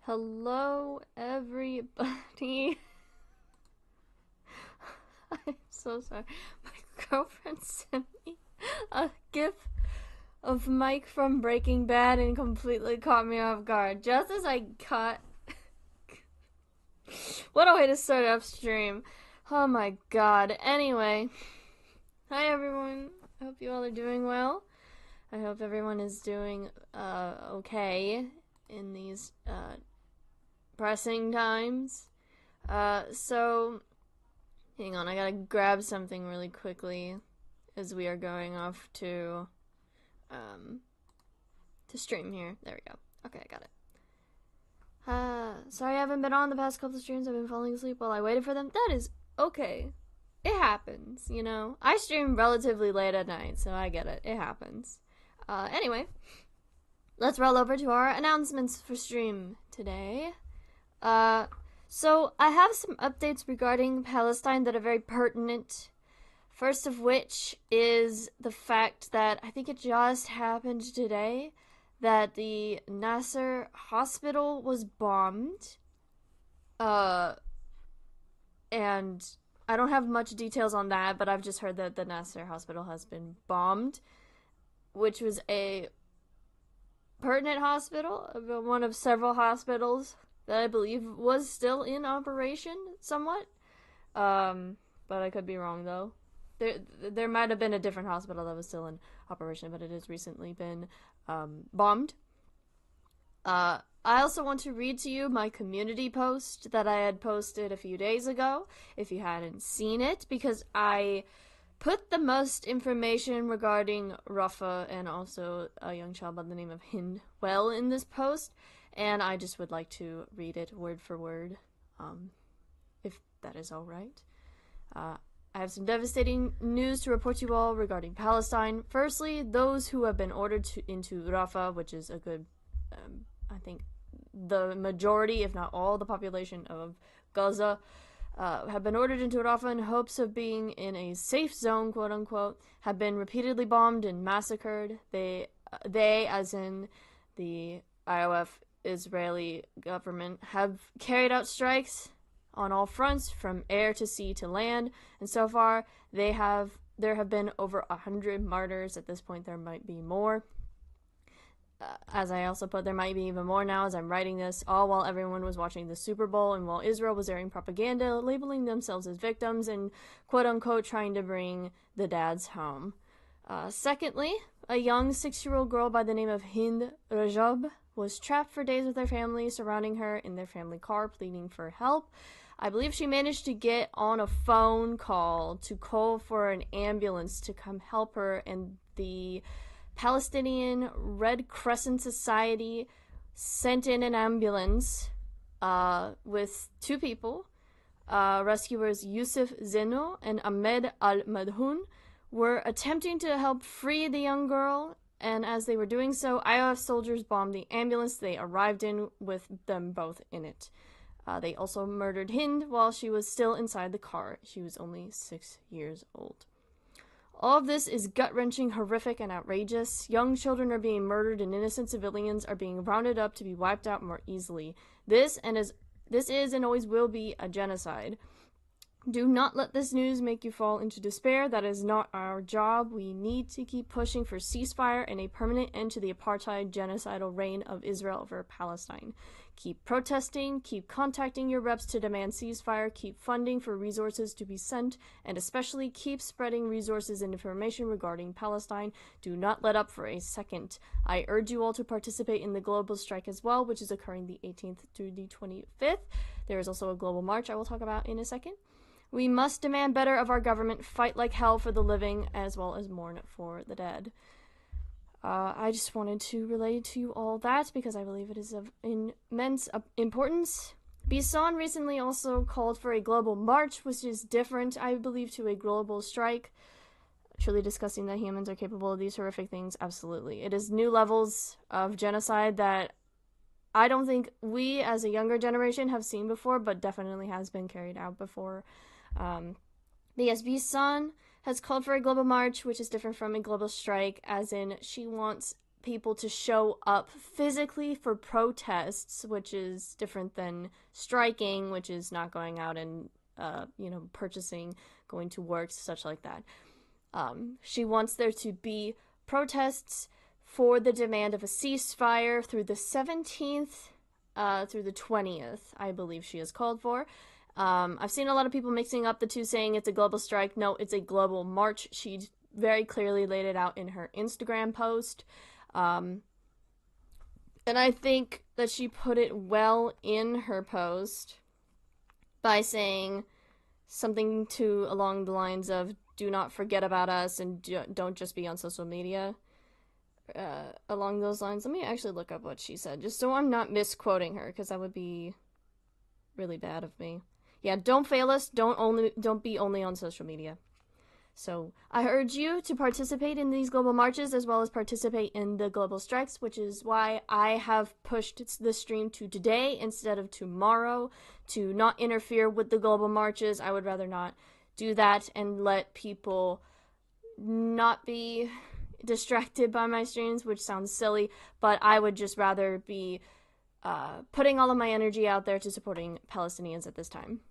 Hello, everybody. I'm so sorry. My girlfriend sent me a gif of Mike from Breaking Bad and completely caught me off guard. Just as I cut. What a way to start upstream. Oh my god. Anyway, hi everyone. I hope you all are doing well. I hope everyone is doing okay in these pressing times. So hang on, I gotta grab something really quickly as we are going off to stream here. There we go. Okay, I got it. Sorry I haven't been on the past couple of streams. I've been falling asleep while I waited for them. That is okay. It happens, you know. I stream relatively late at night, so I get it. It happens. Anyway, let's roll over to our announcements for stream today. So I have some updates regarding Palestine that are very pertinent. First of which is the fact that I think it just happened today that the Nasser hospital was bombed. And I don't have much details on that, but I've just heard that the Nasser hospital has been bombed, which was a pertinent hospital, one of several hospitals that I believe was still in operation somewhat. But I could be wrong though. There might have been a different hospital that was still in operation, but it has recently been bombed. I also want to read to you my community post that I had posted a few days ago, if you hadn't seen it, because I put the most information regarding Rafa and also a young child by the name of Hind well in this post, and I just would like to read it word for word, if that is alright. I have some devastating news to report to you all regarding Palestine. Firstly, those who have been ordered into Rafah, which is a good, I think, the majority, if not all, the population of Gaza, have been ordered into Rafah in hopes of being in a safe zone, quote unquote, have been repeatedly bombed and massacred. They as in the IOF Israeli government, have carried out strikes on all fronts, from air to sea to land, and so far there have been over 100 martyrs. At this point there might be more. As I also put, there might be even more now as I'm writing this, all while everyone was watching the Super Bowl and while Israel was airing propaganda, labeling themselves as victims and quote-unquote trying to bring the dads home. Secondly, a young 6-year-old girl by the name of Hind Rajab was trapped for days with her family, surrounding her in their family car, pleading for help. I believe she managed to get on a phone call to call for an ambulance to come help her, and the Palestinian Red Crescent Society sent in an ambulance with 2 people. Rescuers Yusuf Zeno and Ahmed Al-Madhoun were attempting to help free the young girl, and as they were doing so, IOF soldiers bombed the ambulance they arrived in with them both in it. They also murdered Hind while she was still inside the car. She was only 6 years old. All of this is gut-wrenching, horrific, and outrageous. Young children are being murdered and innocent civilians are being rounded up to be wiped out more easily. This is and always will be a genocide. Do not let this news make you fall into despair. That is not our job. We need to keep pushing for ceasefire and a permanent end to the apartheid genocidal reign of Israel over Palestine. Keep protesting, keep contacting your reps to demand ceasefire, keep funding for resources to be sent, and especially keep spreading resources and information regarding Palestine. Do not let up for a second. I urge you all to participate in the global strike as well, which is occurring the 18th through the 25th. There is also a global march I will talk about in a second. We must demand better of our government, fight like hell for the living, as well as mourn for the dead. I just wanted to relay to you all that because I believe it is of immense importance. Bison recently also called for a global march, which is different, I believe, to a global strike. Truly discussing that humans are capable of these horrific things, absolutely. It is new levels of genocide that I don't think we, as a younger generation, have seen before, but definitely has been carried out before. The SB has called for a global march, which is different from a global strike, as in she wants people to show up physically for protests, which is different than striking, which is not going out and, purchasing, going to work, such like that. She wants there to be protests for the demand of a ceasefire through the 17th through the 20th, I believe she has called for. I've seen a lot of people mixing up the two, saying it's a global strike. No, it's a global march. She very clearly laid it out in her Instagram post. And I think that she put it well in her post by saying something along the lines of, do not forget about us and don't just be on social media. Along those lines. Let me actually look up what she said, just so I'm not misquoting her, because that would be really bad of me. Yeah, don't fail us. Don't be only on social media. So I urge you to participate in these global marches as well as participate in the global strikes, which is why I have pushed the stream to today instead of tomorrow to not interfere with the global marches. I would rather not do that and let people not be distracted by my streams, which sounds silly, but I would just rather be putting all of my energy out there to supporting Palestinians at this time.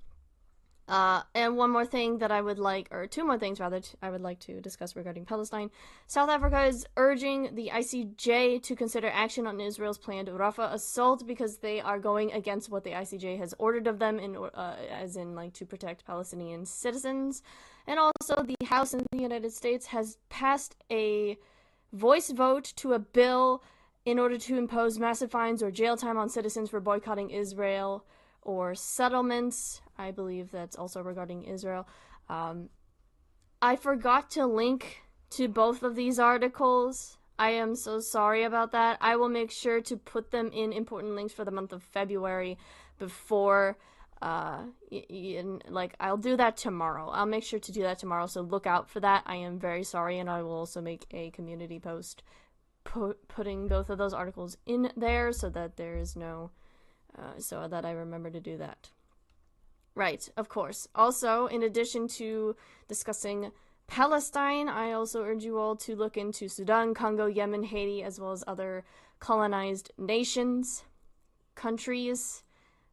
And one more thing that I would like, or two more things rather, I would like to discuss regarding Palestine. South Africa is urging the ICJ to consider action on Israel's planned Rafah assault because they are going against what the ICJ has ordered of them, to protect Palestinian citizens. And also, the House in the United States has passed a voice vote to a bill in order to impose massive fines or jail time on citizens for boycotting Israel or settlements. I believe that's also regarding Israel. I forgot to link to both of these articles. I am so sorry about that. I will make sure to put them in important links for the month of February before, I'll do that tomorrow. I'll make sure to do that tomorrow, so look out for that. I am very sorry, and I will also make a community post putting both of those articles in there so that there is no, so that I remember to do that. Right, of course. Also, in addition to discussing Palestine, I also urge you all to look into Sudan, Congo, Yemen, Haiti, as well as other colonized countries.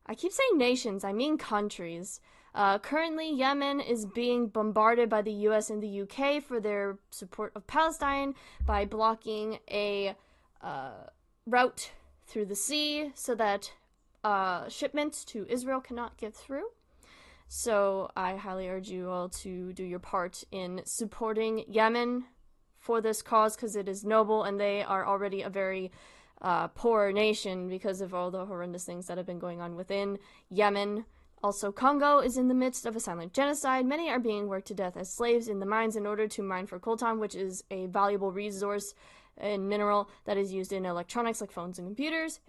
I keep saying nations, I mean countries. Currently, Yemen is being bombarded by the US and the UK for their support of Palestine by blocking a route through the sea so that shipments to Israel cannot get through. So I highly urge you all to do your part in supporting Yemen for this cause, because it is noble, and they are already a very poor nation because of all the horrendous things that have been going on within Yemen. Also, Congo is in the midst of a silent genocide. Many are being worked to death as slaves in the mines in order to mine for coltan, which is a valuable resource and mineral that is used in electronics like phones and computers.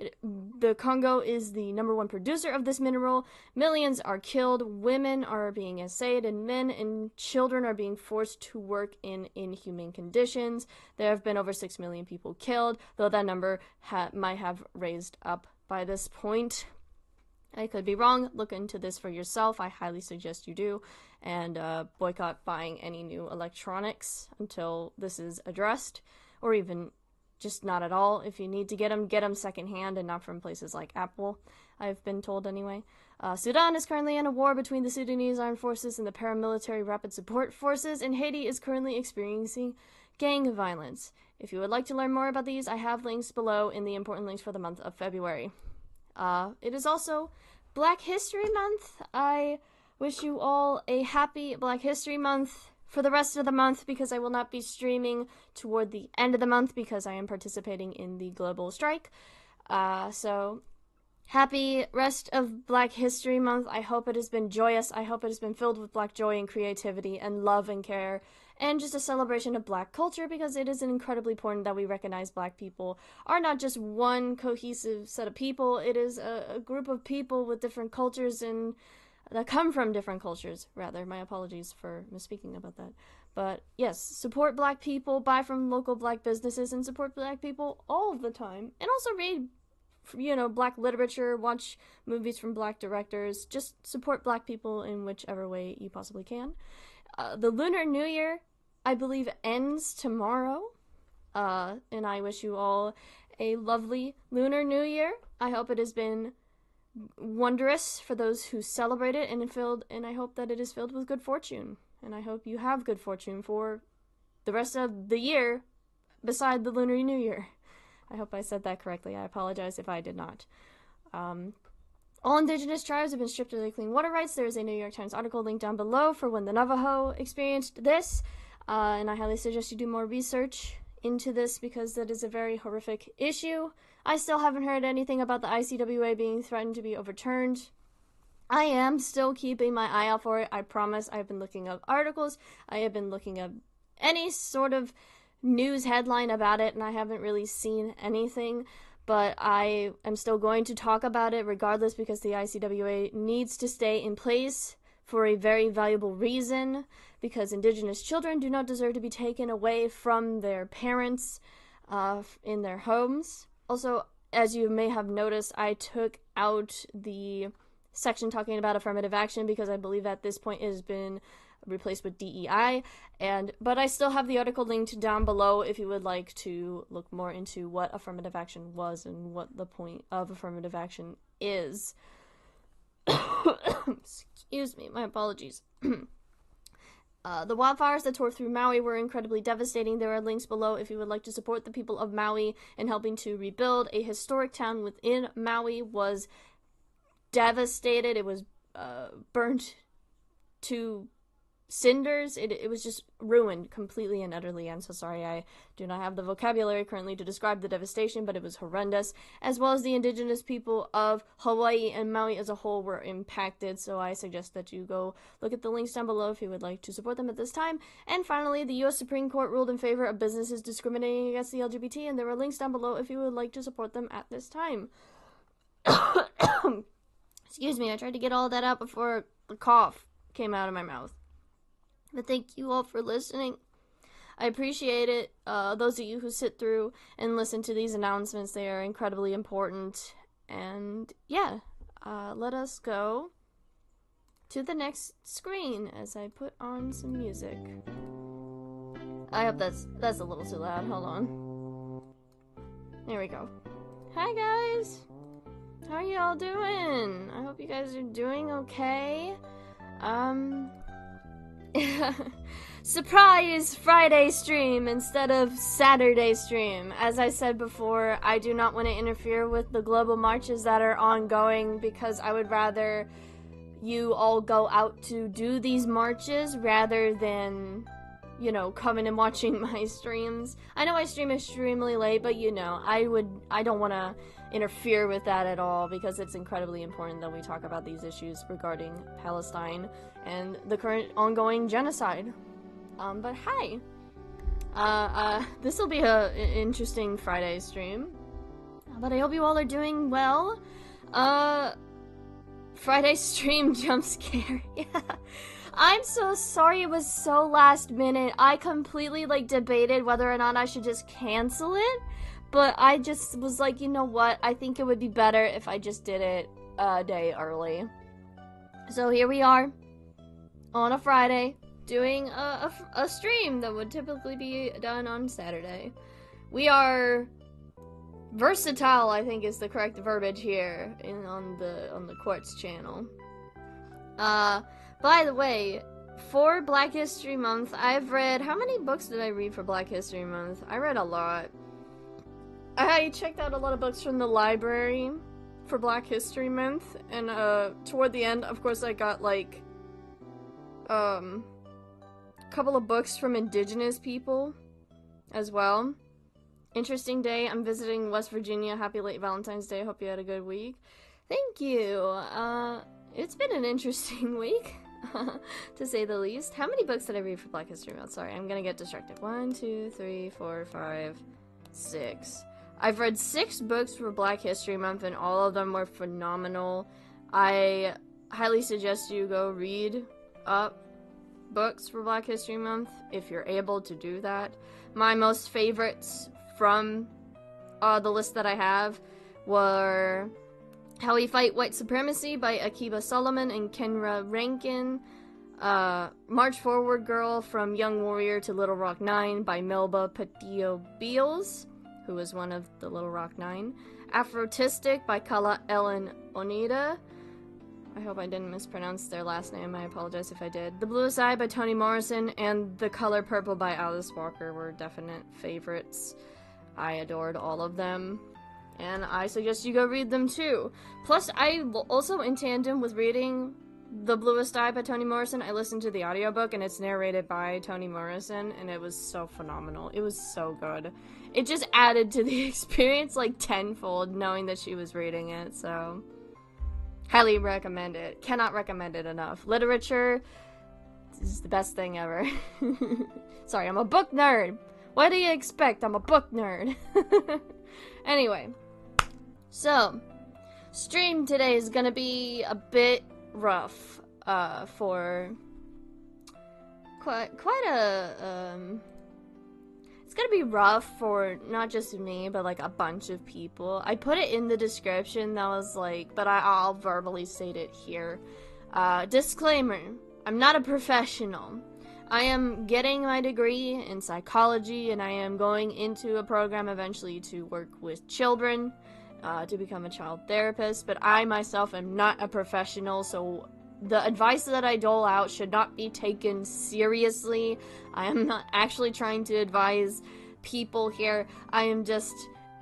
The Congo is the #1 producer of this mineral. Millions are killed, women are being essayed, and men and children are being forced to work in inhumane conditions. There have been over 6 million people killed, though that number might have raised up by this point. I could be wrong. Look into this for yourself. I highly suggest you do. And boycott buying any new electronics until this is addressed. Or even just not at all. If you need to get them secondhand and not from places like Apple, I've been told anyway. Sudan is currently in a war between the Sudanese armed forces and the paramilitary rapid support forces, and Haiti is currently experiencing gang violence. If you would like to learn more about these, I have links below in the important links for the month of February. It is also Black History Month. I wish you all a happy Black History Month for the rest of the month, because I will not be streaming toward the end of the month because I am participating in the global strike. So happy rest of Black History Month. I hope it has been joyous. I hope it has been filled with Black joy and creativity and love and care, and just a celebration of Black culture, because it is incredibly important that we recognize Black people are not just one cohesive set of people. It is a group of people with different cultures and that come from different cultures, rather. My apologies for misspeaking about that. But yes, support Black people, buy from local Black businesses, and support Black people all the time. And also read, Black literature, watch movies from Black directors. Just support Black people in whichever way you possibly can. The Lunar New Year, I believe, ends tomorrow. And I wish you all a lovely Lunar New Year. I hope it has been wondrous for those who celebrate it, and I hope that it is filled with good fortune. And I hope you have good fortune for the rest of the year beside the Lunar New Year. I hope I said that correctly. I apologize if I did not. All indigenous tribes have been stripped of their clean water rights. There is a New York Times article linked down below for when the Navajo experienced this. And I highly suggest you do more research into this because that is a very horrific issue. I still haven't heard anything about the ICWA being threatened to be overturned. I am still keeping my eye out for it. I promise. I've been looking up articles. I have been looking up any sort of news headline about it, and I haven't really seen anything. But I am still going to talk about it regardless because the ICWA needs to stay in place for a very valuable reason, because Indigenous children do not deserve to be taken away from their parents in their homes. Also, as you may have noticed, I took out the section talking about affirmative action because I believe at this point it has been replaced with DEI, but I still have the article linked down below if you would like to look more into what affirmative action was and what the point of affirmative action is. Excuse me, my apologies. The wildfires that tore through Maui were incredibly devastating. There are links below if you would like to support the people of Maui in helping to rebuild. A historic town within Maui was devastated. It was burnt to cinders. It was just ruined completely and utterly. I'm so sorry, I do not have the vocabulary currently to describe the devastation, but it was horrendous, as well as the indigenous people of Hawaii and Maui as a whole were impacted. So I suggest that you go look at the links down below if you would like to support them at this time. And finally, the U.S. Supreme Court ruled in favor of businesses discriminating against the LGBT, and there are links down below if you would like to support them at this time. Excuse me, I tried to get all that out before the cough came out of my mouth. But thank you all for listening. I appreciate it. Those of you who sit through and listen to these announcements, they are incredibly important. And yeah, let us go to the next screen as I put on some music. I hope that's a little too loud. Hold on. There we go. Hi guys. How are y'all doing? I hope you guys are doing okay. Surprise Friday stream instead of Saturday stream. As I said before, I do not want to interfere with the global marches that are ongoing because I would rather you all go out to do these marches rather than, you know, coming and watching my streams. I know I stream extremely late, but you know, I don't want to interfere with that at all because it's incredibly important that we talk about these issues regarding Palestine and the current ongoing genocide. But hi. This will be an interesting Friday stream. But I hope you all are doing well. Friday stream jump scare. Yeah. I'm so sorry it was so last minute. I completely, debated whether or not I should just cancel it. But I just was like, you know what? I think it would be better if I just did it a day early. So here we are. On a Friday, doing a stream that would typically be done on Saturday. We are versatile, I think is the correct verbiage here on the Quartz channel. By the way, for Black History Month, I've read, how many books did I read for Black History Month? I read a lot. I checked out a lot of books from the library for Black History Month, and toward the end, of course, I got a couple of books from indigenous people as well. Interesting day. I'm visiting West Virginia. Happy late Valentine's Day. Hope you had a good week. Thank you. It's been an interesting week, to say the least. How many books did I read for Black History Month? Sorry, I'm gonna get distracted. 1, 2, 3, 4, 5, 6. I've read 6 books for Black History Month, and all of them were phenomenal. I highly suggest you go read up books for Black History Month if you're able to do that. My most favorites from the list that I have were How We Fight White Supremacy by Akiba Solomon and Kenra Rankin, March Forward Girl from Young Warrior to Little Rock 9 by Melba Patillo Beals, who was one of the Little Rock 9. Afrotistic by Kala Ellen Onida. I hope I didn't mispronounce their last name. I apologize if I did. The Bluest Eye by Toni Morrison and The Color Purple by Alice Walker were definite favorites. I adored all of them, and I suggest you go read them too. Plus, I also, in tandem with reading The Bluest Eye by Toni Morrison, I listened to the audiobook, and it's narrated by Toni Morrison, and it was so phenomenal. It was so good. It just added to the experience like tenfold, knowing that she was reading it, so highly recommend it. Cannot recommend it enough. Literature is the best thing ever. Sorry, I'm a book nerd. What do you expect? I'm a book nerd. Anyway, so stream today is gonna be a bit rough for quite a it's gonna be rough for not just me but like a bunch of people. I put it in the description, that was like, but I'll verbally state it here. Disclaimer, I'm not a professional. I am getting my degree in psychology, and I am going into a program eventually to work with children, to become a child therapist, but I myself am not a professional, so the advice that I dole out should not be taken seriously. I am not actually trying to advise people here. I am just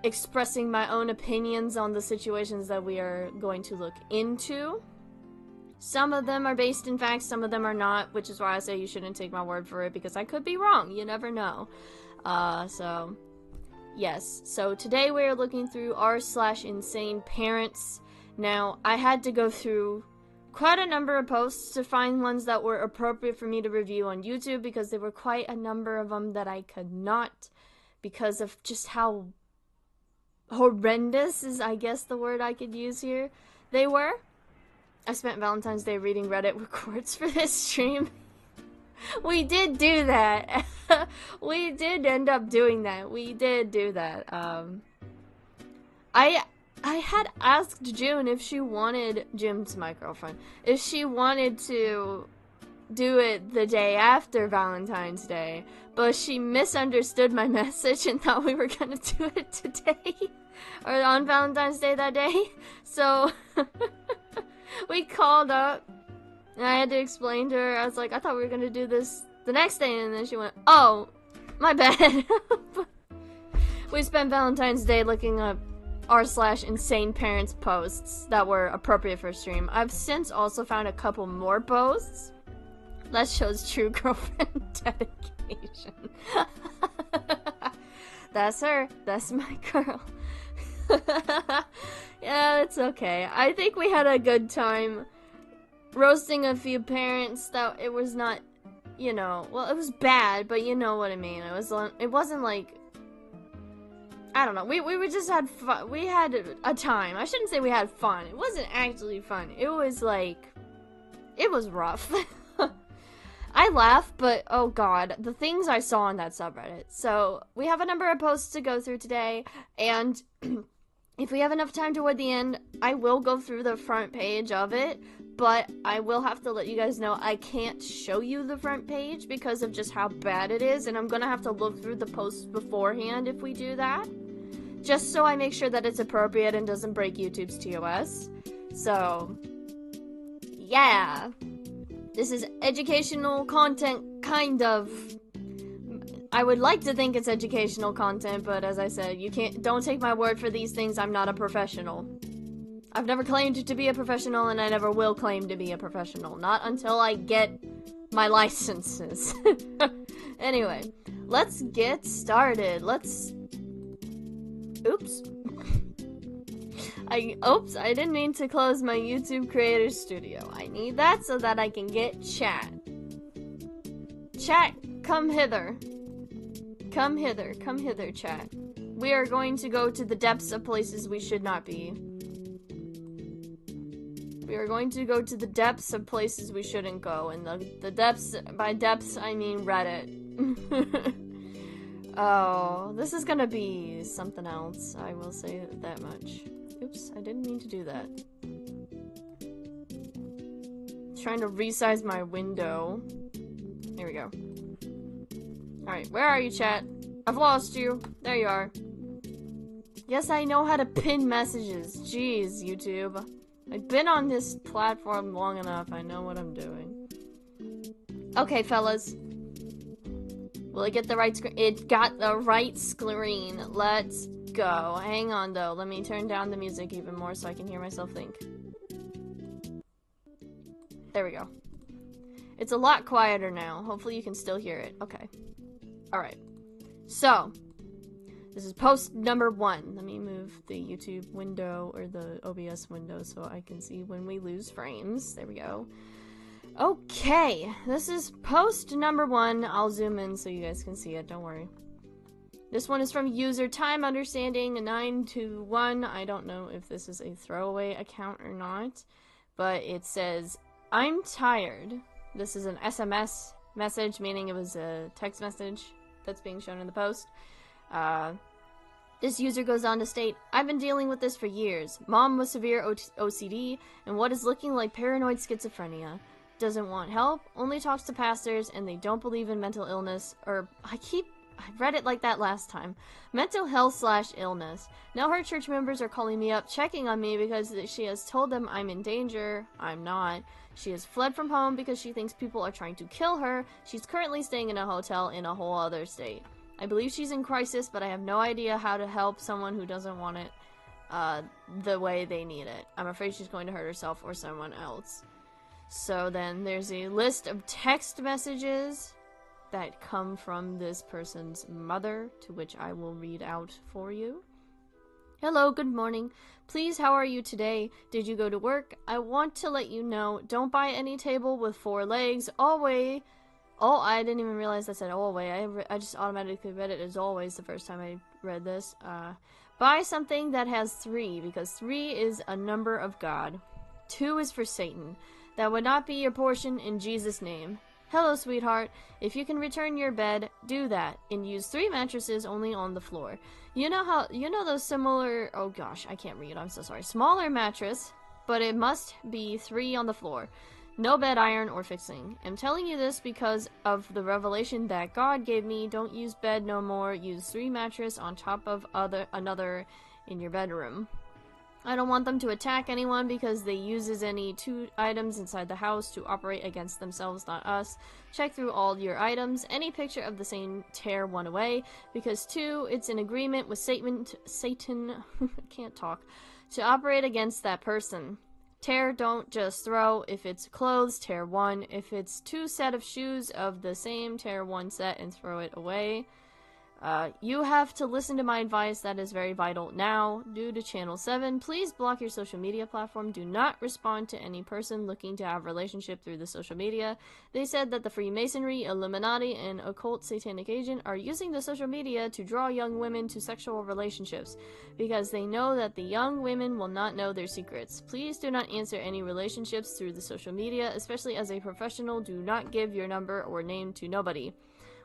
expressing my own opinions on the situations that we are going to look into. Some of them are based in facts, some of them are not, which is why I say you shouldn't take my word for it, because I could be wrong. You never know. So, yes. So today we're looking through r/insaneparents. Now, I had to go through quite a number of posts to find ones that were appropriate for me to review on YouTube, because there were quite a number of them that I could not, because of just how horrendous is, I guess, the word I could use here, they were. I spent Valentine's Day reading Reddit records for this stream. We did do that. We did end up doing that. We did do that. I had asked June if she wanted, June's my girlfriend, if she wanted to do it the day after Valentine's Day, but she misunderstood my message and thought we were gonna do it today, or on Valentine's Day that day, so we called up, and I had to explain to her. I was like, I thought we were gonna do this the next day, and then she went, oh, my bad. We spent Valentine's Day looking up r/insaneparents posts that were appropriate for stream. I've since also found a couple more posts that shows true girlfriend dedication. That's her. That's my girl. Yeah, it's okay. I think we had a good time roasting a few parents that it was not, you know, well, it was bad, but you know what I mean. It wasn't like, I don't know. We just had fun. We had a time. I shouldn't say we had fun. It wasn't actually fun. It was like, it was rough. I laugh, but oh god, the things I saw on that subreddit. So, we have a number of posts to go through today, and if we have enough time toward the end, I will go through the front page of it, but I will have to let you guys know I can't show you the front page because of just how bad it is, and I'm gonna have to look through the posts beforehand if we do that, just so I make sure that it's appropriate and doesn't break YouTube's TOS. So, yeah. This is educational content, kind of. I would like to think it's educational content, but as I said, don't take my word for these things. I'm not a professional. I've never claimed to be a professional, and I never will claim to be a professional. Not until I get my licenses. Anyway, let's get started. Oops. Oops, I didn't mean to close my YouTube Creator Studio. I need that so that I can get chat. Chat, come hither. Come hither, chat. We are going to go to the depths of places we should not be. We are going to go to the depths of places we shouldn't go. And the depths, by depths, I mean Reddit. Oh, this is gonna be something else. I will say that much. Oops, I didn't mean to do that. Trying to resize my window. Here we go. Alright, where are you, chat? I've lost you. There you are. Yes, I know how to pin messages. Jeez, YouTube. I've been on this platform long enough. I know what I'm doing. Okay, fellas. Will it get the right screen? It got the right screen. Let's go. Hang on, though. Let me turn down the music even more so I can hear myself think. There we go. It's a lot quieter now. Hopefully you can still hear it. Okay. Alright. So, this is post number 1. Let me move the YouTube window, or the OBS window, so I can see when we lose frames. There we go. Okay. This is post number 1. I'll zoom in so you guys can see it. Don't worry. This one is from user Time Understanding 921. I don't know if this is a throwaway account or not, but it says, I'm tired. This is an SMS message, meaning it was a text message that's being shown in the post. This user goes on to state, I've been dealing with this for years. Mom was severe OCD and what is looking like paranoid schizophrenia. Doesn't want help, only talks to pastors, and they don't believe in mental illness, or I read it like that last time. Mental health / illness. Now her church members are calling me up, checking on me because she has told them I'm in danger. I'm not. She has fled from home because she thinks people are trying to kill her. She's currently staying in a hotel in a whole other state. I believe she's in crisis, but I have no idea how to help someone who doesn't want it the way they need it. I'm afraid she's going to hurt herself or someone else. So then there's a list of text messages that come from this person's mother, to which I will read out for you. Hello, good morning. Please, how are you today? Did you go to work? I want to let you know, don't buy any table with 4 legs. Always. Oh, I didn't even realize I said always. I just automatically read it as always the first time I read this. Buy something that has 3, because 3 is a number of God. 2 is for Satan. That would not be your portion in Jesus' name. Hello, sweetheart. If you can return your bed, do that, and use 3 mattresses only on the floor. You know those similar, oh gosh, I can't read, I'm so sorry. Smaller mattress, but it must be 3 on the floor. No bed iron or fixing. I'm telling you this because of the revelation that God gave me. Don't use bed no more. Use 3 mattress on top of another in your bedroom. I don't want them to attack anyone because they uses any 2 items inside the house to operate against themselves, not us. Check through all your items. Any picture of the same, tear 1 away. Because 2, it's in agreement with Satan, I can't talk, to operate against that person. Tear, don't just throw. If it's clothes, tear 1. If it's 2 set of shoes of the same, tear 1 set and throw it away. You have to listen to my advice. That is very vital now. Due to Channel 7, please block your social media platform. Do not respond to any person looking to have a relationship through the social media. They said that the Freemasonry, Illuminati, and occult satanic agent are using the social media to draw young women to sexual relationships because they know that the young women will not know their secrets. Please do not answer any relationships through the social media, especially as a professional. Do not give your number or name to nobody.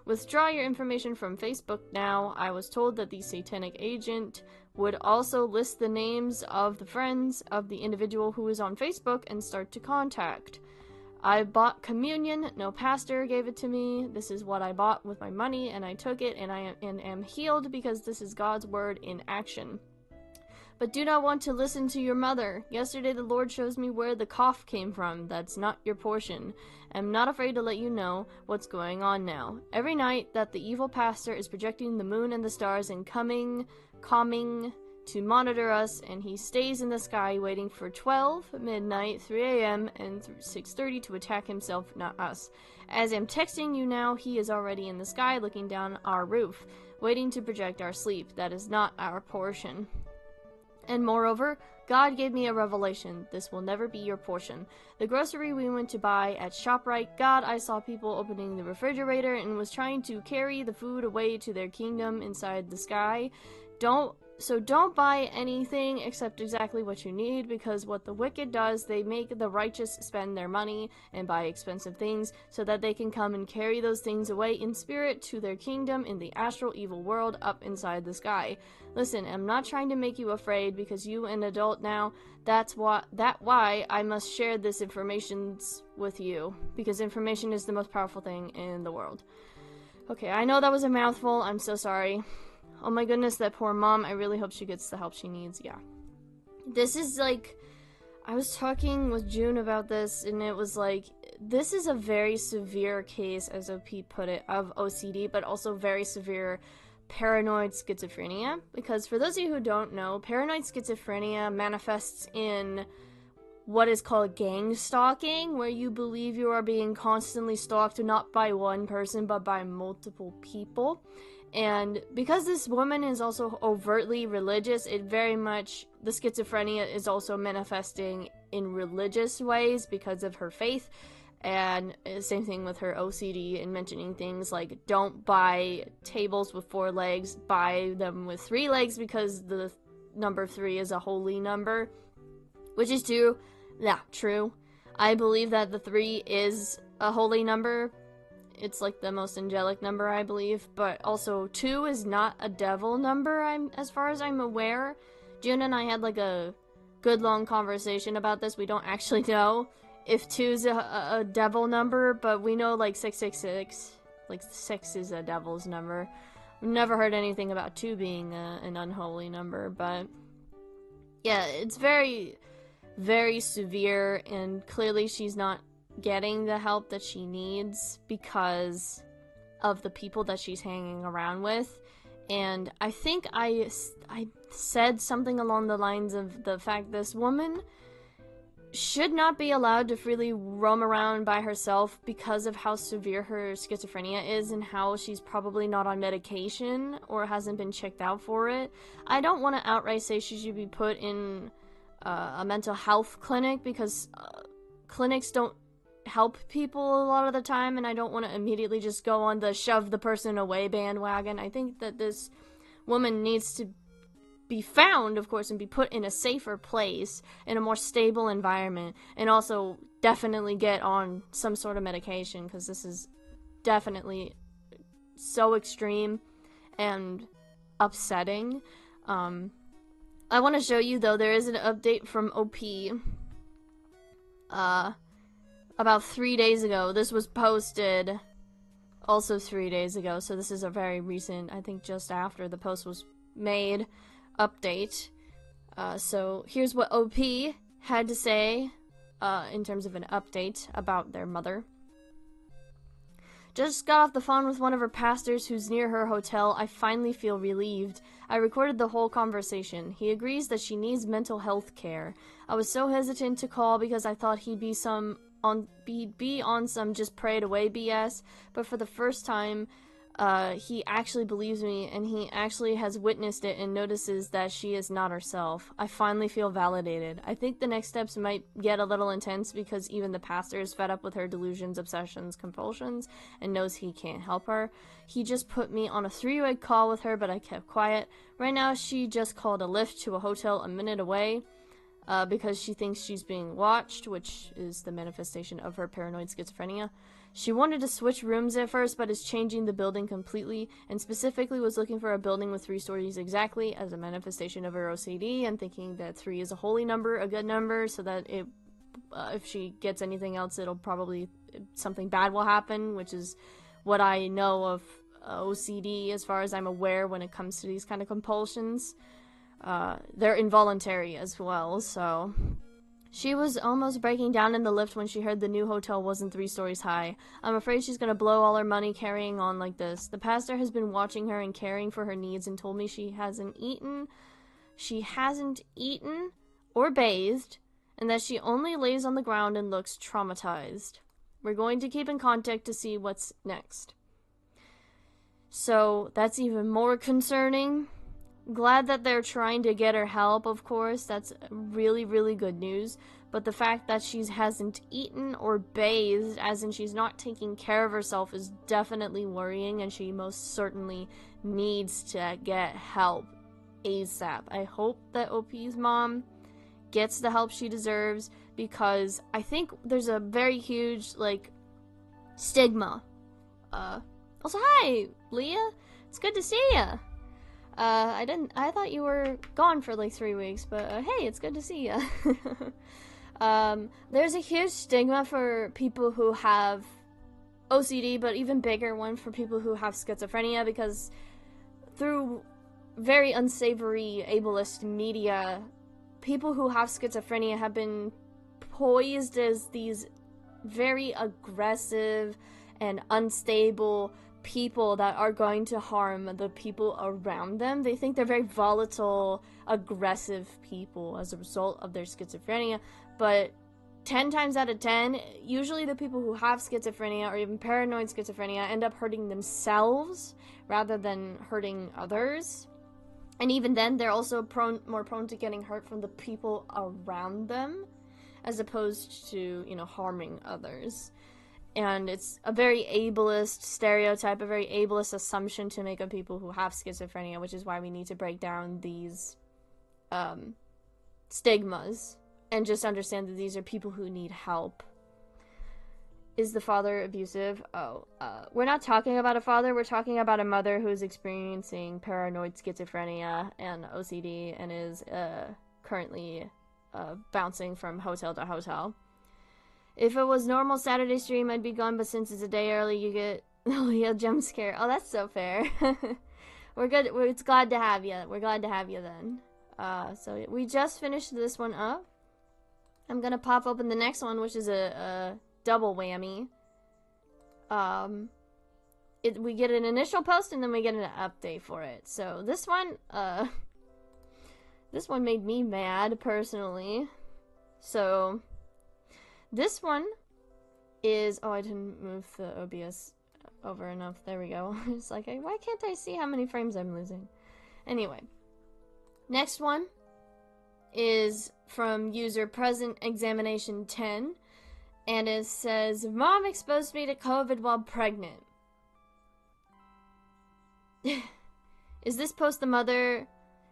Withdraw your information from Facebook now. I was told that the satanic agent would also list the names of the friends of the individual who is on Facebook and start to contact. I bought communion. No pastor gave it to me. This is what I bought with my money, and I took it, and I am healed because this is God's word in action. But do not want to listen to your mother. Yesterday the Lord shows me where the cough came from. That's not your portion. I'm not afraid to let you know what's going on now. Every night that the evil pastor is projecting the moon and the stars and coming to monitor us, and he stays in the sky waiting for 12, midnight, 3 a.m., and 6:30 to attack himself, not us. As I'm texting you now, he is already in the sky looking down our roof, waiting to project our sleep. That is not our portion. And moreover, God gave me a revelation. This will never be your portion. The grocery we went to buy at ShopRite, God, I saw people opening the refrigerator and was trying to carry the food away to their kingdom inside the sky. Don't So don't buy anything except exactly what you need, because what the wicked does, they make the righteous spend their money and buy expensive things so that they can come and carry those things away in spirit to their kingdom in the astral evil world up inside the sky. Listen, I'm not trying to make you afraid because you an adult now. That's why I must share this information with you, because information is the most powerful thing in the world. Okay, I know that was a mouthful. I'm so sorry. Oh my goodness, that poor mom. I really hope she gets the help she needs. Yeah. This is like, I was talking with June about this, and it was like, this is a very severe case, as OP put it, of OCD, but also very severe paranoid schizophrenia. Because for those of you who don't know, paranoid schizophrenia manifests in what is called gang stalking, where you believe you are being constantly stalked, not by one person, but by multiple people. And because this woman is also overtly religious, it very much, the schizophrenia is also manifesting in religious ways because of her faith. And same thing with her OCD and mentioning things like, don't buy tables with 4 legs, buy them with 3 legs because the number 3 is a holy number. Which is true. Yeah, true. I believe that the 3 is a holy number. It's like the most angelic number, I believe. But also, 2 is not a devil number, as far as I'm aware. June and I had like a good long conversation about this. We don't actually know if 2 is a devil number, but we know like 666. Like 6 is a devil's number. We've never heard anything about 2 being an unholy number, but yeah, it's very, very severe, and clearly she's not getting the help that she needs because of the people that she's hanging around with. And I think I said something along the lines of the fact this woman should not be allowed to freely roam around by herself because of how severe her schizophrenia is and how she's probably not on medication or hasn't been checked out for it. I don't want to outright say she should be put in a mental health clinic, because clinics don't help people a lot of the time, and I don't want to immediately just go on the shove the person away bandwagon. I think that this woman needs to be found, of course, and be put in a safer place, in a more stable environment, and also definitely get on some sort of medication, because this is definitely so extreme and upsetting. I want to show you, though, there is an update from OP about 3 days ago. This was posted also 3 days ago, so this is a very recent, I think just after the post was made, update. So here's what OP had to say in terms of an update about their mother. Just got off the phone with one of her pastors who's near her hotel. I finally feel relieved. I recorded the whole conversation. He agrees that she needs mental health care. I was so hesitant to call because I thought he'd be on some just pray it away BS, but for the first time, he actually believes me, and he actually has witnessed it and notices that she is not herself. I finally feel validated. I think the next steps might get a little intense because even the pastor is fed up with her delusions, obsessions, compulsions, and knows he can't help her. He just put me on a 3-way call with her, but I kept quiet. Right now, she just called a Lyft to a hotel a minute away. Because she thinks she's being watched, which is the manifestation of her paranoid schizophrenia. She wanted to switch rooms at first, but is changing the building completely, and specifically was looking for a building with 3 stories exactly as a manifestation of her OCD, and thinking that 3 is a holy number, a good number, so that it, if she gets anything else, it'll probably, something bad will happen, which is what I know of OCD as far as I'm aware when it comes to these kind of compulsions. They're involuntary as well, so she was almost breaking down in the lift when she heard the new hotel wasn't 3 stories high. I'm afraid she's gonna blow all her money carrying on like this. The pastor has been watching her and caring for her needs and told me she hasn't eaten or bathed, and that she only lays on the ground and looks traumatized. We're going to keep in contact to see what's next. So that's even more concerning. Glad that they're trying to get her help, of course. That's really, really good news. But the fact that she hasn't eaten or bathed, as in she's not taking care of herself, is definitely worrying, and she most certainly needs to get help ASAP. I hope that OP's mom gets the help she deserves, because I think there's a very huge, like, stigma. Also, hi, Leah. It's good to see ya. I thought you were gone for like 3 weeks, but hey, it's good to see ya. There's a huge stigma for people who have OCD, but even bigger one for people who have schizophrenia, because through very unsavory ableist media, people who have schizophrenia have been poised as these very aggressive and unstable people that are going to harm the people around them. They think they're very volatile, aggressive people as a result of their schizophrenia, but 10 times out of 10, usually the people who have schizophrenia or even paranoid schizophrenia end up hurting themselves rather than hurting others. And even then, they're also more prone to getting hurt from the people around them, as opposed to, harming others. And it's a very ableist stereotype, a very ableist assumption to make of people who have schizophrenia, which is why we need to break down these stigmas and just understand that these are people who need help. Is the father abusive? We're not talking about a father, we're talking about a mother who's experiencing paranoid schizophrenia and OCD and is currently bouncing from hotel to hotel. If it was normal Saturday stream, I'd be gone, but since it's a day early, you get a jump scare. Oh, that's so fair. We're good. It's glad to have you. We're glad to have you then. So we just finished this one up. I'm gonna pop open the next one, which is a double whammy. We get an initial post and then we get an update for it. So this one made me mad personally. So this one is, I didn't move the OBS over enough. There we go. It's like, why can't I see how many frames I'm losing? Anyway, next one is from user present examination 10. And it says, Mom exposed me to COVID while pregnant. Is this post the mother...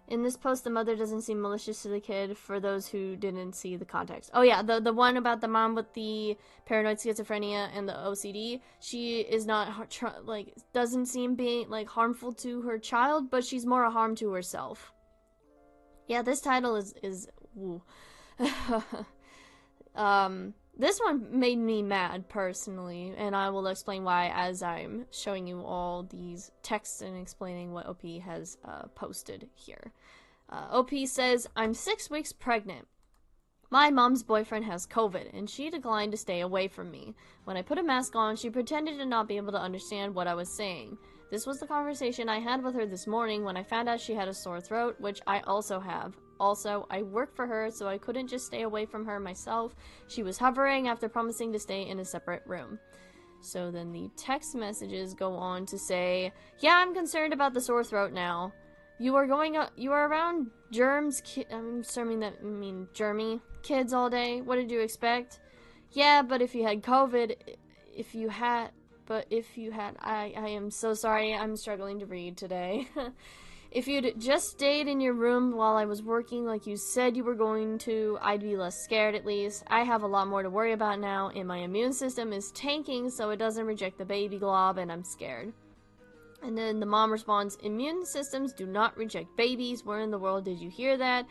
In this post, the mother doesn't seem malicious to the kid, for those who didn't see the context. Oh yeah, the one about the mom with the paranoid schizophrenia and the OCD. She is not, doesn't seem being, harmful to her child, but she's more a harm to herself. Yeah, this title is woo. This one made me mad, personally, and I will explain why as I'm showing you all these texts and explaining what OP has posted here. OP says, I'm 6 weeks pregnant. My mom's boyfriend has COVID, and she declined to stay away from me. When I put a mask on, she pretended to not be able to understand what I was saying. This was the conversation I had with her this morning when I found out she had a sore throat, which I also have. Also, I work for her, so I couldn't just stay away from her myself. She was hovering after promising to stay in a separate room. So then the text messages go on to say, yeah, I'm concerned about the sore throat now. You are around germs, I'm assuming that mean germy kids all day. What did you expect? Yeah, but if you had COVID, I am so sorry, I'm struggling to read today. If you'd just stayed in your room while I was working like you said you were going to, I'd be less scared at least. I have a lot more to worry about now, and my immune system is tanking so it doesn't reject the baby glob, and I'm scared. And then the mom responds, immune systems do not reject babies. Where in the world did you hear that?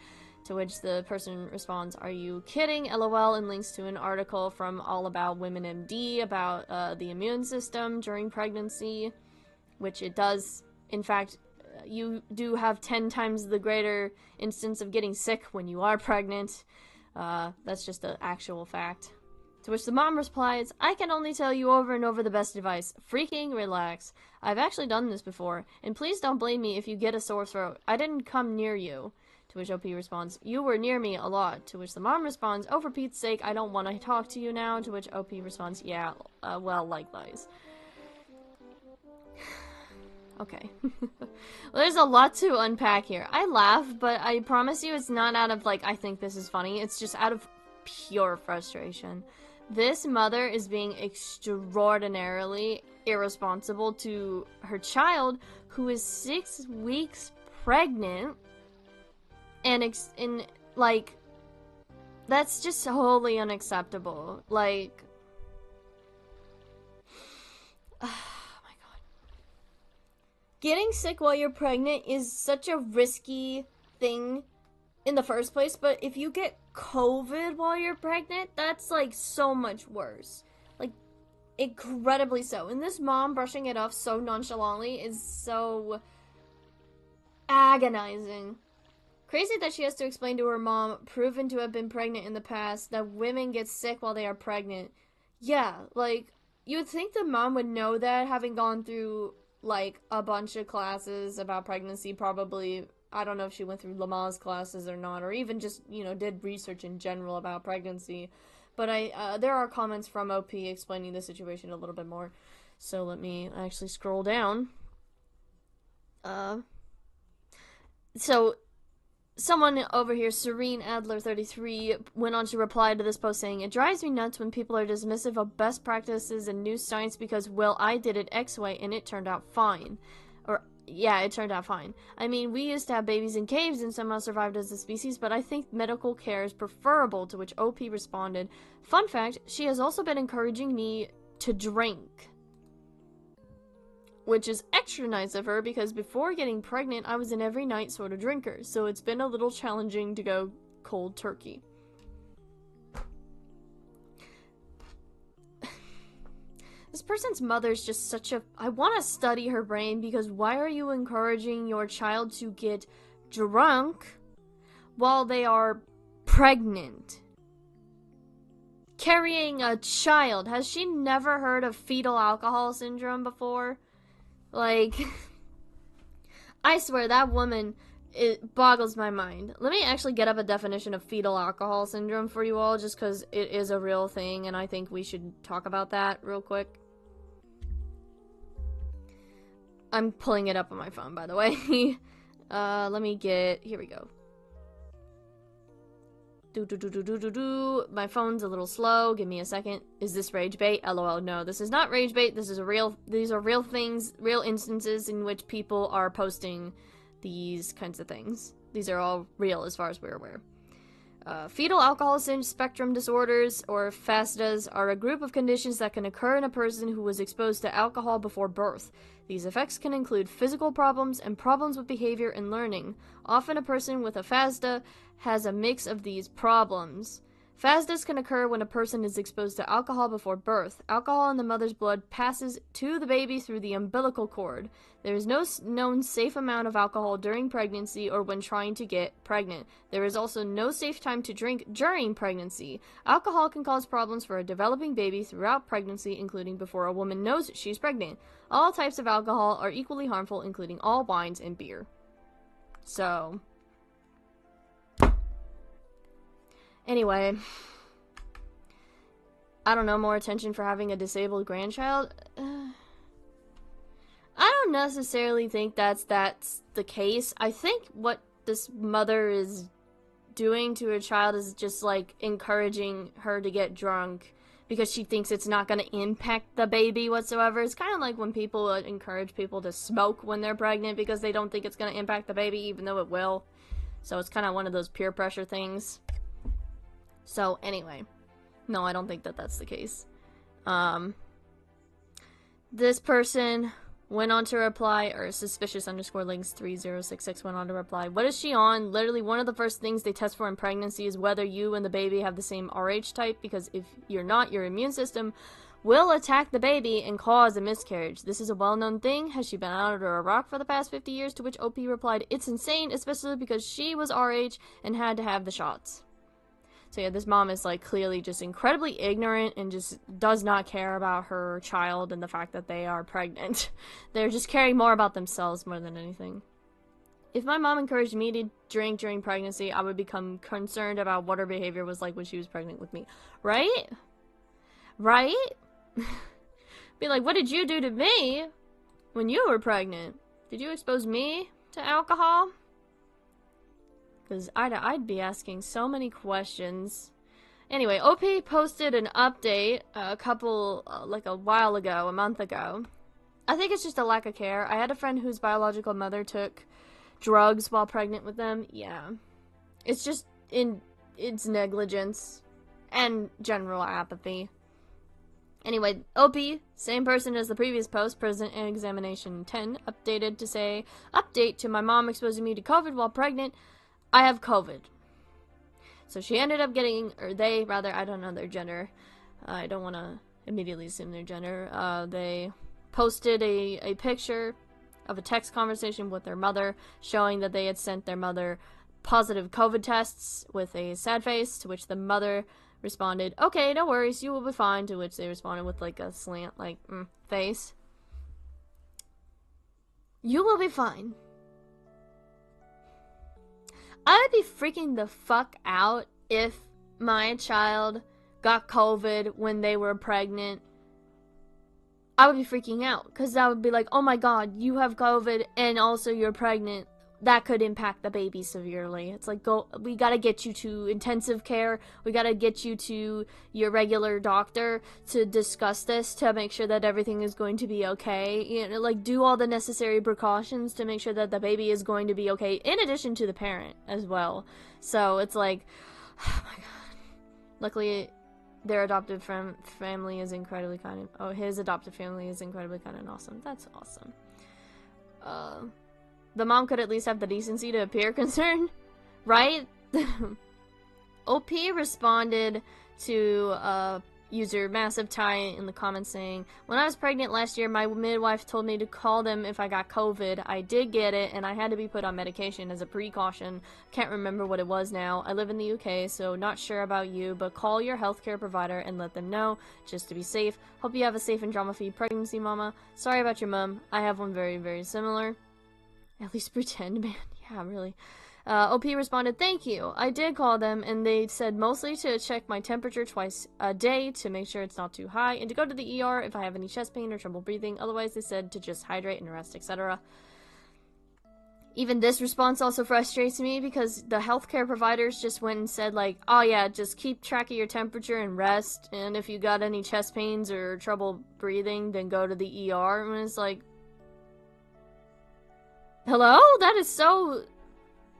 To which the person responds, are you kidding? LOL, and links to an article from All About Women MD about the immune system during pregnancy, which it does, in fact, you do have 10 times the greater instance of getting sick when you are pregnant. That's just an actual fact. To which the mom replies, I can only tell you over and over the best advice. Freaking relax. I've actually done this before, and please don't blame me if you get a sore throat. I didn't come near you. To which OP responds, you were near me a lot. To which the mom responds, oh, for Pete's sake, I don't want to talk to you now. To which OP responds, yeah, well, likewise. Okay. Well, there's a lot to unpack here. I laugh, but I promise you it's not out of, I think this is funny. It's just out of pure frustration. This mother is being extraordinarily irresponsible to her child, who is 6 weeks pregnant, And like, that's just wholly unacceptable. Like, oh my god. Getting sick while you're pregnant is such a risky thing in the first place, but if you get COVID while you're pregnant, that's like so much worse. Like, incredibly so. And this mom brushing it off so nonchalantly is so agonizing. Crazy that she has to explain to her mom, proven to have been pregnant in the past, that women get sick while they are pregnant. Yeah, like, you would think the mom would know that, having gone through, like, a bunch of classes about pregnancy, probably. I don't know if she went through Lamaze classes or not, or even just, you know, did research in general about pregnancy. But there are comments from OP explaining the situation a little bit more. So let me actually scroll down. So someone over here, Serene Adler 33, went on to reply to this post saying, "It drives me nuts when people are dismissive of best practices and new science because, well, I did it X way and it turned out fine." Or, yeah, it turned out fine. I mean, we used to have babies in caves and somehow survived as a species, but I think medical care is preferable, to which OP responded, "Fun fact, she has also been encouraging me to drink." Which is extra nice of her, because before getting pregnant, I was an every night sort of drinker, so it's been a little challenging to go cold turkey. This person's mother's just such a... I want to study her brain, because why are you encouraging your child to get drunk while they are pregnant? Carrying a child. Has she never heard of fetal alcohol syndrome before? Like, I swear that woman, it boggles my mind. Let me actually get up a definition of fetal alcohol syndrome for you all, just because it is a real thing, and I think we should talk about that real quick. I'm pulling it up on my phone, by the way. Let me get... Here we go. My phone's a little slow. Give me a second. Is this rage bait? LOL. No, this is not rage bait. This is these are real things, real instances in which people are posting these kinds of things. These are all real as far as we're aware. Fetal alcohol spectrum disorders, or FASDAs, are a group of conditions that can occur in a person who was exposed to alcohol before birth. These effects can include physical problems and problems with behavior and learning. Often a person with a FASDA has a mix of these problems. FASDAs can occur when a person is exposed to alcohol before birth. Alcohol in the mother's blood passes to the baby through the umbilical cord. There is no known safe amount of alcohol during pregnancy or when trying to get pregnant. There is also no safe time to drink during pregnancy. Alcohol can cause problems for a developing baby throughout pregnancy, including before a woman knows she's pregnant. All types of alcohol are equally harmful, including all wines and beer. So... anyway, I don't know, more attention for having a disabled grandchild? I don't necessarily think that's the case. I think what this mother is doing to her child is just, like, encouraging her to get drunk because she thinks it's not going to impact the baby whatsoever. It's kind of like when people encourage people to smoke when they're pregnant because they don't think it's going to impact the baby, even though it will. So it's kind of one of those peer pressure things. So, anyway. No, I don't think that that's the case. This person went on to reply, or suspicious_links3066 went on to reply, "What is she on? Literally one of the first things they test for in pregnancy is whether you and the baby have the same Rh type, because if you're not, your immune system will attack the baby and cause a miscarriage. This is a well-known thing. Has she been out under a rock for the past 50 years? To which OP replied, "It's insane, especially because she was Rh and had to have the shots." So yeah, this mom is, like, clearly just incredibly ignorant and just does not care about her child and the fact that they are pregnant. They're just caring more about themselves more than anything. If my mom encouraged me to drink during pregnancy, I would become concerned about what her behavior was like when she was pregnant with me. Right? Right? Be like, what did you do to me when you were pregnant? Did you expose me to alcohol? Because I'd be asking so many questions. Anyway, OP posted an update a while ago, a month ago. I think it's just a lack of care. I had a friend whose biological mother took drugs while pregnant with them. Yeah. It's just it's negligence and general apathy. Anyway, OP, same person as the previous post, present in examination 10, updated to say, update to my mom exposing me to COVID while pregnant. I have COVID. So she ended up getting, or they, rather, I don't know their gender. I don't want to immediately assume their gender. They posted a picture of a text conversation with their mother, showing that they had sent their mother positive COVID tests with a sad face, to which the mother responded, okay, no worries, you will be fine, to which they responded with like a slant, like, face. You will be fine. I would be freaking the fuck out if my child got COVID when they were pregnant. I would be freaking out, because that would be like, oh my god, you have COVID and also you're pregnant. That could impact the baby severely. It's like, we gotta get you to intensive care. We gotta get you to your regular doctor to discuss this, to make sure that everything is going to be okay. You know, like, do all the necessary precautions to make sure that the baby is going to be okay, in addition to the parent as well. So it's like, oh my god. Luckily, their adoptive family is incredibly kind of, his adoptive family is incredibly kind and awesome. That's awesome. The mom could at least have the decency to appear concerned, right? OP responded to user Massive Tie in the comments saying, when I was pregnant last year, my midwife told me to call them if I got COVID. I did get it, and I had to be put on medication as a precaution. Can't remember what it was now. I live in the UK, so not sure about you, but call your healthcare provider and let them know, just to be safe. Hope you have a safe and drama-free pregnancy, mama. Sorry about your mom. I have one very, very similar. At least pretend, man. Yeah, really. OP responded, thank you. I did call them, and they said mostly to check my temperature twice a day to make sure it's not too high, and to go to the ER if I have any chest pain or trouble breathing. Otherwise, they said to just hydrate and rest, etc. Even this response also frustrates me, because the healthcare providers just went and said, like, oh yeah, just keep track of your temperature and rest, and if you got any chest pains or trouble breathing, then go to the ER. And it's like, hello? That is so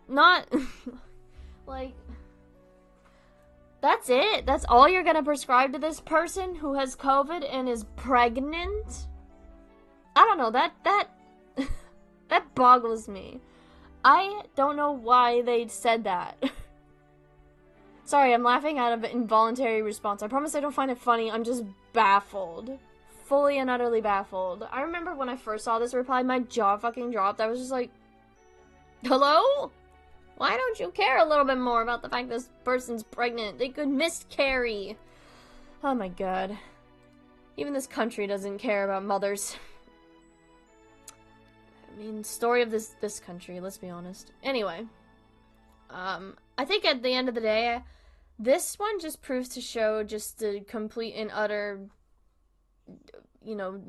not like, that's it? That's all you're gonna prescribe to this person who has COVID and is pregnant? I don't know, that that boggles me. I don't know why they said that. Sorry, I'm laughing out of an involuntary response. I promise I don't find it funny. I'm just baffled. Fully and utterly baffled. I remember when I first saw this reply, my jaw fucking dropped. I was just like, hello? Why don't you care a little bit more about the fact this person's pregnant? They could miscarry. Oh my god. Even this country doesn't care about mothers. I mean, story of this country, let's be honest. Anyway. I think at the end of the day, this one just proves to show just the complete and utter, you know,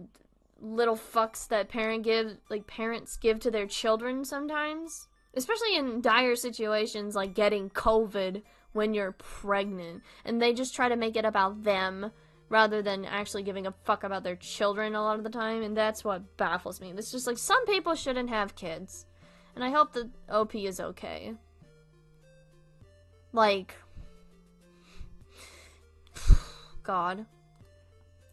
little fucks that parents give to their children sometimes. Especially in dire situations like getting COVID when you're pregnant. And they just try to make it about them rather than actually giving a fuck about their children a lot of the time. And that's what baffles me. It's just like, some people shouldn't have kids. And I hope that OP is okay. Like, God.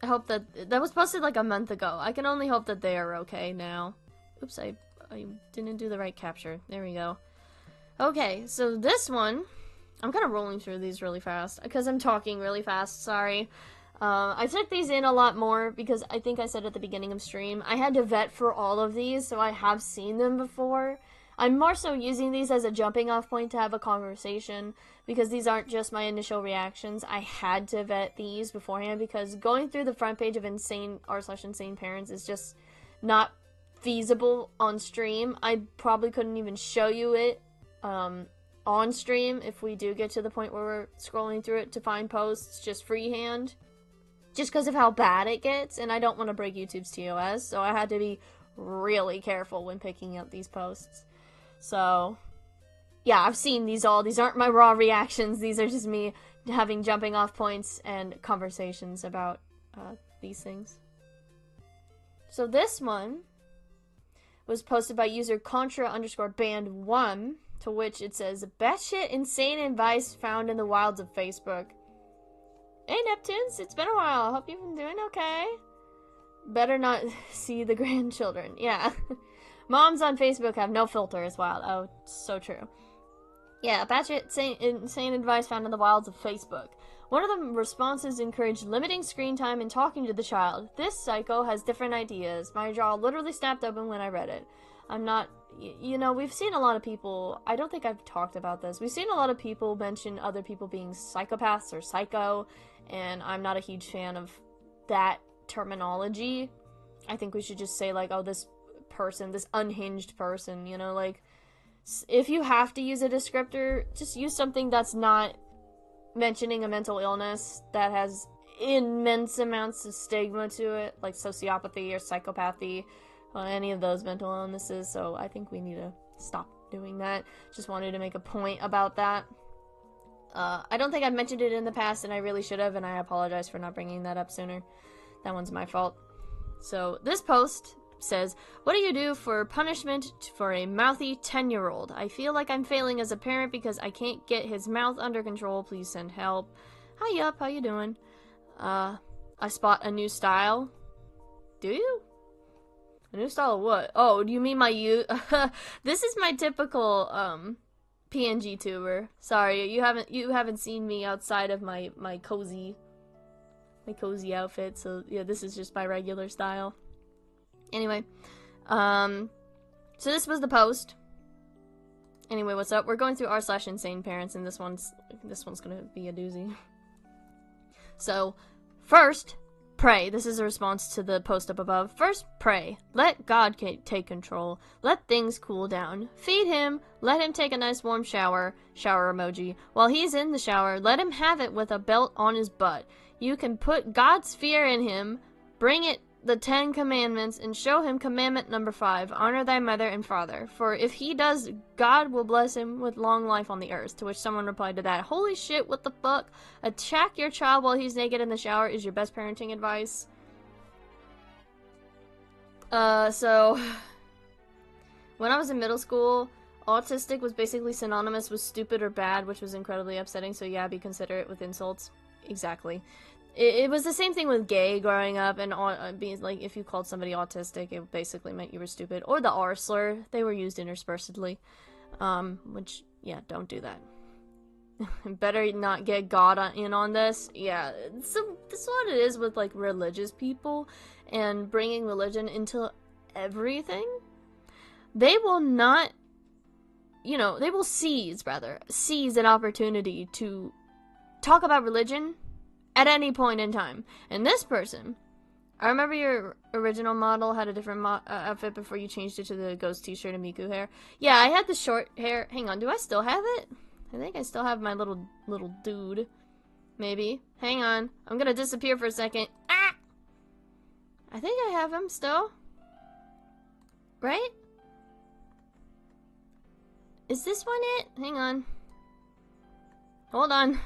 I hope that was posted like a month ago. I can only hope that they are okay now. Oops, I didn't do the right capture. There we go. Okay, so this one, I'm kind of rolling through these really fast because I'm talking really fast. Sorry. I took these in a lot more because I think I said at the beginning of stream, I had to vet for all of these, so I have seen them before. I'm more so using these as a jumping off point to have a conversation, because these aren't just my initial reactions. I had to vet these beforehand, because going through the front page of r/insaneparents is just not feasible on stream. I probably couldn't even show you it on stream if we do get to the point where we're scrolling through it to find posts just freehand, just because of how bad it gets, and I don't want to break YouTube's TOS, so I had to be really careful when picking up these posts. So, yeah, I've seen these all. These aren't my raw reactions. These are just me having jumping off points and conversations about these things. So this one was posted by user Contra_band1, To which it says, batshit insane advice found in the wilds of Facebook. Hey, Neptunes, it's been a while. Hope you've been doing okay. Better not see the grandchildren. Yeah. Moms on Facebook have no filter as well. Oh, so true. Yeah, batshit insane advice found in the wilds of Facebook. One of the responses encouraged limiting screen time and talking to the child. This psycho has different ideas. My jaw literally snapped open when I read it. I'm not... You know, we've seen a lot of people... I don't think I've talked about this. We've seen a lot of people mention other people being psychopaths or psycho, and I'm not a huge fan of that terminology. I think we should just say, like, oh, this person, this unhinged person, you know, like... If you have to use a descriptor, just use something that's not mentioning a mental illness that has immense amounts of stigma to it, like sociopathy or psychopathy, any of those mental illnesses. So I think we need to stop doing that. Just wanted to make a point about that. I don't think I've mentioned it in the past, and I really should have, and I apologize for not bringing that up sooner. That one's my fault. So this post says, what do you do for punishment for a mouthy 10-year-old? I feel like I'm failing as a parent because I can't get his mouth under control. Please send help. Hi, up. How you doing? I spot a new style. Do you? A new style of what? Oh, do you mean my This is my typical PNG tuber. Sorry, you haven't seen me outside of my cozy outfit. So yeah, this is just my regular style. Anyway, so this was the post. Anyway, what's up? We're going through r/insaneparents, and this one's gonna be a doozy. So, first, pray. This is a response to the post up above. First, pray. Let God take control. Let things cool down. Feed him. Let him take a nice warm shower. Shower emoji. While he's in the shower, let him have it with a belt on his butt. You can put God's fear in him. Bring it the 10 commandments and show him commandment number 5, honor thy mother and father, for if he does, God will bless him with long life on the earth. To which someone replied to that, holy shit, what the fuck? Attack your child while he's naked in the shower is your best parenting advice. So when I was in middle school, autistic was basically synonymous with stupid or bad, which was incredibly upsetting. So yeah, be considerate with insults. Exactly. It was the same thing with gay growing up, and being like, if you called somebody autistic, it basically meant you were stupid. Or the R slur, they were used interspersedly. Which, yeah, don't do that. Better not get God in on this. Yeah, so this is what it is with, like, religious people, and bringing religion into everything. They will not, you know, they will seize an opportunity to talk about religion at any point in time. And this person, I remember your original model had a different outfit before you changed it to the ghost t-shirt and Miku hair. Yeah, I had the short hair. Hang on, do I still have it? I think I still have my little dude. Maybe. Hang on. I'm gonna disappear for a second. Ah! I think I have him still. Right? Is this one it? Hang on. Hold on.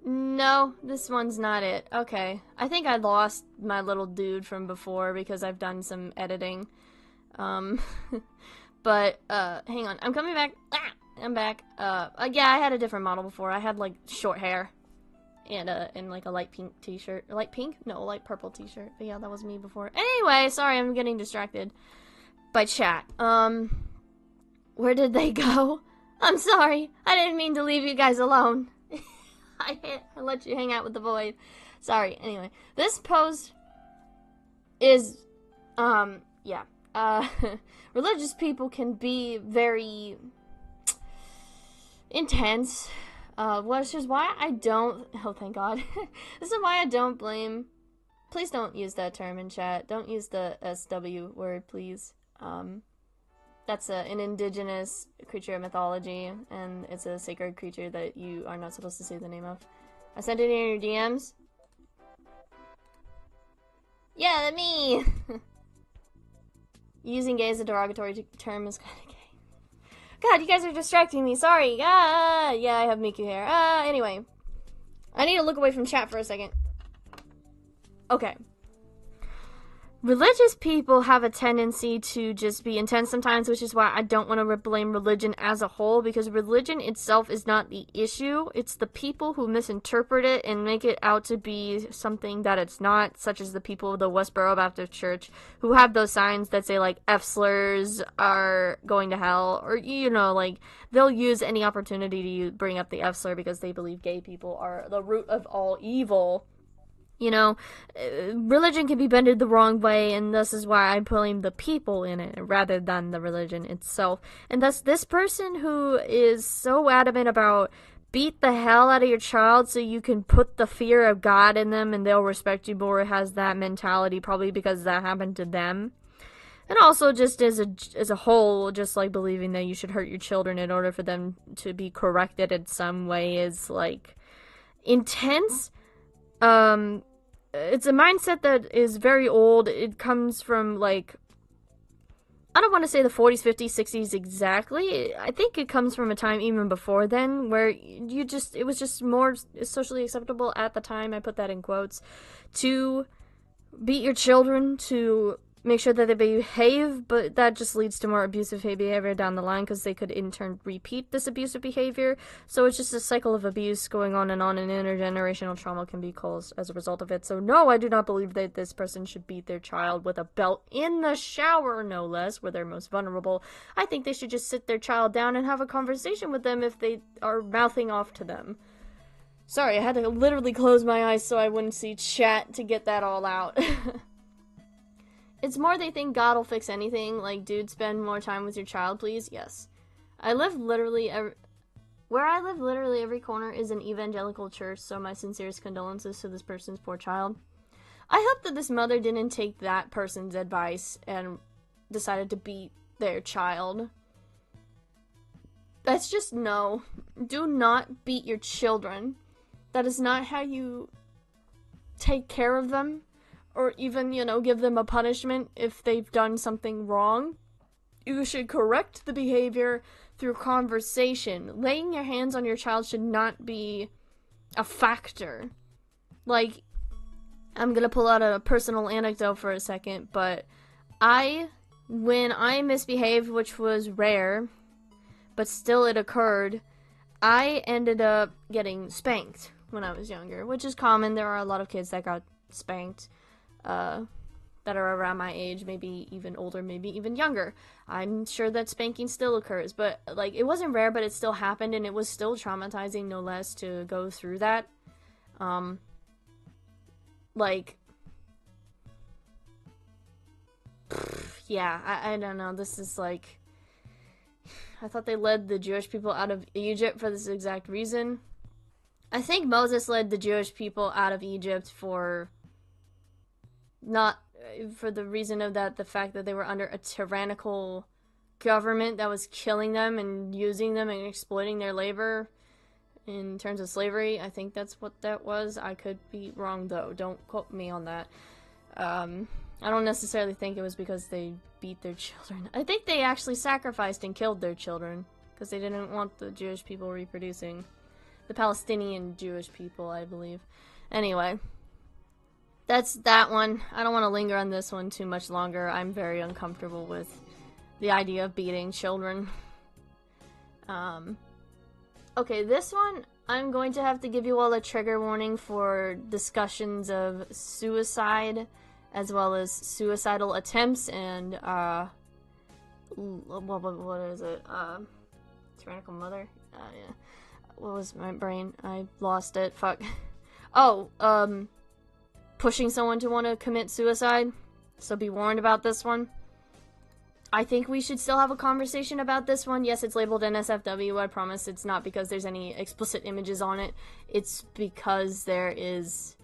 No, this one's not it. Okay. I think I lost my little dude from before because I've done some editing. But, hang on. I'm coming back. Ah! I'm back. Yeah, I had a different model before. I had, like, short hair. And like, a light pink t-shirt. Light pink? No, light purple t-shirt. But yeah, that was me before. Anyway, sorry, I'm getting distracted by chat. Where did they go? I'm sorry. I didn't mean to leave you guys alone. I let you hang out with the void. Sorry. Anyway, this post is, yeah. Religious people can be very intense, which is why I don't, oh thank God, this is why I don't blame, please don't use that term in chat, don't use the SW word, please. That's an indigenous creature of mythology, and it's a sacred creature that you are not supposed to say the name of. I sent it in your DMs. Yeah, me! Using gay as a derogatory term is kind of gay. God, you guys are distracting me, sorry! Ah, yeah, I have Miku hair. Anyway. I need to look away from chat for a second. Okay. religious people have a tendency to just be intense sometimes, which is why I don't want to blame religion as a whole, because religion itself is not the issue. It's the people who misinterpret it and make it out to be something that it's not, such as the people of the Westboro Baptist Church who have those signs that say, like, F slurs are going to hell, or, you know, like, they'll use any opportunity to bring up the F slur because they believe gay people are the root of all evil. You know, religion can be bended the wrong way, and this is why I blame the people in it rather than the religion itself. And thus, this person who is so adamant about beat the hell out of your child so you can put the fear of God in them and they'll respect you more, has that mentality, probably because that happened to them. And also just as a whole, just like believing that you should hurt your children in order for them to be corrected in some way is, like, intense. It's a mindset that is very old. It comes from, like, I don't want to say the 40s, 50s, 60s exactly. I think it comes from a time even before then where it was just more socially acceptable at the time, I put that in quotes, to beat your children, to make sure that they behave, but that just leads to more abusive behavior down the line because they could in turn repeat this abusive behavior. So it's just a cycle of abuse going on, and intergenerational trauma can be caused as a result of it. So no, I do not believe that this person should beat their child with a belt in the shower, no less, where they're most vulnerable. I think they should just sit their child down and have a conversation with them if they are mouthing off to them. Sorry, I had to literally close my eyes so I wouldn't see chat to get that all out. It's more they think God will fix anything. Like, dude, spend more time with your child, please. Yes. Where I live, literally every corner is an evangelical church, so my sincerest condolences to this person's poor child. I hope that this mother didn't take that person's advice and decided to beat their child. That's just no. Do not beat your children. That is not how you take care of them. Or even, you know, give them a punishment if they've done something wrong. You should correct the behavior through conversation. Laying your hands on your child should not be a factor. Like, I'm gonna pull out a personal anecdote for a second, but when I misbehaved, which was rare, but still it occurred, I ended up getting spanked when I was younger, which is common. There are a lot of kids that got spanked. That are around my age, maybe even older, maybe even younger. I'm sure that spanking still occurs, but, like, it wasn't rare, but it still happened, and it was still traumatizing, no less, to go through that. I don't know, this is, like, I thought they led the Jewish people out of Egypt for this exact reason. I think Moses led the Jewish people out of Egypt for the reason of the fact that they were under a tyrannical government that was killing them and using them and exploiting their labor in terms of slavery. I think that's what that was. I could be wrong, though. Don't quote me on that. I don't necessarily think it was because they beat their children. I think they actually sacrificed and killed their children because they didn't want the Jewish people reproducing. The Palestinian Jewish people, I believe. Anyway. That's that one. I don't want to linger on this one too much longer. I'm very uncomfortable with the idea of beating children. Okay, this one, I'm going to have to give you all a trigger warning for discussions of suicide, as well as suicidal attempts, and, what is it? Tyrannical mother? Yeah. What was my brain? I lost it. Fuck. Pushing someone to want to commit suicide, so be warned about this one. I think we should still have a conversation about this one. Yes, it's labeled NSFW, I promise it's not because there's any explicit images on it. It's because there is,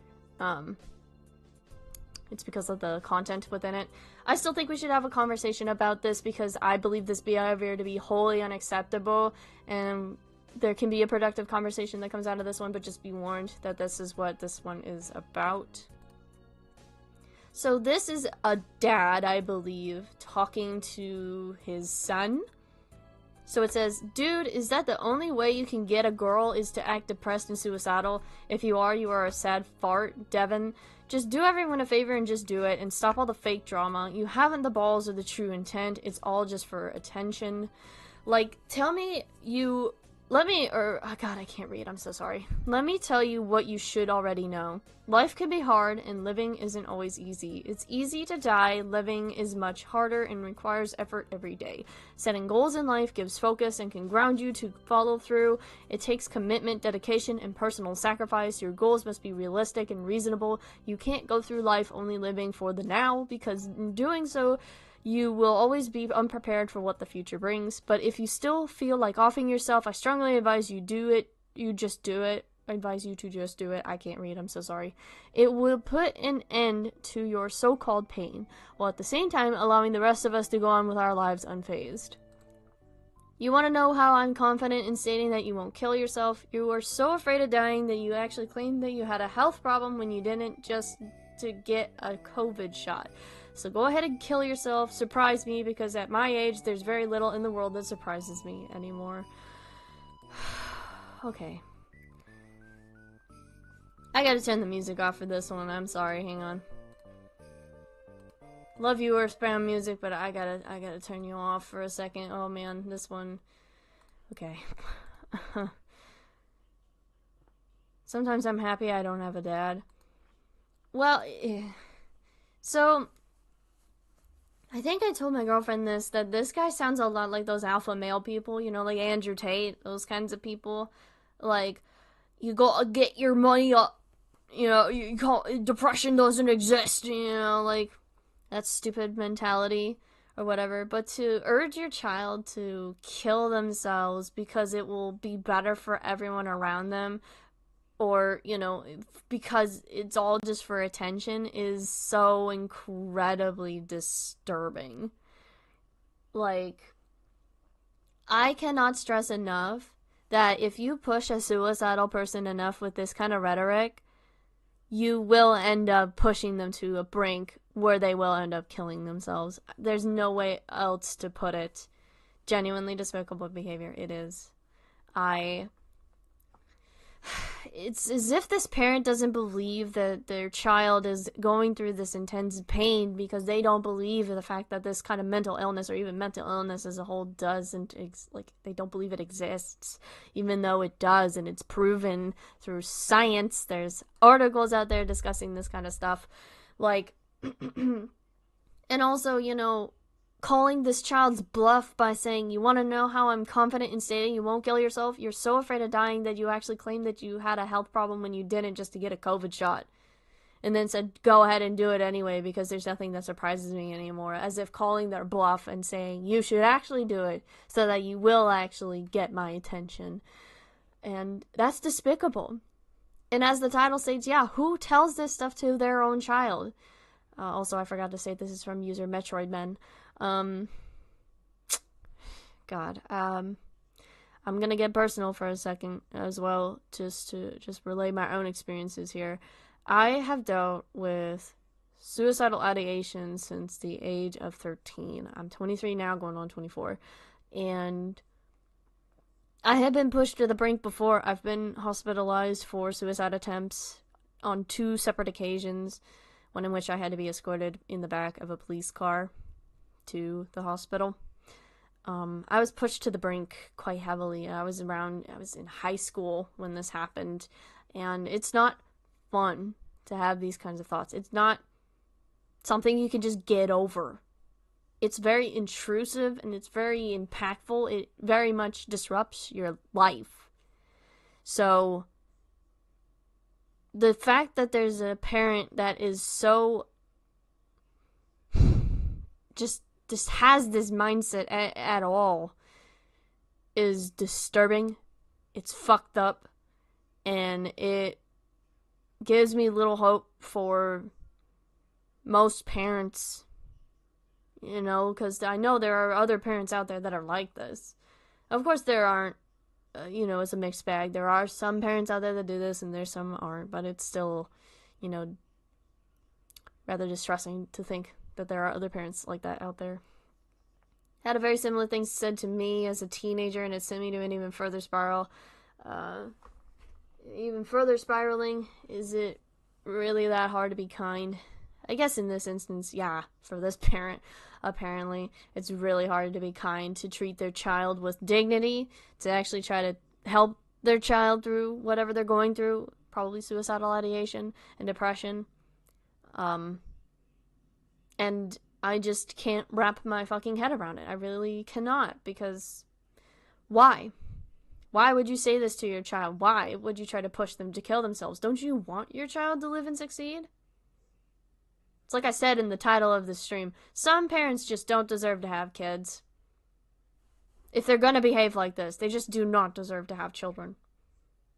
it's because of the content within it. I still think we should have a conversation about this because I believe this behavior to be wholly unacceptable, and there can be a productive conversation that comes out of this one, but just be warned that this is what this one is about. So this is a dad, I believe, talking to his son. So it says, "Dude, is that the only way you can get a girl is to act depressed and suicidal? If you are a sad fart. Devin, Just do everyone a favor and just do it and stop all the fake drama. You haven't the balls or the true intent. It's all just for attention. Like, tell me you... oh God, I can't read. I'm so sorry. Let me tell you what you should already know. Life can be hard, and living isn't always easy. It's easy to die. Living is much harder and requires effort every day. Setting goals in life gives focus and can ground you to follow through. It takes commitment, dedication, and personal sacrifice. Your goals must be realistic and reasonable. You can't go through life only living for the now, because in doing so, you will always be unprepared for what the future brings. But if you still feel like offing yourself, I strongly advise you do it. You just do it. I advise you to just do it. I can't read. I'm so sorry. It will put an end to your so-called pain, while at the same time allowing the rest of us to go on with our lives unfazed. You want to know how I'm confident in stating that you won't kill yourself? You are so afraid of dying that you actually claimed that you had a health problem when you didn't, just to get a COVID shot. So go ahead and kill yourself. Surprise me, because at my age, there's very little in the world that surprises me anymore. Okay. I gotta turn the music off for this one. I'm sorry. Hang on. Love you or spam music, but I gotta turn you off for a second. Oh man, this one. Okay. Sometimes I'm happy I don't have a dad. Well, so I think I told my girlfriend that this guy sounds a lot like those alpha male people, you know, like Andrew Tate, those kinds of people. Like, you gotta get your money up, you know, depression doesn't exist, you know, like, that stupid mentality or whatever. But to urge your child to kill themselves because it will be better for everyone around them, or, you know, because it's all just for attention, is so incredibly disturbing. Like, I cannot stress enough that if you push a suicidal person enough with this kind of rhetoric, you will end up pushing them to a brink where they will end up killing themselves. There's no way else to put it. Genuinely despicable behavior. It is. It's as if this parent doesn't believe that their child is going through this intense pain, because they don't believe in the fact that this kind of mental illness, or even mental illness as a whole, doesn't, like, they don't believe it exists, even though it does, and it's proven through science. There's articles out there discussing this kind of stuff, like, and also, you know, calling this child's bluff by saying, you want to know how I'm confident in stating you won't kill yourself? You're so afraid of dying that you actually claimed that you had a health problem when you didn't, just to get a COVID shot. And then said, go ahead and do it anyway, because there's nothing that surprises me anymore. As if calling their bluff and saying, you should actually do it so that you will actually get my attention. And that's despicable. And as the title states, yeah, who tells this stuff to their own child? Also, I forgot to say this is from user MetroidMen. God, I'm gonna get personal for a second as well, just to relay my own experiences here. I have dealt with suicidal ideation since the age of 13. I'm 23 now, going on 24, and I have been pushed to the brink before. I've been hospitalized for suicide attempts on 2 separate occasions, one in which I had to be escorted in the back of a police car to the hospital. I was pushed to the brink quite heavily. I was in high school when this happened, and it's not fun to have these kinds of thoughts. It's not something you can just get over. It's very intrusive and it's very impactful. It very much disrupts your life. So the fact that there's a parent that is so just has this mindset at all is disturbing. It's fucked up, and it gives me little hope for most parents, you know, because I know there are other parents out there that are like this. Of course there aren't, you know, it's a mixed bag. There are some parents out there that do this, and there's some aren't, but it's still, you know, rather distressing to think that there are other parents like that out there. Had a very similar thing said to me as a teenager, and it sent me to an even further spiral. Even further spiraling is it really that hard to be kind. I guess in this instance, yeah, for this parent, apparently, it's really hard to be kind, to treat their child with dignity, to actually try to help their child through whatever they're going through, probably suicidal ideation and depression. And I just can't wrap my fucking head around it. I really cannot, because why? Why would you say this to your child? Why would you try to push them to kill themselves? Don't you want your child to live and succeed? It's like I said in the title of this stream. Some parents just don't deserve to have kids. If they're gonna behave like this, they just do not deserve to have children.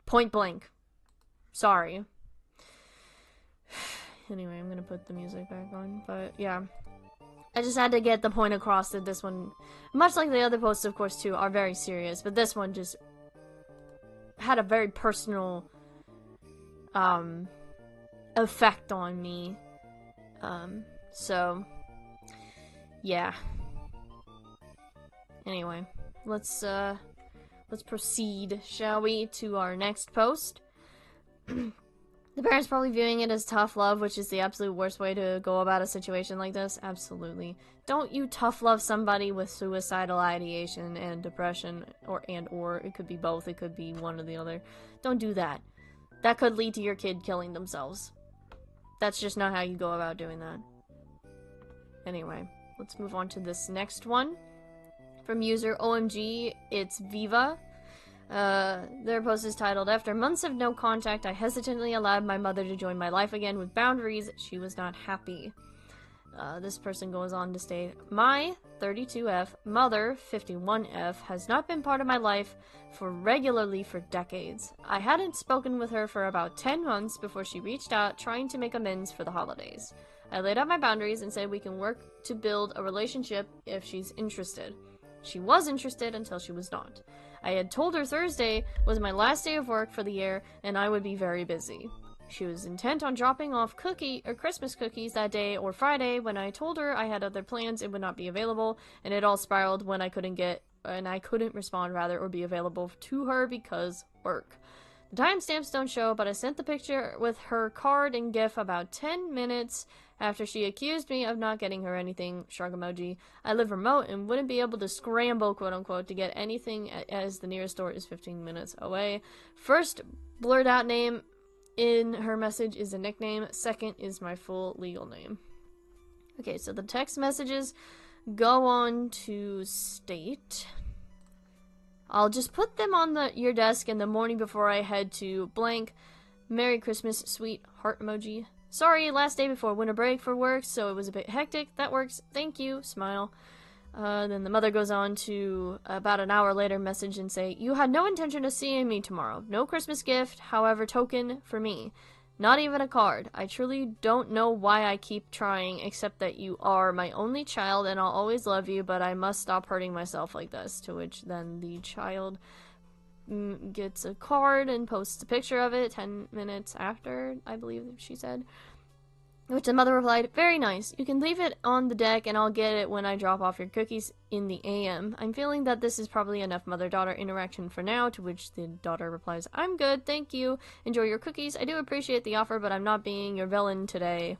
Point blank. Sorry. Anyway, I'm gonna put the music back on, but yeah. I just had to get the point across that this one, much like the other posts, of course, too, are very serious, but this one just had a very personal, effect on me. So, yeah. Anyway, let's proceed, shall we, to our next post. The parent's probably viewing it as tough love, which is the absolute worst way to go about a situation like this. Absolutely. Don't you tough love somebody with suicidal ideation and depression, or it could be both, it could be one or the other. Don't do that. That could lead to your kid killing themselves. That's just not how you go about doing that. Anyway, let's move on to this next one. From user OMG, it's Viva. Their post is titled, "After months of no contact, I hesitantly allowed my mother to join my life again with boundaries. She was not happy." This person goes on to state, "My 32F mother, 51F, has not been part of my life regularly for decades. I hadn't spoken with her for about 10 months before she reached out, trying to make amends for the holidays. I laid out my boundaries and said we can work to build a relationship if she's interested. She was interested until she was not. I had told her Thursday was my last day of work for the year and I would be very busy. She was intent on dropping off Christmas cookies that day or Friday. When I told her I had other plans, it would not be available, and it all spiraled when I couldn't respond or be available to her because work. The timestamps don't show, but I sent the picture with her card and GIF about 10 minutes after she accused me of not getting her anything, shrug emoji. I live remote and wouldn't be able to scramble, quote unquote, to get anything as the nearest store is 15 minutes away. First blurred out name in her message is a nickname. Second is my full legal name." Okay, so the text messages go on to state, "I'll just put them on your desk in the morning before I head to blank. Merry Christmas, sweet heart emoji. Sorry, last day before winter break for work, so it was a bit hectic. That works. Thank you. Smile." Then the mother goes on to, about an hour later, message and say, "You had no intention of seeing me tomorrow. No Christmas gift, however token, for me. Not even a card. I truly don't know why I keep trying, except that you are my only child and I'll always love you, but I must stop hurting myself like this." To which then the child gets a card and posts a picture of it 10 minutes after, I believe she said. Which the mother replied, "Very nice. You can leave it on the deck and I'll get it when I drop off your cookies in the AM. I'm feeling that this is probably enough mother-daughter interaction for now," to which the daughter replies, "I'm good, thank you. Enjoy your cookies. I do appreciate the offer, but I'm not being your villain today."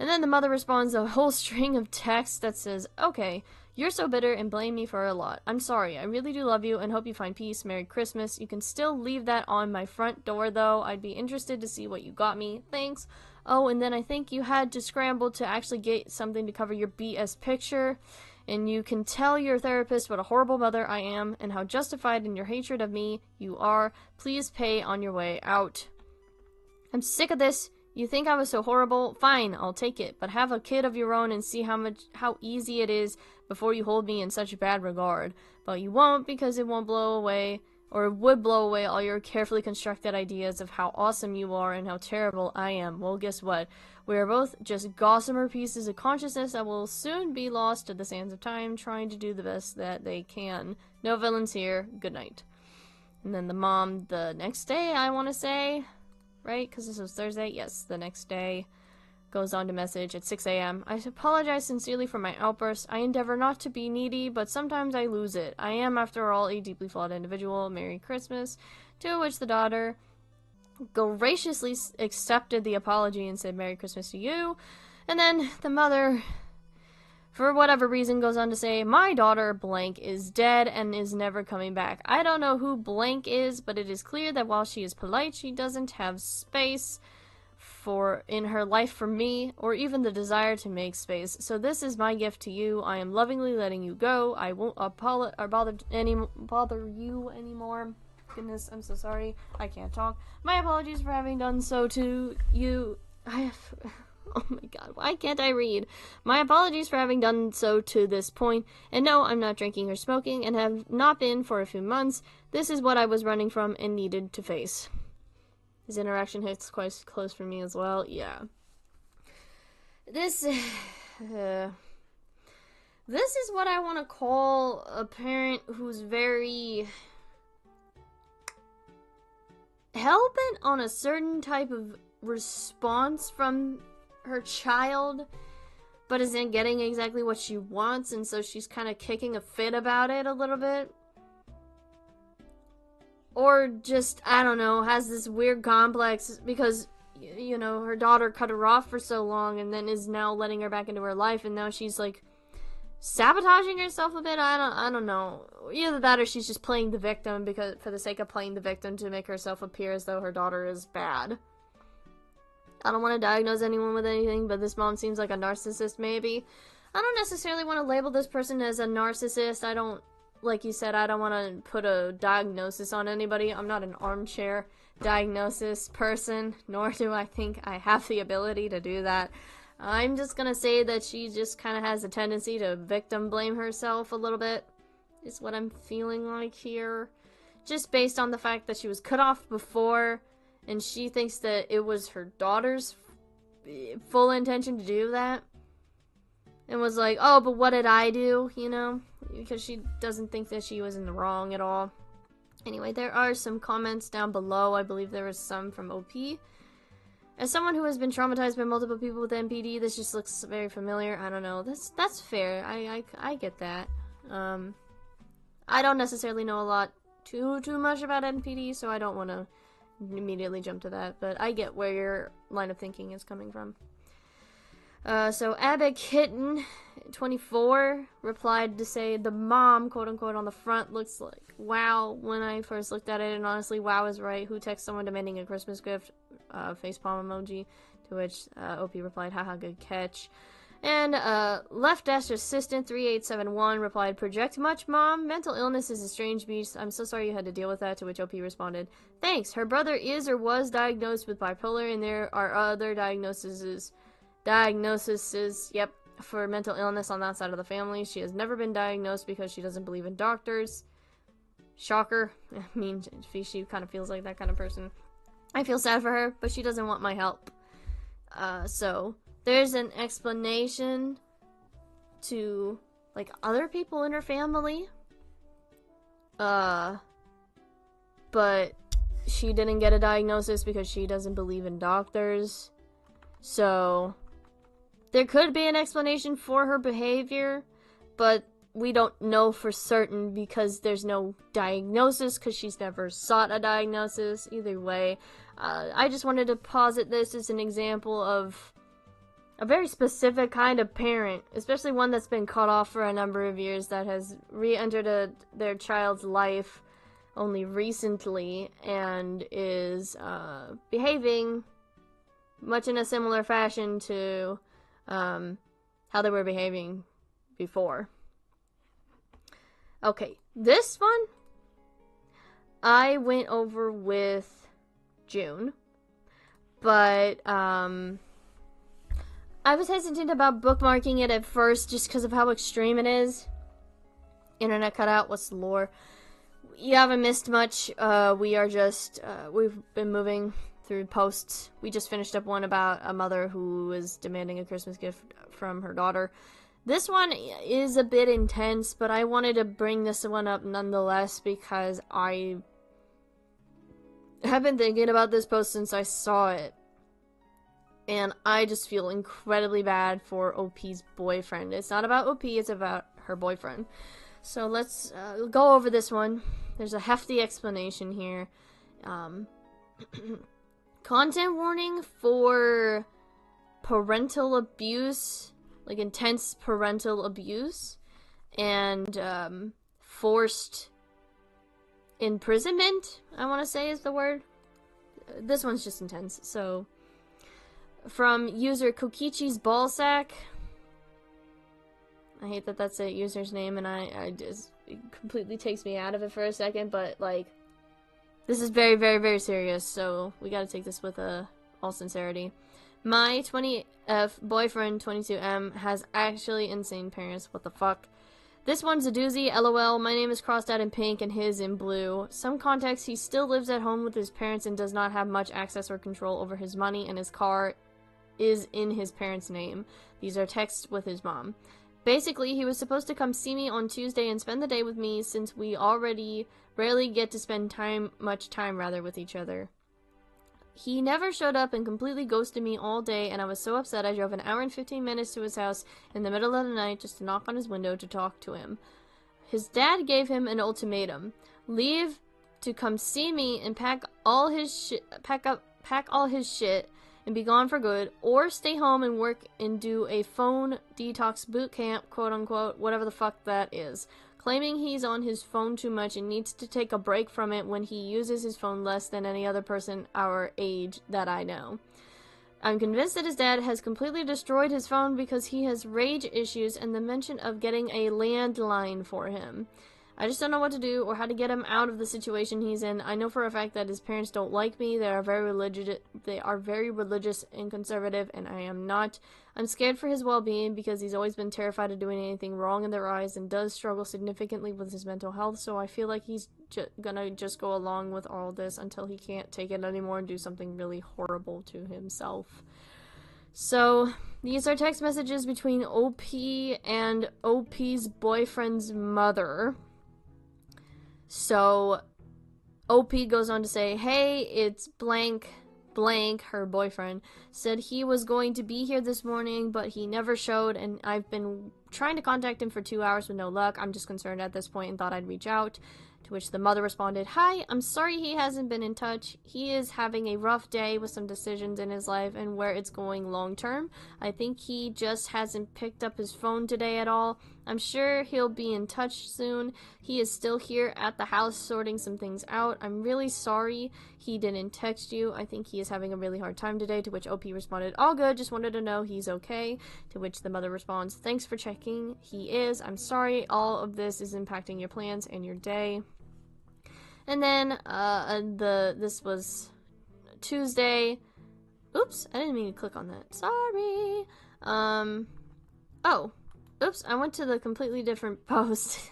And then the mother responds a whole string of text that says, "Okay, you're so bitter and blame me for a lot. I'm sorry. I really do love you and hope you find peace. Merry Christmas. You can still leave that on my front door, though. I'd be interested to see what you got me. Thanks. Oh, and then I think you had to scramble to actually get something to cover your BS picture. And you can tell your therapist what a horrible mother I am and how justified in your hatred of me you are. Please pay on your way out. I'm sick of this. You think I was so horrible? Fine, I'll take it. But have a kid of your own and see how easy it is before you hold me in such bad regard. But you won't, because it won't blow away, or it would blow away all your carefully constructed ideas of how awesome you are and how terrible I am. Well, guess what? We are both just gossamer pieces of consciousness that will soon be lost to the sands of time, trying to do the best that they can. No villains here. Good night." And then the mom, the next day, I want to say, right? Because this was Thursday? Yes, the next day, goes on to message at 6 a.m. "I apologize sincerely for my outburst. I endeavor not to be needy, but sometimes I lose it. I am, after all, a deeply flawed individual. Merry Christmas." To which the daughter graciously accepted the apology and said Merry Christmas to you. And then the mother, for whatever reason, goes on to say, my daughter blank is dead and is never coming back. I don't know who blank is, but it is clear that while she is polite, she doesn't have space in her life for me, or even the desire to make space. So this is my gift to you. I am lovingly letting you go. I won't bother you anymore. Goodness, I'm so sorry. I can't talk. My apologies for having done so to you. Oh my god, why can't I read? My apologies for having done so to this point. And no, I'm not drinking or smoking, and have not been for a few months. This is what I was running from and needed to face. His interaction hits quite close for me as well. Yeah. This is what I want to call a parent who's very hell-bent on a certain type of response from her child, but isn't getting exactly what she wants, and so she's kind of kicking a fit about it a little bit. Or just, I don't know, has this weird complex because, you know, her daughter cut her off for so long and then is now letting her back into her life, and now she's, like, sabotaging herself a bit. I don't know. Either that or she's just playing the victim because for the sake of playing the victim to make herself appear as though her daughter is bad. I don't want to diagnose anyone with anything, but this mom seems like a narcissist, maybe. I don't necessarily want to label this person as a narcissist. Like you said, I don't want to put a diagnosis on anybody. I'm not an armchair diagnosis person, nor do I think I have the ability to do that. I'm just gonna say that she just kind of has a tendency to victim blame herself a little bit, is what I'm feeling like here. Just based on the fact that she was cut off before, and she thinks that it was her daughter's full intention to do that. And was like, oh, but what did I do, you know? Because she doesn't think that she was in the wrong at all. Anyway, there are some comments down below. I believe there was some from OP. As someone who has been traumatized by multiple people with NPD, this just looks very familiar. I don't know. That's fair. I get that. I don't necessarily know a lot too much about NPD, so I don't want to immediately jump to that. But I get where your line of thinking is coming from. So Abby Kitten 24 replied to say the mom, quote unquote, on the front looks like wow when I first looked at it, and honestly, wow is right. Who texts someone demanding a Christmas gift? Facepalm emoji. To which OP replied, haha, good catch. And Left Dash Assistant 3871 replied, project much, mom? Mental illness is a strange beast. I'm so sorry you had to deal with that. To which OP responded, thanks. Her brother is or was diagnosed with bipolar, and there are other diagnoses, yep, for mental illness on that side of the family. She has never been diagnosed because she doesn't believe in doctors. Shocker. I mean, she kind of feels like that kind of person. I feel sad for her, but she doesn't want my help. So there's an explanation to, like, other people in her family. But she didn't get a diagnosis because she doesn't believe in doctors. So there could be an explanation for her behavior, but we don't know for certain because there's no diagnosis, because she's never sought a diagnosis. Either way, I just wanted to posit this as an example of a very specific kind of parent, especially one that's been cut off for a number of years, that has re-entered their child's life only recently and is behaving much in a similar fashion to how they were behaving before. Okay, this one I went over with June, but I was hesitant about bookmarking it at first just because of how extreme it is. Internet cutout, what's the lore? You haven't missed much. We are just, we've been moving through posts. We just finished up one about a mother who is demanding a Christmas gift from her daughter. This one is a bit intense, but I wanted to bring this one up nonetheless because I have been thinking about this post since I saw it. And I just feel incredibly bad for OP's boyfriend. It's not about OP, it's about her boyfriend. So let's go over this one. There's a hefty explanation here. Content warning for parental abuse, like intense parental abuse, and forced imprisonment, I want to say is the word. This one's just intense. So, from user Kokichi's Ballsack. I hate that that's a user's name, and I just, it completely takes me out of it for a second, but, like, this is very, very, very serious, so we gotta take this with all sincerity. My 20F boyfriend, 22M, has actually insane parents. What the fuck? This one's a doozy, lol. My name is crossed out in pink and his in blue. Some context, he still lives at home with his parents and does not have much access or control over his money, and his car is in his parents' name. These are texts with his mom. Basically, he was supposed to come see me on Tuesday and spend the day with me since we already rarely get to spend much time with each other. He never showed up and completely ghosted me all day, and I was so upset I drove an hour and 15 minutes to his house in the middle of the night just to knock on his window to talk to him. His dad gave him an ultimatum: leave to come see me and pack all his shit and be gone for good, or stay home and work and do a phone detox boot camp, quote unquote, whatever the fuck that is. Claiming he's on his phone too much and needs to take a break from it when he uses his phone less than any other person our age that I know. I'm convinced that his dad has completely destroyed his phone because he has rage issues and the mention of getting a landline for him. I just don't know what to do or how to get him out of the situation he's in. I know for a fact that his parents don't like me. They are very religious and conservative, and I am not. I'm scared for his well-being because he's always been terrified of doing anything wrong in their eyes and does struggle significantly with his mental health, so I feel like he's gonna just go along with all this until he can't take it anymore and do something really horrible to himself. So, these are text messages between OP and OP's boyfriend's mother. So, OP goes on to say, hey, it's blank, her boyfriend, said he was going to be here this morning, but he never showed, and I've been trying to contact him for 2 hours with no luck. I'm just concerned at this point and thought I'd reach out. To which the mother responded, hi, I'm sorry he hasn't been in touch. He is having a rough day with some decisions in his life and where it's going long term. I think he just hasn't picked up his phone today at all. I'm sure he'll be in touch soon. He is still here at the house sorting some things out. I'm really sorry he didn't text you. I think he is having a really hard time today. To which OP responded, all good, just wanted to know he's okay. To which the mother responds, thanks for checking. He is. I'm sorry all of this is impacting your plans and your day. And then, this was Tuesday. Oops, I didn't mean to click on that. Sorry. Oh. Oops, I went to the completely different post.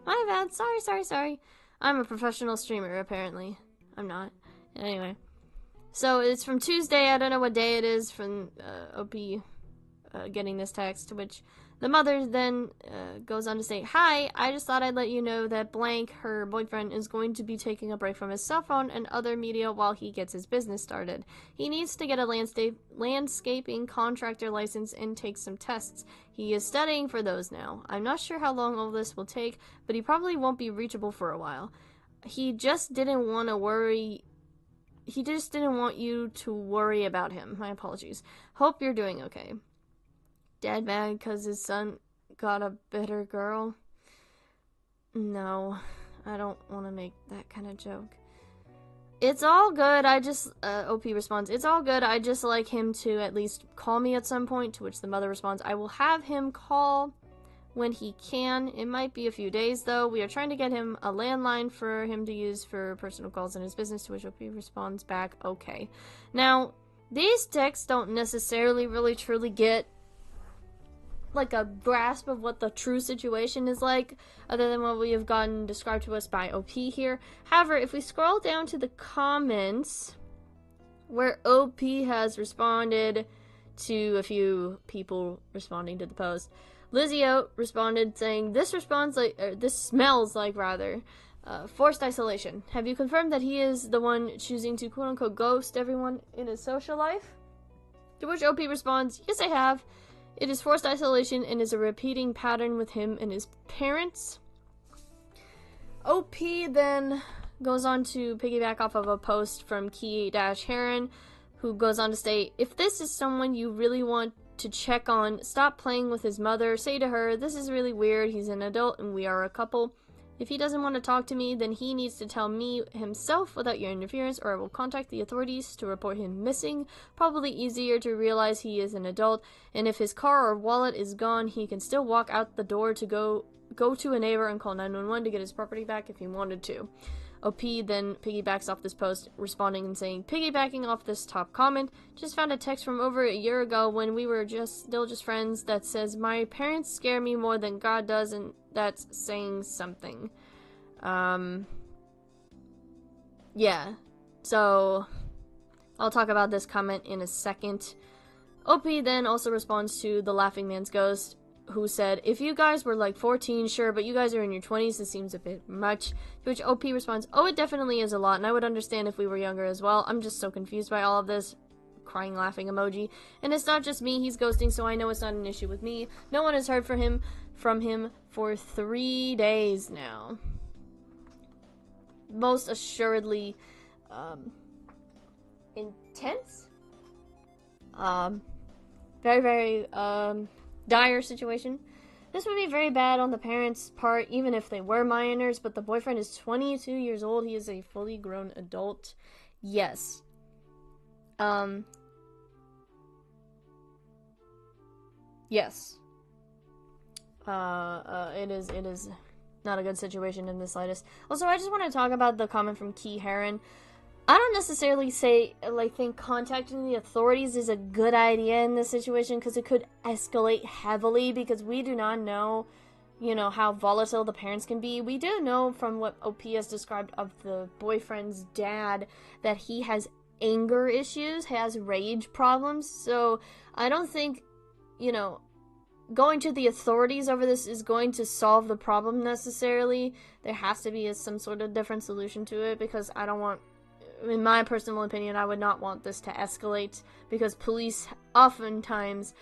My bad. Sorry. I'm a professional streamer, apparently. I'm not. Anyway. So, it's from Tuesday. I don't know what day it is from, OP, getting this text, to which the mother then goes on to say, hi, I just thought I'd let you know that blank, her boyfriend, is going to be taking a break from his cell phone and other media while he gets his business started. He needs to get a landscaping contractor license and take some tests. He is studying for those now. I'm not sure how long all this will take, but he probably won't be reachable for a while. He just didn't want you to worry about him. My apologies. Hope you're doing okay. Dad mad because his son got a better girl? No, I don't want to make that kind of joke. It's all good, OP responds, it's all good, I just like him to at least call me at some point, to which the mother responds, I will have him call when he can. It might be a few days, though. We are trying to get him a landline for him to use for personal calls in his business, to which OP responds back, okay. Now, these texts don't necessarily really truly get like a grasp of what the true situation is like, other than what we have gotten described to us by OP here. However, if we scroll down to the comments, where OP has responded to a few people responding to the post, Lizio responded saying, this smells like forced isolation. Have you confirmed that he is the one choosing to quote-unquote ghost everyone in his social life? To which OP responds, yes, I have. It is forced isolation and is a repeating pattern with him and his parents. OP then goes on to piggyback off of a post from Key-Heron, who goes on to state, if this is someone you really want to check on, stop playing with his mother. Say to her, this is really weird. He's an adult and we are a couple. If he doesn't want to talk to me, then he needs to tell me himself without your interference, or I will contact the authorities to report him missing. Probably easier to realize he is an adult, and if his car or wallet is gone, he can still walk out the door to go to a neighbor and call 911 to get his property back if he wanted to. OP then piggybacks off this post, responding and saying, piggybacking off this top comment, just found a text from over a year ago when we were still just friends that says, my parents scare me more than God does, and that's saying something. Yeah. So, I'll talk about this comment in a second. OP then also responds to the Laughing Man's Ghost, who said, if you guys were like 14, sure, but you guys are in your 20s, this seems a bit much. To which OP responds, oh, it definitely is a lot, and I would understand if we were younger as well. I'm just so confused by all of this. Crying, laughing emoji. And it's not just me he's ghosting, so I know it's not an issue with me. No one has heard from him for 3 days now. Most assuredly, intense? Very, very, dire situation. This would be very bad on the parents' part, even if they were minors, but the boyfriend is 22 years old. He is a fully grown adult. Yes. Yes. It is not a good situation in the slightest. Also, I just want to talk about the comment from Key-Heron. I don't necessarily think contacting the authorities is a good idea in this situation, because it could escalate heavily, because we do not know, how volatile the parents can be. We do know from what OP has described of the boyfriend's dad that he has anger issues, has rage problems, so I don't think, going to the authorities over this is going to solve the problem necessarily. There has to be some sort of different solution to it, because in my personal opinion, I would not want this to escalate, because police oftentimes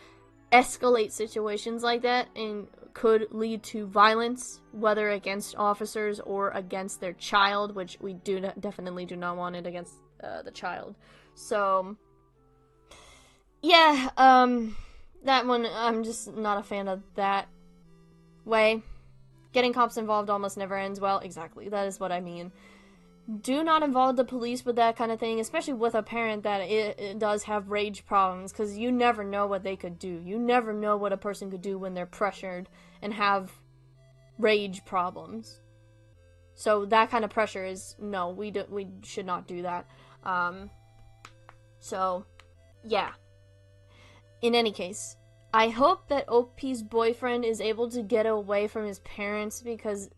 escalate situations like that and could lead to violence, whether against officers or against their child, which we definitely do not want it against the child. So, yeah, that one, I'm just not a fan of that way. Getting cops involved almost never ends well. Exactly, that is what I mean. Do not involve the police with that kind of thing, especially with a parent that it does have rage problems, because you never know what they could do. You never know what a person could do when they're pressured and have rage problems. So that kind of pressure is, no, we should not do that. So, yeah. In any case, I hope that OP's boyfriend is able to get away from his parents, because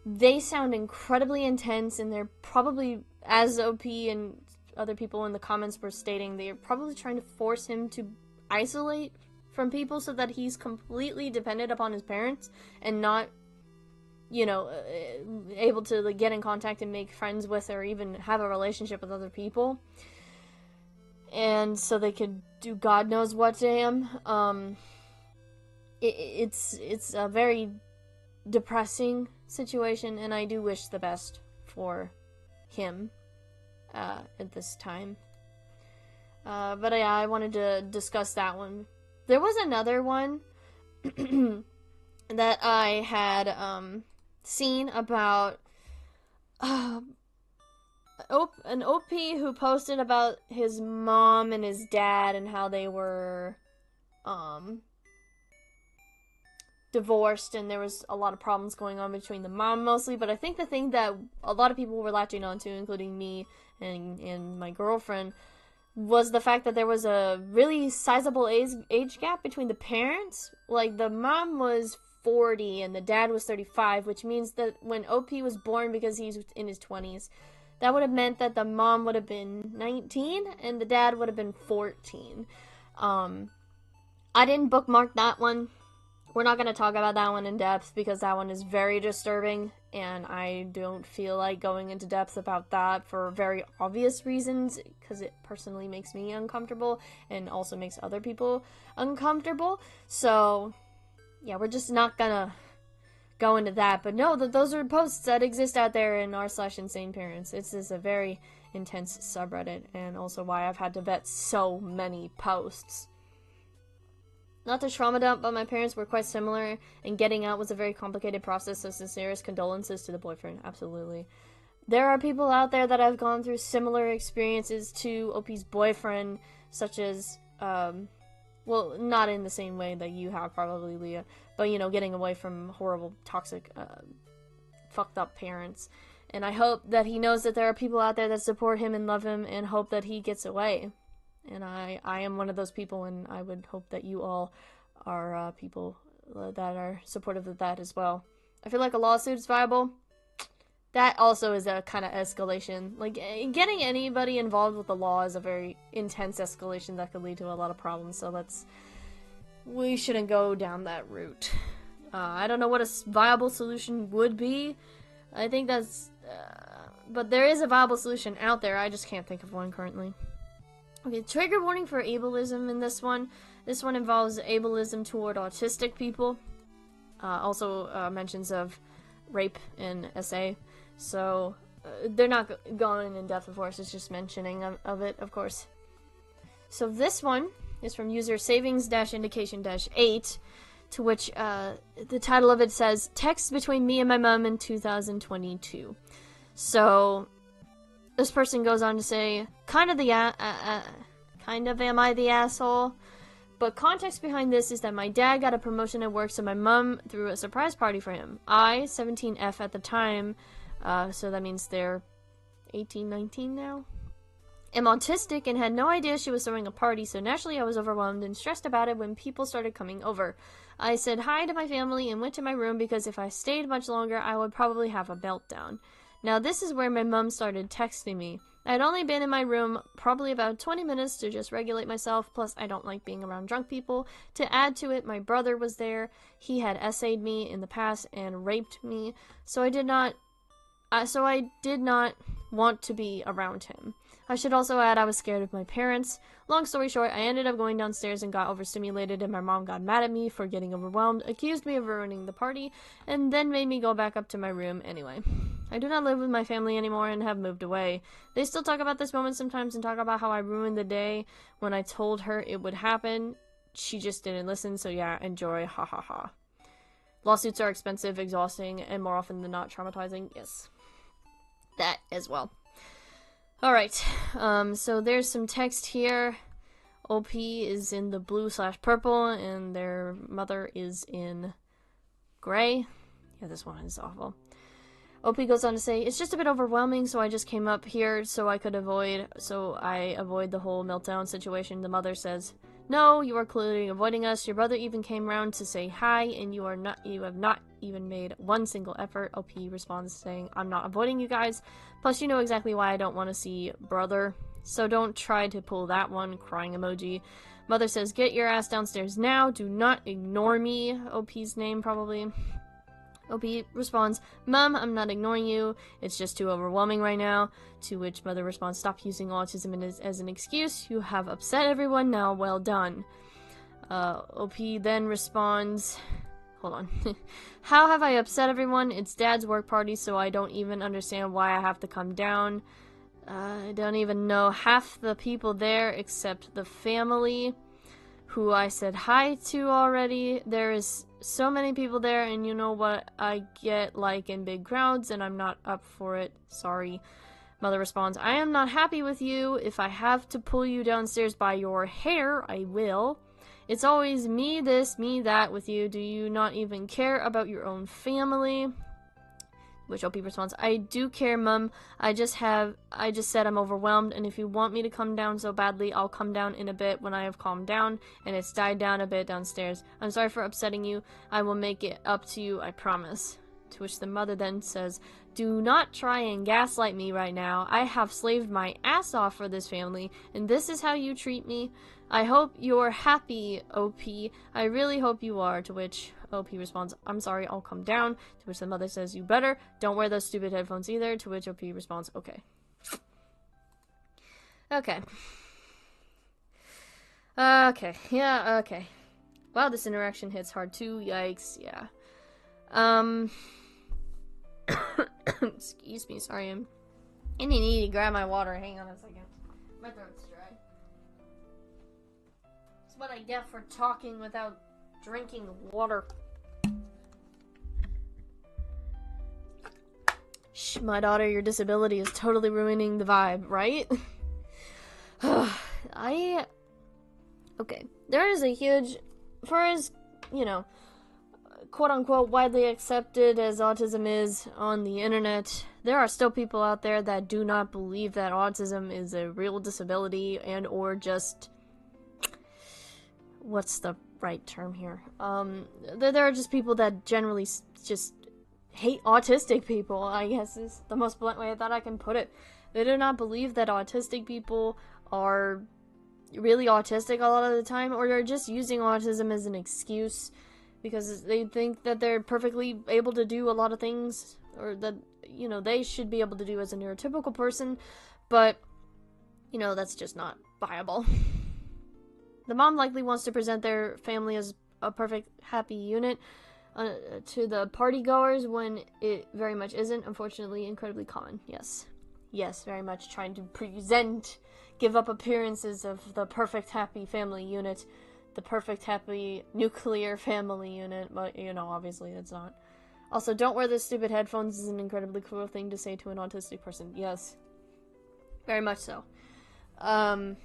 they sound incredibly intense, and they're probably, as OP and other people in the comments were stating, they're probably trying to force him to isolate from people so that he's completely dependent upon his parents and not, able to get in contact and make friends with or even have a relationship with other people. And so they could do God knows what to him. It's a very depressing situation, and I do wish the best for him at this time. But yeah, I wanted to discuss that one. There was another one that I had seen about an OP who posted about his mom and his dad and how they were divorced, and there was a lot of problems going on between the mom mostly, but I think the thing that a lot of people were latching onto, including me and my girlfriend, was the fact that there was a really sizable age gap between the parents. Like, the mom was 40 and the dad was 35, which means that when OP was born, because he's in his 20s, that would have meant that the mom would have been 19 and the dad would have been 14. I didn't bookmark that one. We're not going to talk about that one in depth, because that one is very disturbing, and I don't feel like going into depth about that for very obvious reasons, because it personally makes me uncomfortable, and also makes other people uncomfortable. So, yeah, we're just not going to go into that. But no, those are posts that exist out there in r/insaneparents. It's just a very intense subreddit, and also why I've had to vet so many posts. Not to trauma dump, but my parents were quite similar, and getting out was a very complicated process, so sincerest condolences to the boyfriend. Absolutely. There are people out there that have gone through similar experiences to OP's boyfriend, such as, well, not in the same way that you have, probably, Leah, but, you know, getting away from horrible, toxic, fucked up parents. And I hope that he knows that there are people out there that support him and love him, and hope that he gets away. And I am one of those people, and I would hope that you all are people that are supportive of that as well. I feel like a lawsuit is viable. That also is a kind of escalation. Like, getting anybody involved with the law is a very intense escalation that could lead to a lot of problems, so we shouldn't go down that route. I don't know what a viable solution would be. I think that's, but there is a viable solution out there, I just can't think of one currently. Okay, trigger warning for ableism in this one. This one involves ableism toward autistic people. Also mentions of rape in SA. So, they're not going in depth, of course, it's just mentioning of it, of course. So this one is from user savings-indication-8, to which the title of it says, Text between me and my mom in 2022. So, this person goes on to say, kind of am I the asshole? But context behind this is that my dad got a promotion at work, so my mom threw a surprise party for him. I, 17F at the time, so that means they're 18, 19 now, am autistic and had no idea she was throwing a party, so naturally I was overwhelmed and stressed about it when people started coming over. I said hi to my family and went to my room because if I stayed much longer, I would probably have a meltdown. Now this is where my mom started texting me. I had only been in my room probably about 20 minutes to just regulate myself, plus I don't like being around drunk people. To add to it, my brother was there. He had essayed me in the past and raped me, so I did not want to be around him. I should also add I was scared of my parents. Long story short, I ended up going downstairs and got overstimulated, and my mom got mad at me for getting overwhelmed, accused me of ruining the party, and then made me go back up to my room anyway. I do not live with my family anymore and have moved away. They still talk about this moment sometimes and talk about how I ruined the day when I told her it would happen. She just didn't listen, so yeah, enjoy, ha ha ha. Lawsuits are expensive, exhausting, and more often than not traumatizing. Yes. That as well. Alright, so there's some text here. OP is in the blue/purple, and their mother is in gray. Yeah, this one is awful. OP goes on to say, it's just a bit overwhelming, so I just came up here so I avoid the whole meltdown situation. The mother says, no, you are clearly avoiding us. Your brother even came round to say hi, and you have not even made one single effort. OP responds saying, I'm not avoiding you guys. Plus, you know exactly why I don't want to see brother. So don't try to pull that one, crying emoji. Mother says, get your ass downstairs now. Do not ignore me. OP's name, probably. OP responds, Mom, I'm not ignoring you. It's just too overwhelming right now. To which Mother responds, stop using autism as an excuse. You have upset everyone now. Well done. OP then responds, hold on. How have I upset everyone? It's Dad's work party, so I don't even understand why I have to come down. I don't even know half the people there except the family, who I said hi to already. There is so many people there, and you know what I get like in big crowds, and I'm not up for it. Sorry. Mother responds, I am not happy with you. If I have to pull you downstairs by your hair, I will. It's always me this, me that with you. Do you not even care about your own family? Which OP responds, I do care, Mum. I just said I'm overwhelmed, and if you want me to come down so badly, I'll come down in a bit when I have calmed down, and it's died down a bit downstairs. I'm sorry for upsetting you. I will make it up to you, I promise. To which the mother then says, do not try and gaslight me right now. I have slaved my ass off for this family, and this is how you treat me? I hope you're happy, OP. I really hope you are. To which OP responds, I'm sorry, I'll come down. To which the mother says, you better. Don't wear those stupid headphones either. To which OP responds, okay. Okay. Okay. Yeah, okay. Wow, this interaction hits hard too. Yikes, yeah. Um, excuse me, sorry, I'm in need to grab my water. Hang on a second. My throat's dry. It's what I get for talking without drinking water. Shh, my daughter, your disability is totally ruining the vibe, right? Okay, there is a huge, for as, quote-unquote widely accepted as autism is on the internet, there are still people out there that do not believe that autism is a real disability and or just, what's the right term here? There are just people that generally just hate autistic people, I guess is the most blunt way that I can put it. They do not believe that autistic people are really autistic a lot of the time, or they're just using autism as an excuse because they think that they're perfectly able to do a lot of things, or that, they should be able to do as a neurotypical person, but, that's just not viable. The mom likely wants to present their family as a perfect, happy unit to the party goers when it very much isn't, unfortunately, incredibly common. Yes, very much trying to give up appearances of the perfect, happy family unit, the perfect, happy nuclear family unit, but, obviously it's not. Also, don't wear those stupid headphones is an incredibly cruel thing to say to an autistic person. Yes. Very much so. But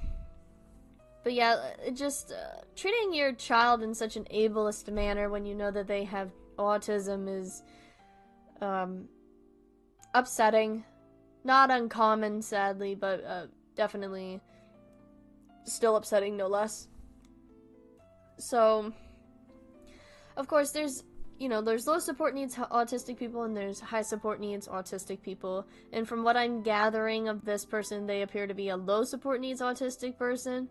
yeah, just treating your child in such an ableist manner when you know that they have autism is upsetting. Not uncommon, sadly, but definitely still upsetting, no less. So, of course, there's low support needs autistic people and there's high support needs autistic people. And from what I'm gathering of this person, they appear to be a low support needs autistic person.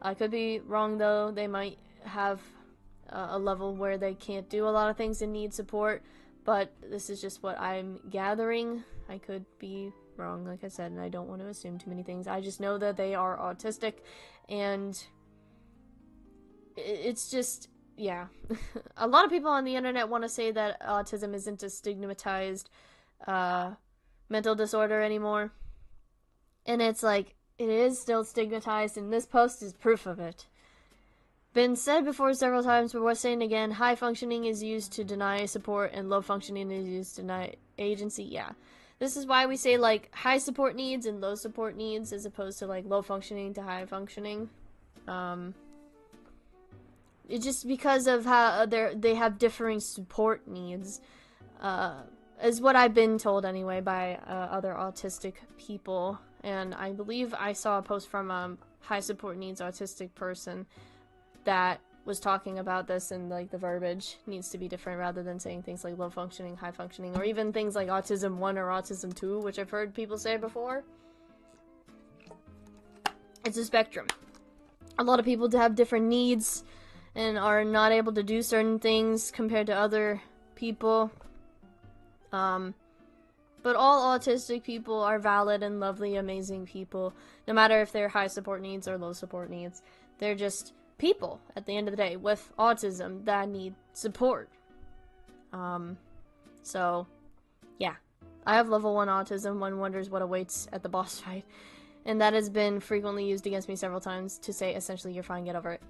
I could be wrong, though. They might have a level where they can't do a lot of things and need support, but this is just what I'm gathering. I could be wrong, like I said, and I don't want to assume too many things. I just know that they are autistic, and it's just, yeah. A lot of people on the internet want to say that autism isn't a stigmatized mental disorder anymore, and it's like, it is still stigmatized, and this post is proof of it. Been said before several times, but worth saying again, high functioning is used to deny support, and low functioning is used to deny agency. Yeah. This is why we say, high support needs and low support needs, as opposed to, low functioning to high functioning. It's just because of how they have differing support needs, is what I've been told anyway by other autistic people. And I believe I saw a post from a high support needs autistic person that was talking about this, and the verbiage needs to be different rather than saying things like low functioning, high functioning, or even things like autism 1 or autism 2, which I've heard people say before. It's a spectrum. A lot of people have different needs and are not able to do certain things compared to other people. But all autistic people are valid and lovely, amazing people, no matter if they're high support needs or low support needs. They're just people, at the end of the day, with autism that need support. So, yeah. I have level 1 autism. One wonders what awaits at the boss fight. And that has been frequently used against me several times to say, essentially, you're fine, get over it.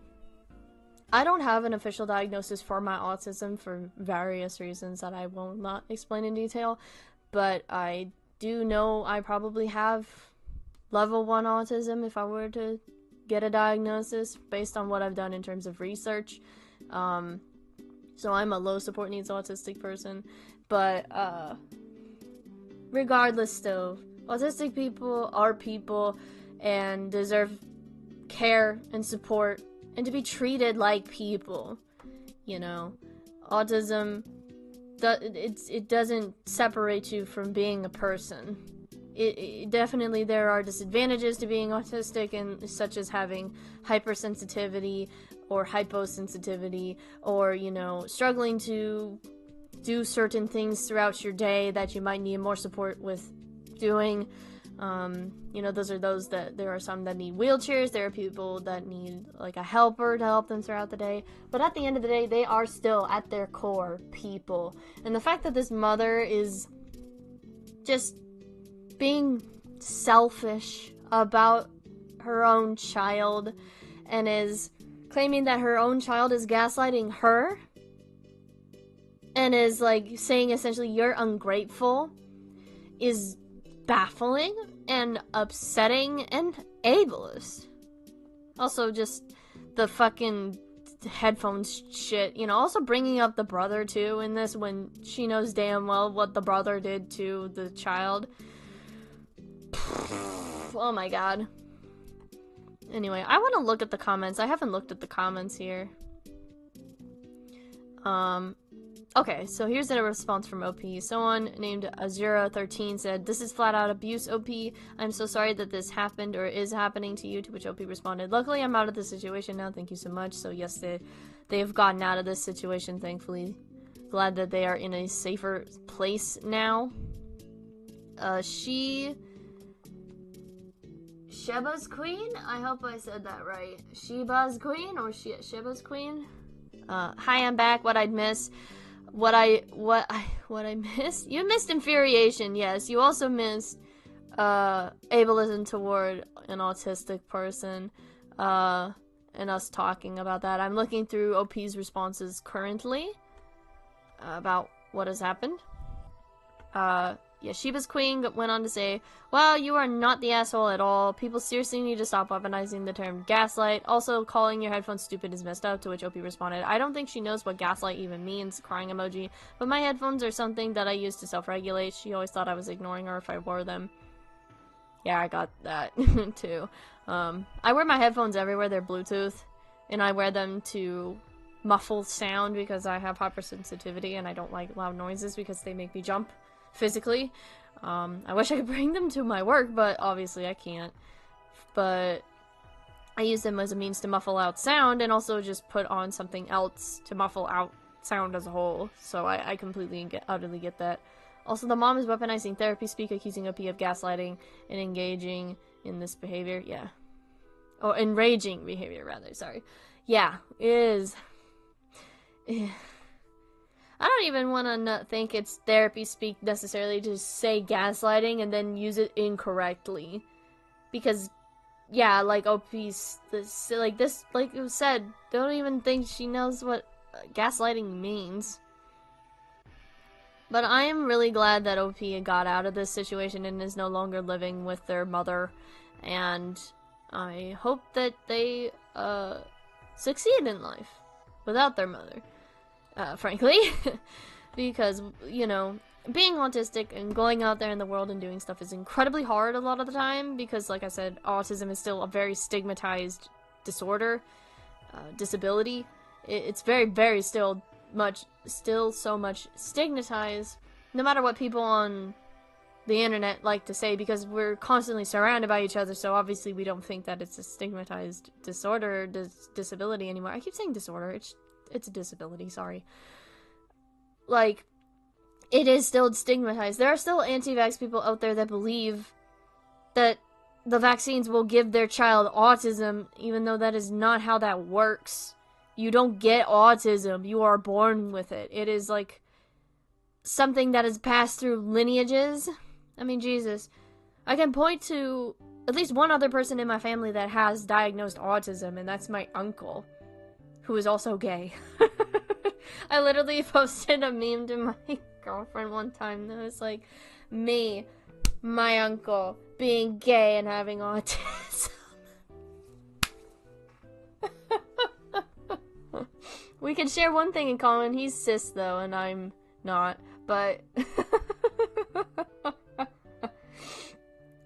I don't have an official diagnosis for my autism for various reasons that I will not explain in detail. But I do know I probably have level 1 autism if I were to get a diagnosis based on what I've done in terms of research. So I'm a low support needs autistic person. But regardless still, autistic people are people and deserve care and support and to be treated like people. Autism, it doesn't separate you from being a person. It definitely, there are disadvantages to being autistic, and such as having hypersensitivity or hyposensitivity, or struggling to do certain things throughout your day that you might need more support with doing. You know, there are some that need wheelchairs, there are people that need, like, a helper to help them throughout the day, but at the end of the day, they are still, at their core, people. And the fact that this mother is just being selfish about her own child, and is claiming that her own child is gaslighting her, and is, like, saying essentially, you're ungrateful, is baffling and upsetting and ableist. Also, just the fucking headphones shit, you know, also bringing up the brother too in this when she knows damn well what the brother did to the child. Oh my god. Anyway, I want to look at the comments. I haven't looked at the comments here. Okay, so here's a response from OP. Someone named Azura13 said, "This is flat out abuse, OP. I'm so sorry that this happened or is happening to you," to which OP responded, "Luckily, I'm out of this situation now. Thank you so much." So yes, they have gotten out of this situation, thankfully. Glad that they are in a safer place now. Sheba's Queen? I hope I said that right. Sheba's Queen or Sheba's Queen? Hi, I'm back. What I'd miss. What I missed? You missed infuriation, yes. You also missed ableism toward an autistic person, and us talking about that. I'm looking through OP's responses currently about what has happened. Yeah, Sheba's Queen went on to say, "Well, you are not the asshole at all. People seriously need to stop weaponizing the term gaslight. Also, calling your headphones stupid is messed up," to which OP responded, "I don't think she knows what gaslight even means," crying emoji, "but my headphones are something that I use to self-regulate. She always thought I was ignoring her if I wore them." Yeah, I got that, too. I wear my headphones everywhere. They're Bluetooth, and I wear them to muffle sound because I have hypersensitivity and I don't like loud noises because they make me jump. Physically. I wish I could bring them to my work, but obviously I can't. But I use them as a means to muffle out sound and also just put on something else to muffle out sound as a whole. So I completely and utterly get that. Also, the mom is weaponizing therapy speak, accusing OP of gaslighting and engaging in this behavior. Yeah. Oh, enraging behavior, rather. Sorry. Yeah, it is. I don't even want to think it's therapy speak necessarily to say gaslighting and then use it incorrectly. Because, yeah, like OP's, like it was said, don't even think she knows what gaslighting means. But I am really glad that OP got out of this situation and is no longer living with their mother. And I hope that they succeed in life without their mother. Frankly, because, you know, being autistic and going out there in the world and doing stuff is incredibly hard a lot of the time because, like I said, autism is still a very stigmatized disorder, disability. It's very, very still so much stigmatized, no matter what people on the internet like to say, because we're constantly surrounded by each other, so obviously we don't think that it's a stigmatized disorder, disability anymore. I keep saying disorder, it's a disability, sorry. Like, it is still stigmatized. There are still anti-vax people out there that believe that the vaccines will give their child autism, even though that is not how that works. You don't get autism. You are born with it. It is, like, something that is passed through lineages. I mean, Jesus. I can point to at least one other person in my family that has diagnosed autism, and that's my uncle, who is also gay. I literally posted a meme to my girlfriend one time that was like, me, my uncle, being gay and having autism. We can share one thing in common. He's cis, though, and I'm not. But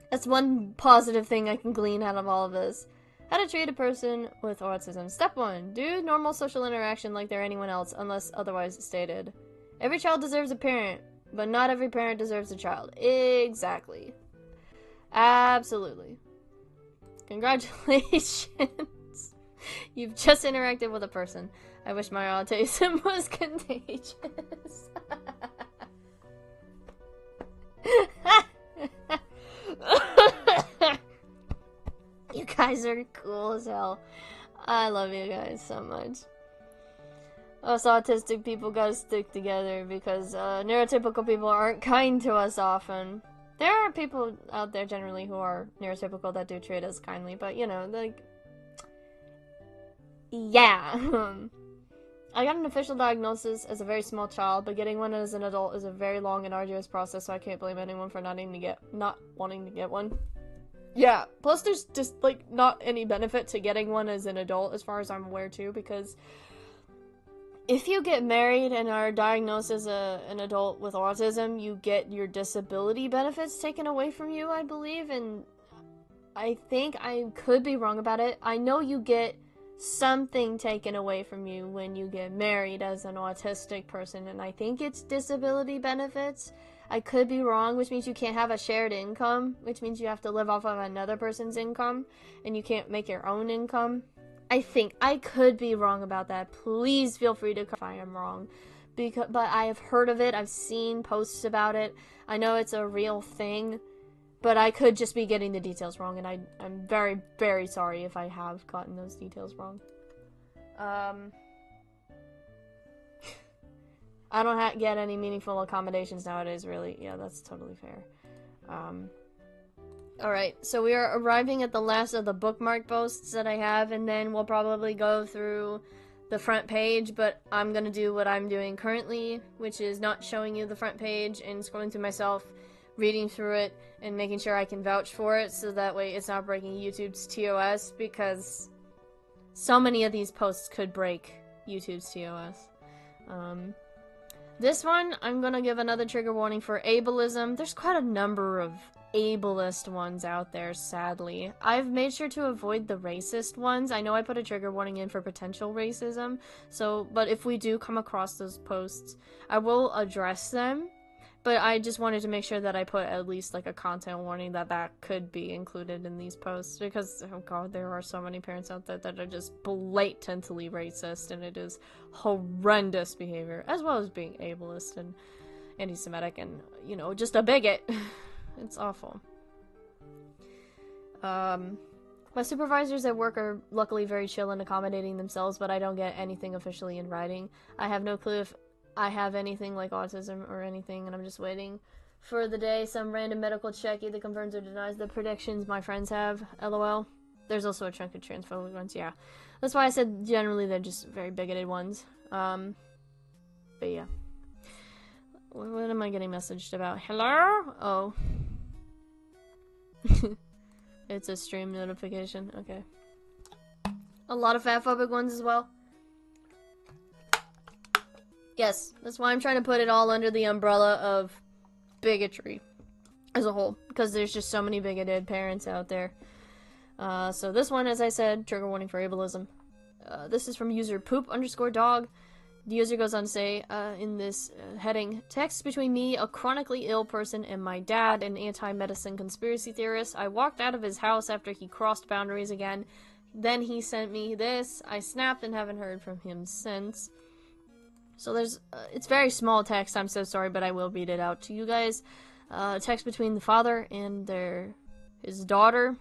that's one positive thing I can glean out of all of this. How to treat a person with autism. Step 1. Do normal social interaction like they're anyone else, unless otherwise stated. Every child deserves a parent, but not every parent deserves a child. Exactly. Absolutely. Congratulations. You've just interacted with a person. I wish my autism was contagious. guys are cool as hell. I love you guys so much. Us autistic people gotta stick together because neurotypical people aren't kind to us often. There are people out there generally who are neurotypical that do treat us kindly, but you know, like, yeah. I got an official diagnosis as a very small child, but getting one as an adult is a very long and arduous process, so I can't blame anyone for not wanting to get one. Yeah, plus there's just, like, not any benefit to getting one as an adult, as far as I'm aware, too, because if you get married and are diagnosed as an adult with autism, you get your disability benefits taken away from you, I believe, and I think I could be wrong about it. I know you get something taken away from you when you get married as an autistic person, and I think it's disability benefits. I could be wrong, which means you can't have a shared income, which means you have to live off of another person's income, and you can't make your own income. I think I could be wrong about that. Please feel free to if I am wrong, but I have heard of it. I've seen posts about it. I know it's a real thing, but I could just be getting the details wrong, and I'm very, very sorry if I have gotten those details wrong. I don't get any meaningful accommodations nowadays, really. Yeah, that's totally fair. Alright, so we are arriving at the last of the bookmark posts that I have, and then we'll probably go through the front page, but I'm gonna do what I'm doing currently, which is not showing you the front page and scrolling through myself, reading through it, and making sure I can vouch for it, so that way it's not breaking YouTube's TOS, because so many of these posts could break YouTube's TOS. This one, I'm gonna give another trigger warning for ableism. There's quite a number of ableist ones out there, sadly. I've made sure to avoid the racist ones. I know I put a trigger warning in for potential racism, but if we do come across those posts, I will address them, but I just wanted to make sure that I put at least, like, a content warning that could be included in these posts, because, oh god, there are so many parents out there that are just blatantly racist, and it is horrendous behavior, as well as being ableist and anti-Semitic and, you know, just a bigot. It's awful. My supervisors at work are luckily very chill and accommodating themselves, but I don't get anything officially in writing. I have no clue if I have anything like autism or anything, and I'm just waiting for the day some random medical check either confirms or denies the predictions my friends have. LOL. There's also a chunk of transphobic ones, yeah. That's why I said generally they're just very bigoted ones. But yeah. What am I getting messaged about? Hello? Oh. It's a stream notification. Okay. A lot of fatphobic ones as well. Yes, that's why I'm trying to put it all under the umbrella of bigotry as a whole, because there's just so many bigoted parents out there. So this one, as I said, trigger warning for ableism. This is from user poop_dog. The user goes on to say, in this heading, text between me, a chronically ill person, and my dad, an anti-medicine conspiracy theorist. I walked out of his house after he crossed boundaries again. Then he sent me this. I snapped and haven't heard from him since. So there's, it's very small text, I'm so sorry, but I will read it out to you guys. Text between the father and his daughter.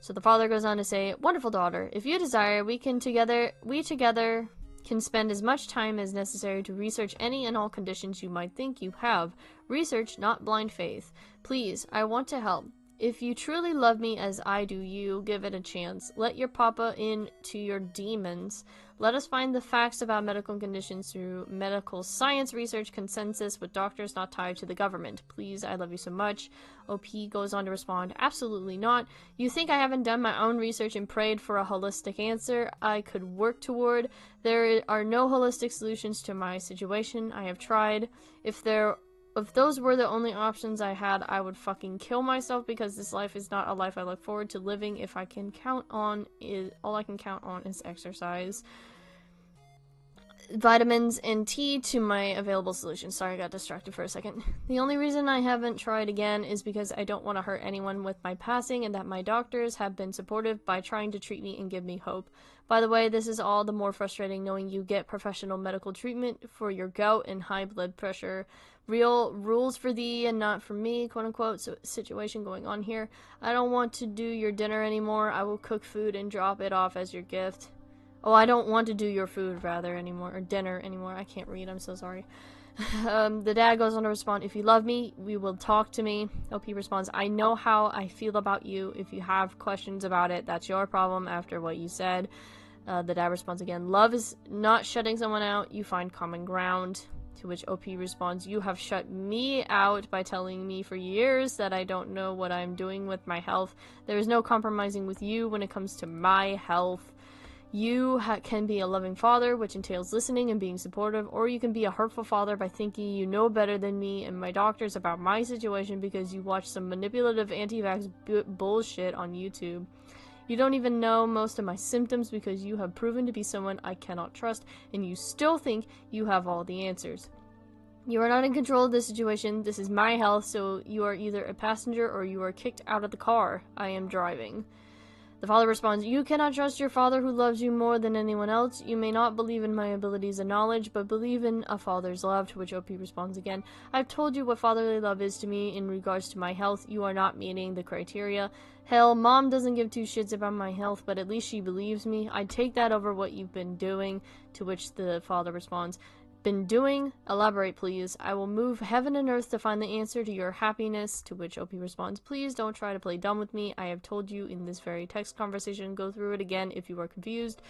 So the father goes on to say, wonderful daughter, if you desire, we together can spend as much time as necessary to research any and all conditions you might think you have. Research, not blind faith. Please, I want to help. If you truly love me as I do you, give it a chance. Let your papa in to your demons. Let us find the facts about medical conditions through medical science research consensus with doctors not tied to the government. Please, I love you so much. OP goes on to respond, absolutely not. You think I haven't done my own research and prayed for a holistic answer I could work toward? There are no holistic solutions to my situation. I have tried. If those were the only options I had, I would fucking kill myself, because this life is not a life I look forward to living. If all I can count on is exercise. vitamins and tea to my available solutions. Sorry, I got distracted for a second. The only reason I haven't tried again is because I don't want to hurt anyone with my passing, and that my doctors have been supportive by trying to treat me and give me hope. By the way, this is all the more frustrating knowing you get professional medical treatment for your gout and high blood pressure. Real rules for thee and not for me, quote unquote, so situation going on here. I don't want to do your dinner anymore. I will cook food and drop it off as your gift. Oh, I don't want to do your food, rather, anymore, or dinner anymore. I can't read, I'm so sorry. The dad goes on to respond, if you love me, we will talk to me. OP responds, I know how I feel about you. If you have questions about it, that's your problem after what you said. The dad responds again, love is not shutting someone out. You find common ground. To which OP responds, you have shut me out by telling me for years that I don't know what I'm doing with my health. There is no compromising with you when it comes to my health. You can be a loving father, which entails listening and being supportive, or you can be a hurtful father by thinking you know better than me and my doctors about my situation because you watch some manipulative anti-vax bullshit on YouTube. You don't even know most of my symptoms because you have proven to be someone I cannot trust, and you still think you have all the answers. You are not in control of this situation. This is my health, so you are either a passenger or you are kicked out of the car I am driving. The father responds, you cannot trust your father who loves you more than anyone else. You may not believe in my abilities and knowledge, but believe in a father's love. To which OP responds again, I've told you what fatherly love is to me in regards to my health. You are not meeting the criteria. Hell, mom doesn't give two shits about my health, but at least she believes me. I'd take that over what you've been doing. To which the father responds, been doing? Elaborate, please. I will move heaven and earth to find the answer to your happiness. To which OP responds, please don't try to play dumb with me. I have told you in this very text conversation. Go through it again if you are confused.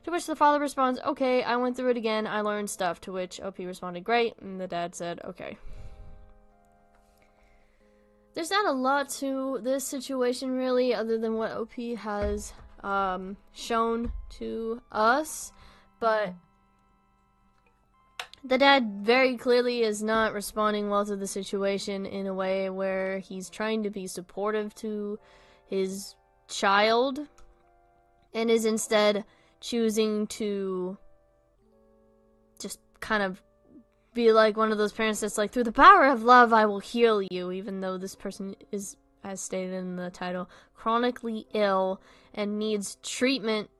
To which the father responds, okay, I went through it again. I learned stuff. To which OP responded, great. And the dad said, okay. There's not a lot to this situation, really, other than what OP has shown to us. But the dad very clearly is not responding well to the situation in a way where he's trying to be supportive to his child and is instead choosing to just kind of be like one of those parents that's like, through the power of love, I will heal you, even though this person is, as stated in the title, chronically ill and needs treatment,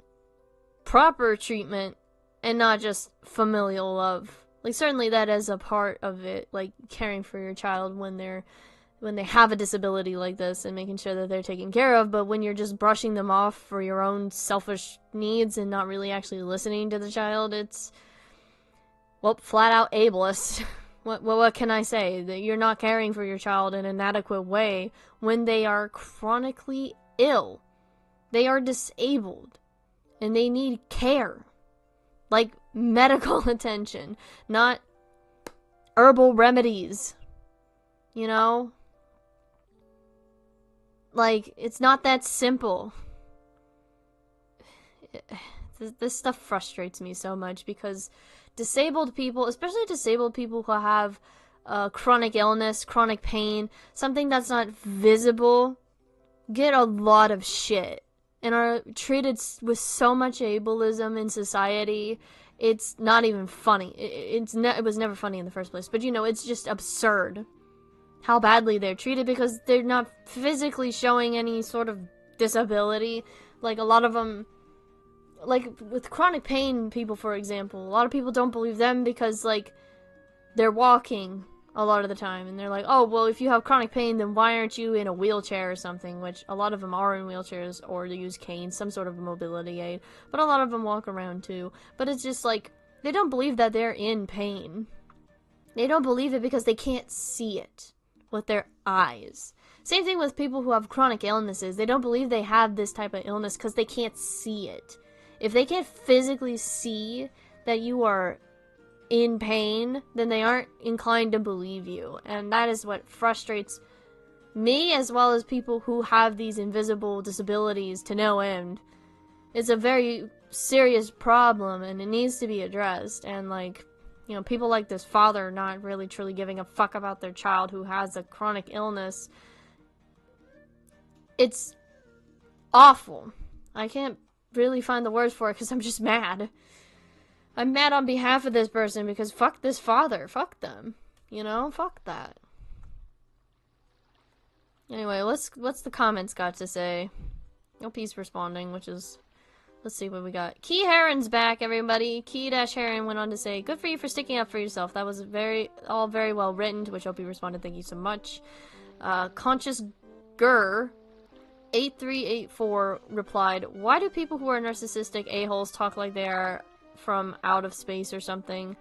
proper treatment, and not just familial love. Like, certainly that is a part of it, like caring for your child when they have a disability like this and making sure that they're taken care of, but when you're just brushing them off for your own selfish needs and not really actually listening to the child, it's, well, flat out ableist. What can I say? That you're not caring for your child in an adequate way when they are chronically ill. They are disabled and they need care. Like medical attention, not herbal remedies. You know? Like, it's not that simple. This stuff frustrates me so much because disabled people, especially disabled people who have chronic illness, chronic pain, something that's not visible, get a lot of shit and are treated with so much ableism in society. It's not even funny. It was never funny in the first place. But, you know, it's just absurd how badly they're treated because they're not physically showing any sort of disability. Like, a lot of them, like, with chronic pain people, for example, a lot of people don't believe them because, like, they're walking a lot of the time, and they're like, oh, well, if you have chronic pain, then why aren't you in a wheelchair or something, which a lot of them are in wheelchairs, or they use canes, some sort of mobility aid, but a lot of them walk around too. But it's just like, they don't believe that they're in pain. They don't believe it because they can't see it with their eyes. Same thing with people who have chronic illnesses. They don't believe they have this type of illness because they can't see it. If they can't physically see that you are in pain, then they aren't inclined to believe you. And that is what frustrates me, as well as people who have these invisible disabilities to no end. It's a very serious problem, and it needs to be addressed. And, like, you know, people like this father not really truly giving a fuck about their child who has a chronic illness. It's awful. I can't really find the words for it because I'm just mad. I'm mad on behalf of this person because fuck this father. Fuck them. You know? Fuck that. Anyway, what's the comments got to say? OP's responding, which is... Let's see what we got. Key Heron's back, everybody. Key-Heron went on to say, good for you for sticking up for yourself. That was all very well written, to which OP responded, thank you so much. Conscious Gur 8384 replied, why do people who are narcissistic a-holes talk like they are from out of space or something?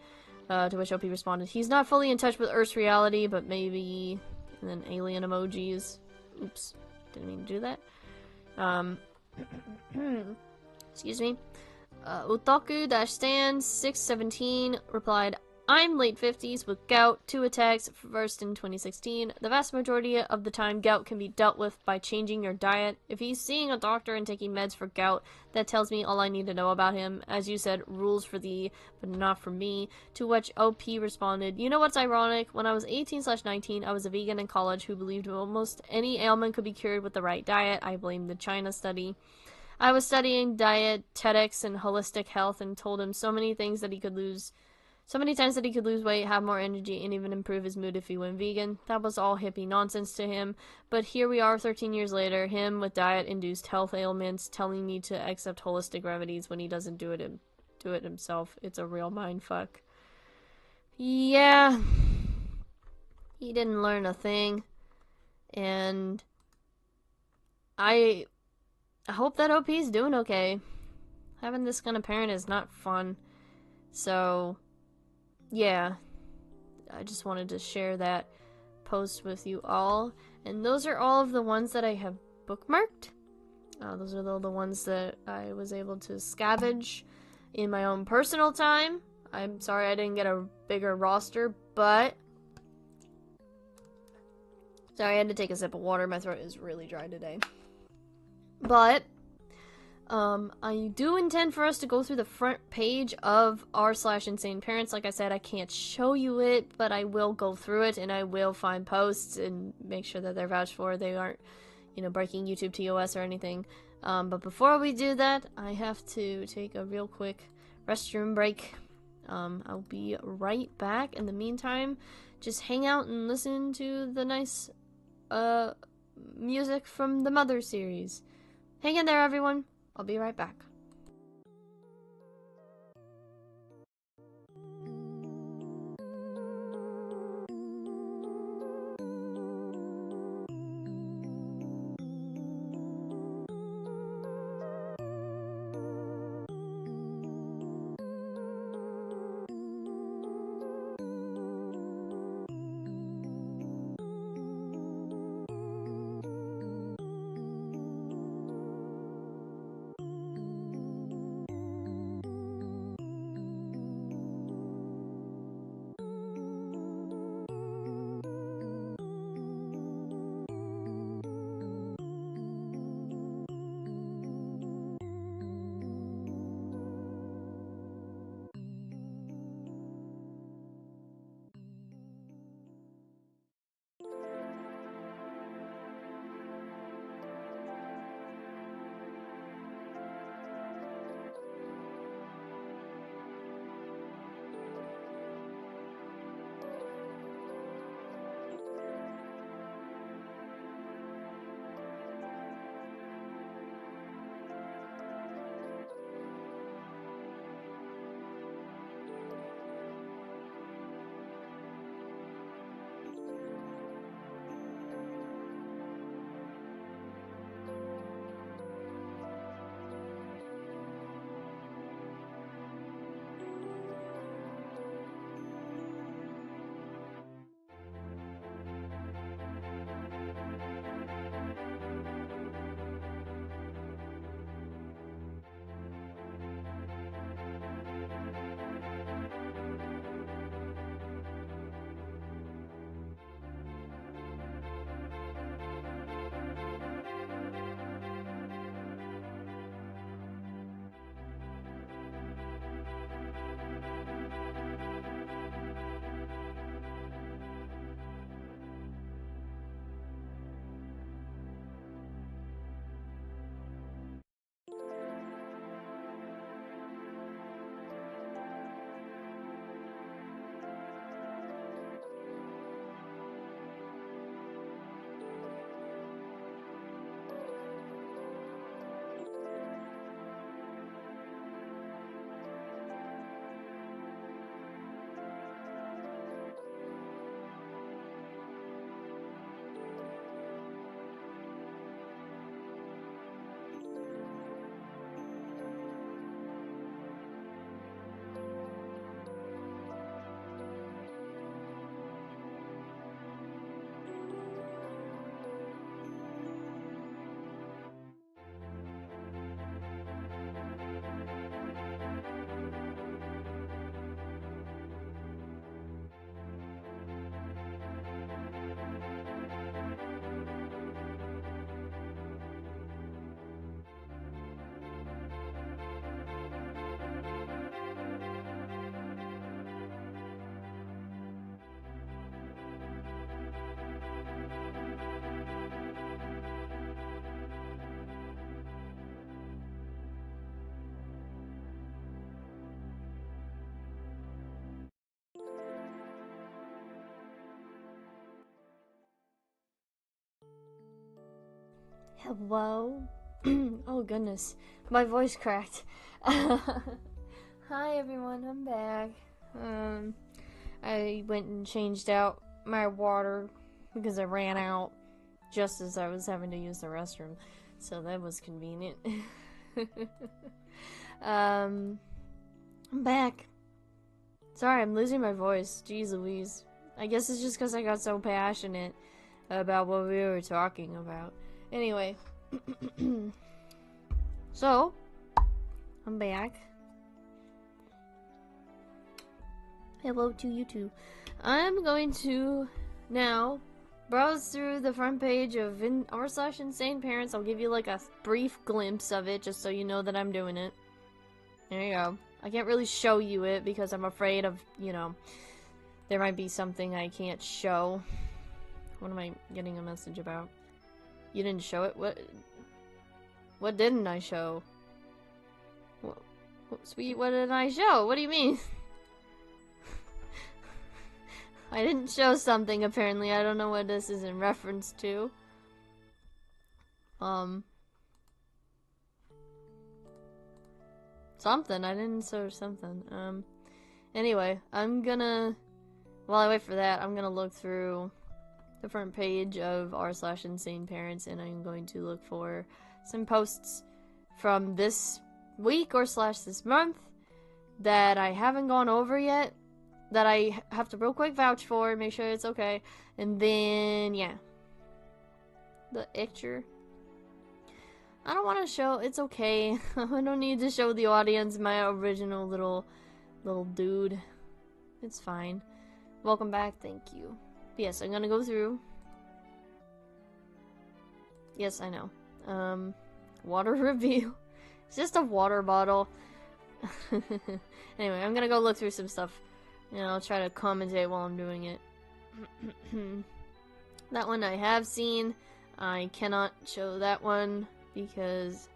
To which OP responded, he's not fully in touch with Earth's reality, but maybe... And then alien emojis. Oops. Didn't mean to do that. Excuse me. Otaku-Stan617 replied, I'm late 50s with gout, 2 attacks, first in 2016. The vast majority of the time, gout can be dealt with by changing your diet. If he's seeing a doctor and taking meds for gout, that tells me all I need to know about him. As you said, rules for thee, but not for me. To which OP responded, you know what's ironic? When I was 18/19, I was a vegan in college who believed almost any ailment could be cured with the right diet. I blamed the China study. I was studying dietetics and holistic health and told him so many times that he could lose weight, have more energy, and even improve his mood if he went vegan. That was all hippie nonsense to him. But here we are 13 years later, him with diet-induced health ailments telling me to accept holistic remedies when he doesn't do it himself. It's a real mindfuck. Yeah. He didn't learn a thing. And I hope that OP's doing okay. Having this kind of parent is not fun. So, yeah. I just wanted to share that post with you all. And those are all of the ones that I have bookmarked. Those are all the ones that I was able to scavenge in my own personal time. I'm sorry I didn't get a bigger roster, but... Sorry, I had to take a sip of water. My throat is really dry today. But, I do intend for us to go through the front page of r/insaneparents. Like I said, I can't show you it, but I will go through it, and I will find posts and make sure that they're vouched for. They aren't, breaking YouTube TOS or anything. But before we do that, I have to take a real quick restroom break. I'll be right back. In the meantime, just hang out and listen to the nice, music from the Mother series. Hang in there, everyone. I'll be right back. Hello? Oh goodness, my voice cracked. Hi everyone, I'm back. I went and changed out my water because I ran out just as I was having to use the restroom, so that was convenient. I'm back. Sorry, I'm losing my voice. Jeez Louise. I guess it's just because I got so passionate about what we were talking about. Anyway. So, I'm back. Hello to you too. I'm going to now browse through the front page of r/insaneparents. I'll give you like a brief glimpse of it just so you know that I'm doing it. There you go. I can't really show you it because I'm afraid of, you know, there might be something I can't show. What am I getting a message about? You didn't show it? What didn't I show? What, sweet, what did I show? What do you mean? I didn't show something, apparently. I don't know what this is in reference to. Something. I didn't show something. Anyway, I'm gonna... While I wait for that, I'm gonna look through the front page of r/insaneparents, and I'm going to look for some posts from this week or / this month that I haven't gone over yet, that I have to real quick vouch for, make sure it's okay, and then, yeah. The picture. I don't want to show, it's okay. I don't need to show the audience my original little dude. It's fine. Welcome back, thank you. Yes, I'm gonna go through. Yes, I know. Water review. It's just a water bottle. Anyway, I'm gonna go look through some stuff. And I'll try to commentate while I'm doing it. That one I have seen. I cannot show that one because...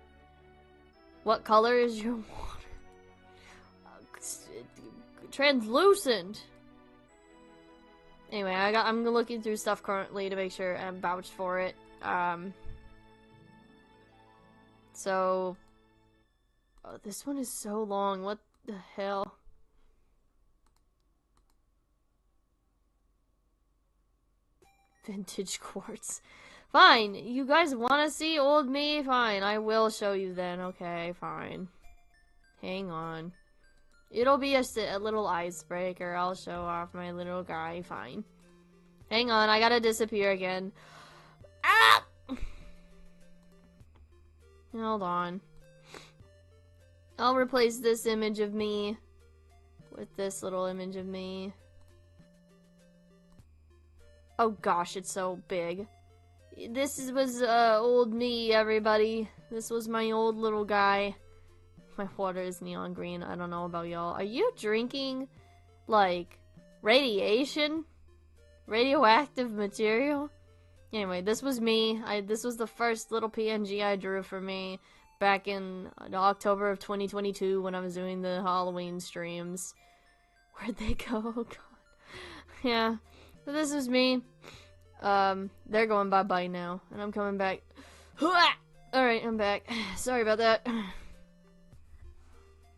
What color is your water? Translucent! Anyway, I'm looking through stuff currently to make sure I'm vouched for it. So... Oh, this one is so long. What the hell? Vintage quartz. Fine. You guys want to see old me? Fine. I will show you then. Okay, fine. Hang on. It'll be a little icebreaker. I'll show off my little guy. Fine. Hang on. I gotta disappear again. Ah! Hold on. I'll replace this image of me with this little image of me. Oh gosh, it's so big. This was old me, everybody. This was my old little guy. My water is neon green. I don't know about y'all. Are you drinking, like, radiation? Radioactive material? Anyway, this was me. This was the first little PNG I drew for me back in October of 2022 when I was doing the Halloween streams. Where'd they go? Oh god. Yeah. So this is me. They're going bye-bye now. And I'm coming back. Alright, I'm back. Sorry about that.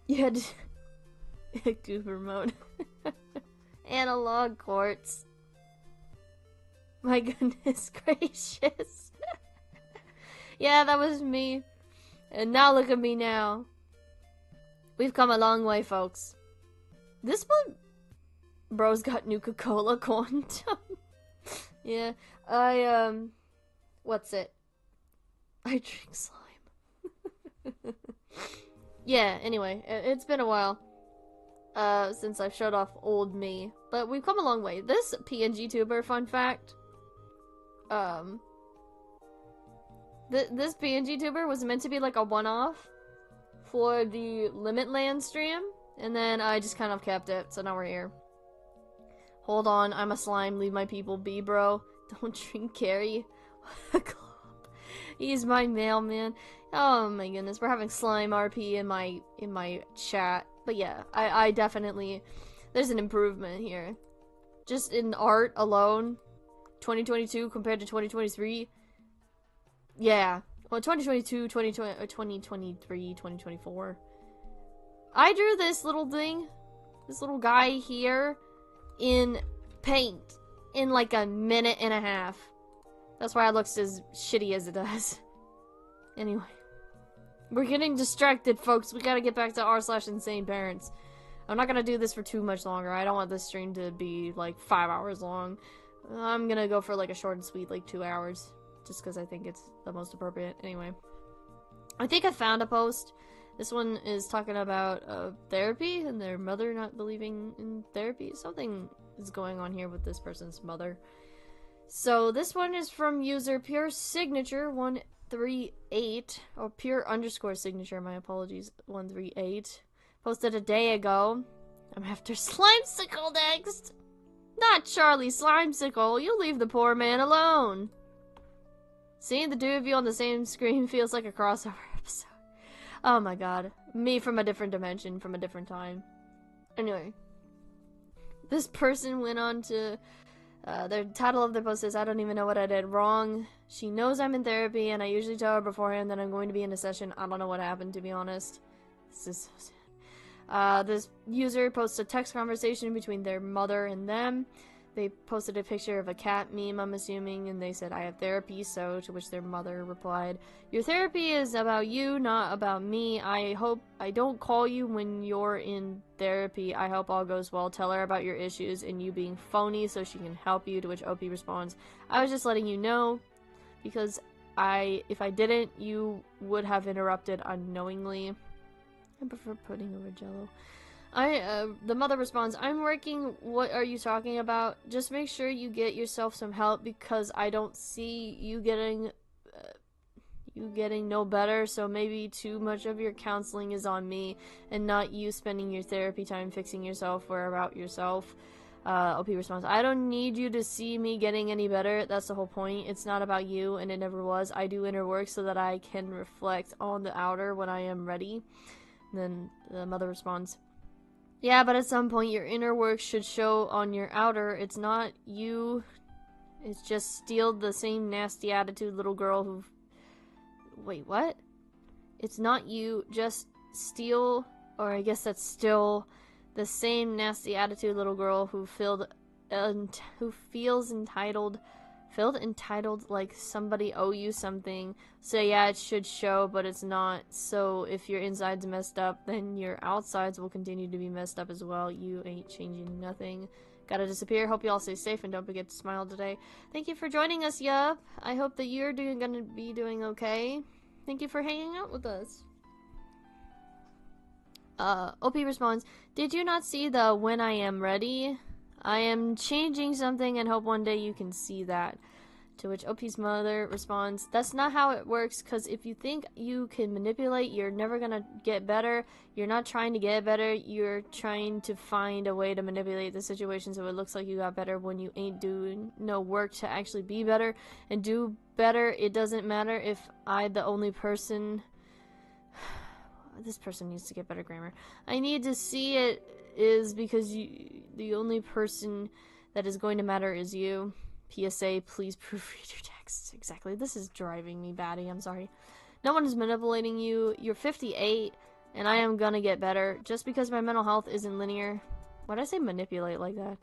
You had to... Goober mode. Analog quartz. My goodness gracious. Yeah, that was me. And now look at me now. We've come a long way, folks. This one... Bro's got Nuka-Cola Quantum. Yeah, what's it? I drink slime. Yeah, anyway, it's been a while since I've showed off old me, but we've come a long way. This PNG tuber, fun fact, this PNG tuber was meant to be like a one-off for the Limitland stream, and then I just kind of kept it, so now we're here. Hold on, I'm a slime, leave my people be, bro. Don't drink Carrie. He's my mailman. Oh my goodness, we're having slime RP in my chat. But yeah, I definitely, there's an improvement here. Just in art alone, 2022 compared to 2023. Yeah, well, 2022, 2023, 2024. I drew this little thing, this little guy here, in paint in like a minute and a half. That's why it looks as shitty as it does. Anyway. We're getting distracted, folks. We gotta get back to r/insaneparents. I'm not gonna do this for too much longer. I don't want this stream to be like 5 hours long. I'm gonna go for like a short and sweet, like 2 hours. Just because I think it's the most appropriate. Anyway. I think I found a post. This one is talking about therapy and their mother not believing in therapy. Something is going on here with this person's mother. So this one is from user pure signature 138, or pure underscore signature, my apologies, 138. Posted a day ago. I'm after Slimesicle next. Not Charlie Slimesicle. You leave the poor man alone. Seeing the two of you on the same screen feels like a crossover episode. Oh my god. Me from a different dimension, from a different time. Anyway. This person went on to... the title of their post is, I don't even know what I did wrong. She knows I'm in therapy, and I usually tell her beforehand that I'm going to be in a session. I don't know what happened, to be honest. This is so sad. This user posts a text conversation between their mother and them. They posted a picture of a cat meme, I'm assuming, and they said, I have therapy, so, to which their mother replied, your therapy is about you, not about me. I hope I don't call you when you're in therapy. I hope all goes well. Tell her about your issues and you being phony so she can help you, to which OP responds, I was just letting you know, because if I didn't, you would have interrupted unknowingly. I prefer pudding over Jello. The mother responds, I'm working, what are you talking about? Just make sure you get yourself some help, because I don't see you getting no better, so maybe too much of your counseling is on me, and not you spending your therapy time fixing yourself or about yourself. OP responds, I don't need you to see me getting any better, that's the whole point. It's not about you, and it never was. I do inner work so that I can reflect on the outer when I am ready. And then the mother responds, yeah, but at some point your inner work should show on your outer. It's not you. It's just still the same nasty attitude little girl who... Wait, what? It's not you, just steal... Or I guess that's still the same nasty attitude little girl who feels entitled like somebody owe you something. So yeah, it should show, but it's not. So if your inside's messed up, then your outsides will continue to be messed up as well. You ain't changing nothing. Gotta disappear. Hope you all stay safe and don't forget to smile today. Thank you for joining us, Yup. I hope that you're gonna be doing okay. Thank you for hanging out with us. OP responds, did you not see the when I am ready? I am changing something and hope one day you can see that. To which OP's mother responds, that's not how it works, because if you think you can manipulate, you're never gonna get better. You're not trying to get better, you're trying to find a way to manipulate the situation so it looks like you got better when you ain't doing no work to actually be better and do better. It doesn't matter if the only person... This person needs to get better grammar. I need to see it is because the only person that is going to matter is you. PSA, please proofread your text. Exactly. This is driving me batty. I'm sorry. No one is manipulating you. You're 58, and I am gonna get better. Just because my mental health isn't linear. Why'd I say manipulate like that?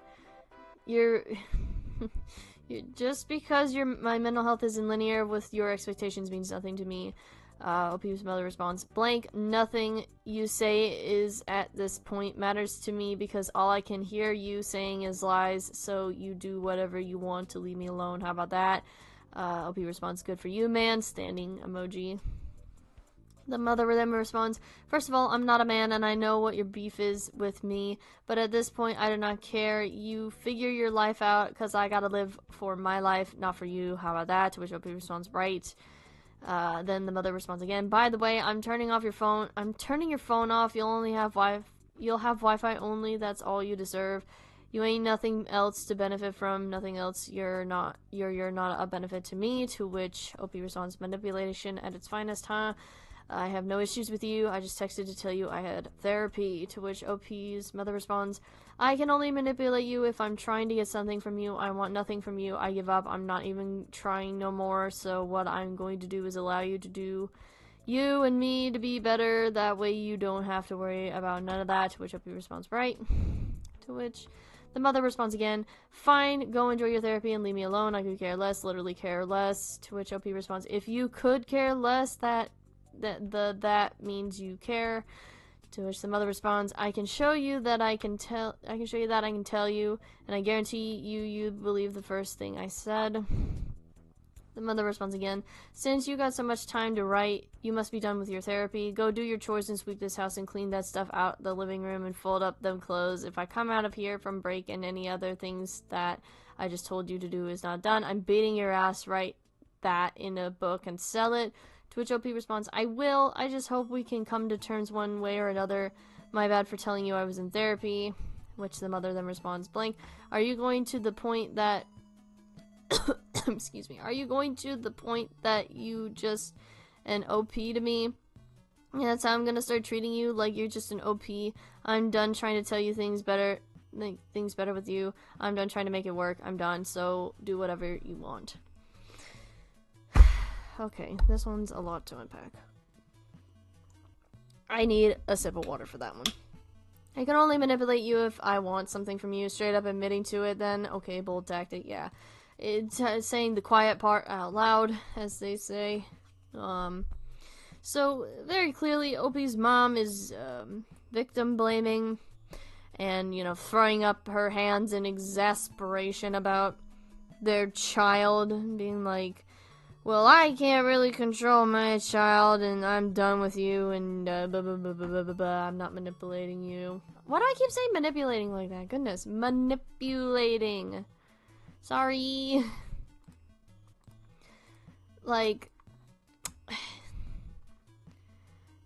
Just because my mental health isn't linear with your expectations means nothing to me. OP's mother responds, blank, nothing you say is at this point matters to me because all I can hear you saying is lies, so you do whatever you want to leave me alone. How about that? OP responds, good for you, man. Standing emoji. The mother then responds, first of all, I'm not a man and I know what your beef is with me, but at this point I do not care. You figure your life out because I gotta live for my life, not for you. How about that? To which OP responds, right. Then the mother responds again, by the way, I'm turning your phone off. You'll have Wi-Fi only. That's all you deserve. You ain't nothing else to benefit from, nothing else. You're not a benefit to me. To which OP responds, manipulation at its finest, huh? I have no issues with you. I just texted to tell you I had therapy, to which OP's mother responds, I can only manipulate you if I'm trying to get something from you. I want nothing from you. I give up. I'm not even trying no more. So what I'm going to do is allow you to do you and me to be better. That way you don't have to worry about none of that. To which OP responds, right. To which the mother responds again, fine, go enjoy your therapy and leave me alone. I could care less, literally care less. To which OP responds, if you could care less, that means you care. To which the mother responds, I can show you that I can tell you, and I guarantee you believe the first thing I said. The mother responds again, since you got so much time to write, you must be done with your therapy. Go do your chores and sweep this house and clean that stuff out the living room and fold up them clothes. If I come out of here from break and any other things that I just told you to do is not done, I'm beating your ass. Write that in a book and sell it. To which OP responds, I will. I just hope we can come to terms one way or another. My bad for telling you I was in therapy. Which the mother then responds, blank, are you going to the point that excuse me, are you going to the point that you just an OP to me? Yeah, that's how I'm gonna start treating you, like you're just an OP. I'm done trying to tell you things better with you. I'm done trying to make it work. I'm done, so do whatever you want. Okay, this one's a lot to unpack. I need a sip of water for that one. I can only manipulate you if I want something from you. Straight up admitting to it, then okay, bold tactic, yeah. It's saying the quiet part out loud, as they say. So very clearly, OP's mom is victim blaming, and throwing up her hands in exasperation about their child, being like, well, I can't really control my child, and I'm done with you, and blah, blah, blah, blah, blah, blah, blah. I'm not manipulating you. Why do I keep saying manipulating like that? Goodness. Manipulating. Sorry. Like,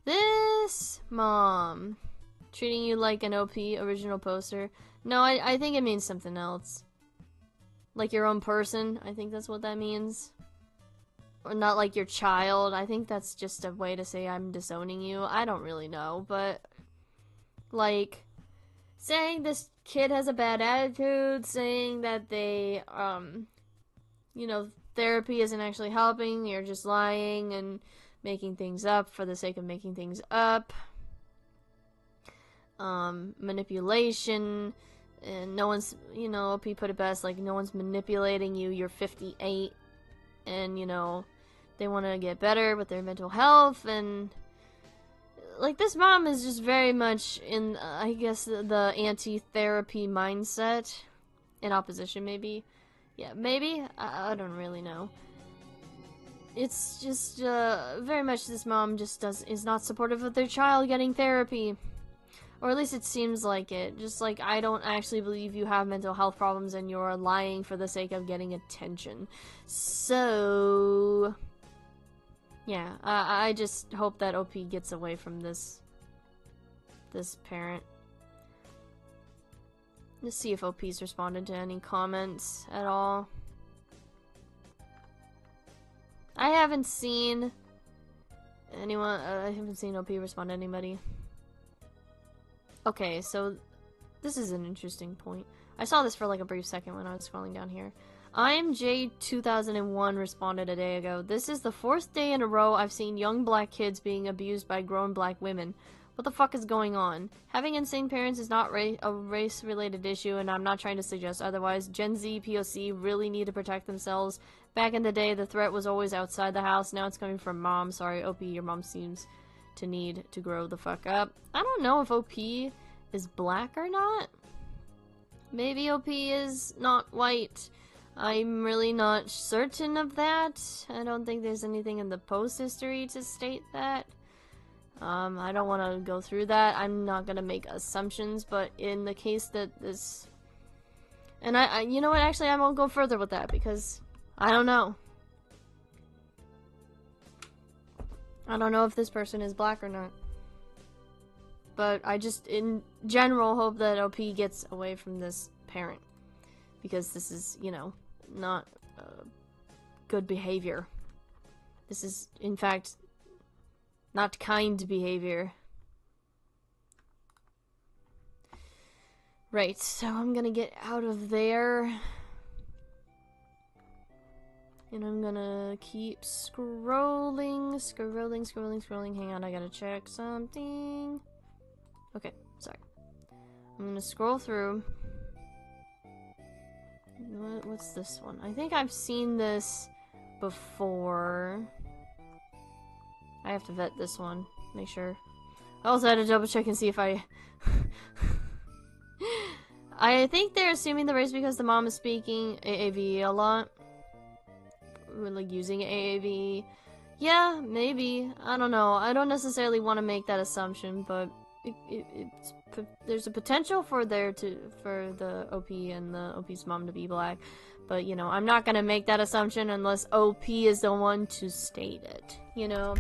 this mom treating you like an OP original poster. No, I think it means something else. Like your own person. I think that's what that means. Or not like your child. I think that's just a way to say I'm disowning you. I don't really know, but like saying this kid has a bad attitude, saying that they therapy isn't actually helping, you're just lying and making things up for the sake of making things up. Manipulation, and no one's, OP put it best, like no one's manipulating you. You're 58 and they want to get better with their mental health, and like this mom is just very much in I guess the anti-therapy mindset, in opposition maybe. Yeah, maybe, I don't really know. It's just very much this mom just is not supportive of their child getting therapy, or at least it seems like it. Just like, I don't actually believe you have mental health problems and you're lying for the sake of getting attention. So yeah, I just hope that OP gets away from this parent. Let's see if OP's responded to any comments at all. I haven't seen anyone, I haven't seen OP respond to anybody. Okay, so this is an interesting point. I saw this for like a brief second when I was scrolling down here. I'm J2001 responded a day ago. This is the 4th day in a row I've seen young black kids being abused by grown black women. What the fuck is going on? Having insane parents is not a race-related issue, and I'm not trying to suggest otherwise. Gen Z POC really need to protect themselves. Back in the day, the threat was always outside the house. Now it's coming from mom. Sorry, OP, your mom seems to need to grow the fuck up. I don't know if OP is black or not. Maybe OP is not white. I'm really not certain of that. I don't think there's anything in the post history to state that. I don't want to go through that. I'm not gonna make assumptions, but in the case that this... And I you know what, actually I won't go further with that because I don't know. I don't know if this person is black or not. But I just, in general, hope that OP gets away from this parent. Because this is, not good behavior. This is, in fact, Not kind behavior. Right, so I'm gonna get out of there. And I'm gonna keep scrolling. Hang on, I gotta check something. Okay, sorry. I'm gonna scroll through. What's this one? I think I've seen this before. I have to vet this one. Make sure. I also had to double check and see if I... I think they're assuming the race because the mom is speaking AAV a lot. Like, using AAV. Yeah, maybe. I don't know. I don't necessarily want to make that assumption, but there's a potential for the OP and the OP's mom to be black. But, you know, I'm not gonna make that assumption unless OP is the one to state it. You know?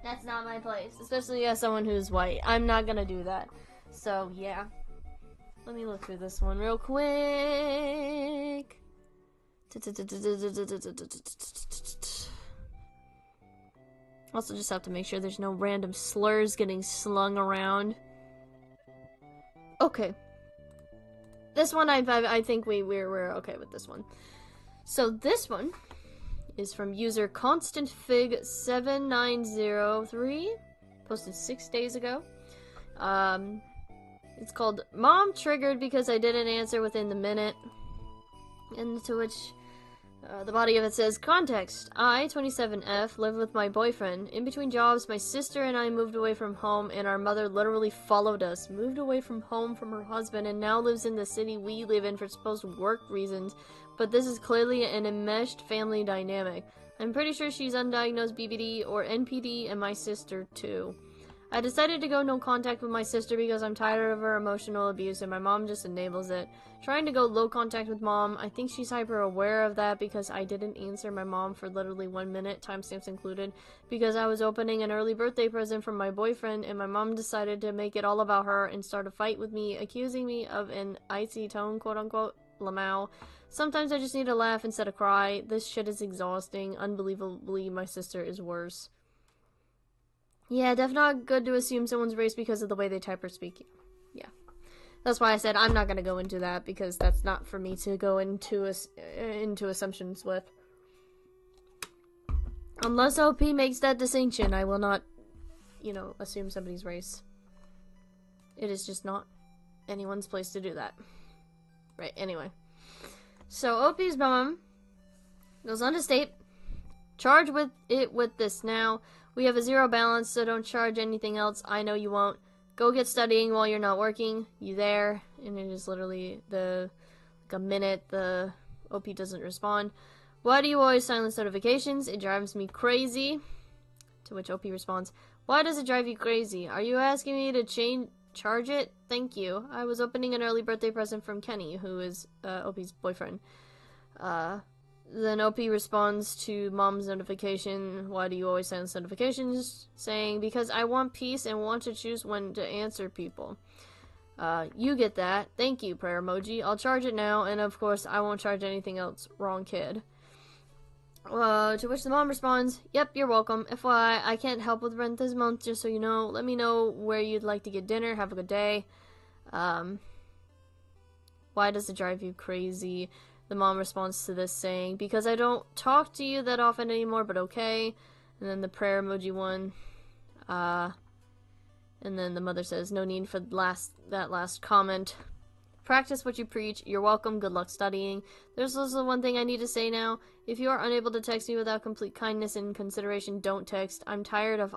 That's not my place. Especially as someone who's white. I'm not gonna do that. So, yeah. Let me look through this one real quick. Also just have to make sure there's no random slurs getting slung around. Okay. This one, I think we're okay with this one. So this one is from user ConstantFig7903, posted 6 days ago. It's called Mom Triggered Because I Didn't Answer Within the Minute. And to which the body of it says, context, I, 27F, live with my boyfriend. In between jobs, my sister and I moved away from home, and our mother literally followed us, moved away from home from her husband, and now lives in the city we live in for supposed work reasons. But this is clearly an enmeshed family dynamic. I'm pretty sure she's undiagnosed BPD or NPD, and my sister too. I decided to go no contact with my sister because I'm tired of her emotional abuse and my mom just enables it. Trying to go low contact with mom, I think she's hyper aware of that because I didn't answer my mom for literally 1 minute, timestamps included, because I was opening an early birthday present from my boyfriend and my mom decided to make it all about her and start a fight with me, accusing me of an icy tone, quote unquote, lamau. Sometimes I just need to laugh instead of cry. This shit is exhausting. Unbelievably, my sister is worse. Yeah, definitely not good to assume someone's race because of the way they type or speak. Yeah. That's why I said I'm not going to go into that because that's not for me to go into assumptions with. Unless OP makes that distinction, I will not, you know, assume somebody's race. It is just not anyone's place to do that. Right, anyway. So OP's mom goes on to state, charge with this now. We have a zero balance, so don't charge anything else. I know you won't. Go get studying while you're not working. You there? And it is literally like a minute. The OP doesn't respond. Why do you always silence notifications? It drives me crazy. To which OP responds, why does it drive you crazy? Are you asking me to charge it? Thank you. I was opening an early birthday present from Kenny, who is OP's boyfriend. Then OP responds to mom's notification, why do you always silence notifications? Saying, because I want peace and want to choose when to answer people. You get that. Thank you, prayer emoji. I'll charge it now, and of course, I won't charge anything else. Wrong kid. To which the mom responds, yep, you're welcome. FYI, I can't help with rent this month, just so you know. Let me know where you'd like to get dinner. Have a good day. Why does it drive you crazy? The mom responds to this saying, because I don't talk to you that often anymore, but okay. And then the prayer emoji one. And then the mother says, no need for that last comment. Practice what you preach. You're welcome. Good luck studying. There's also one thing I need to say now. If you are unable to text me without complete kindness and consideration, don't text. I'm tired of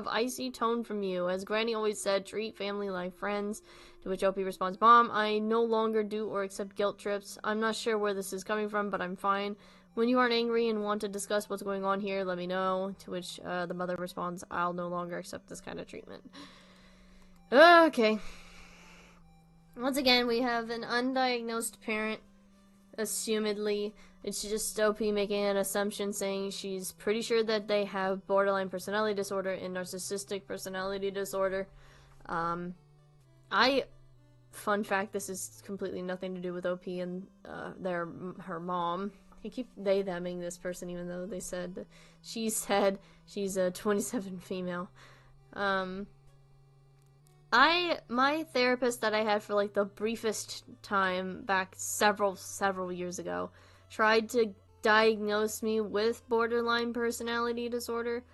icy tone from you. As Granny always said, treat family like friends. To which OP responds, Mom, I no longer do or accept guilt trips. I'm not sure where this is coming from, but I'm fine. When you aren't angry and want to discuss what's going on here, let me know. To which the mother responds, I'll no longer accept this kind of treatment. Okay. Once again, we have an undiagnosed parent, assumedly. It's just OP making an assumption saying she's pretty sure that they have borderline personality disorder and narcissistic personality disorder. Fun fact, this is completely nothing to do with OP and her mom I keep they-theming this person even though she said she's a 27 female. My therapist that I had for like the briefest time back several years ago tried to diagnose me with borderline personality disorder.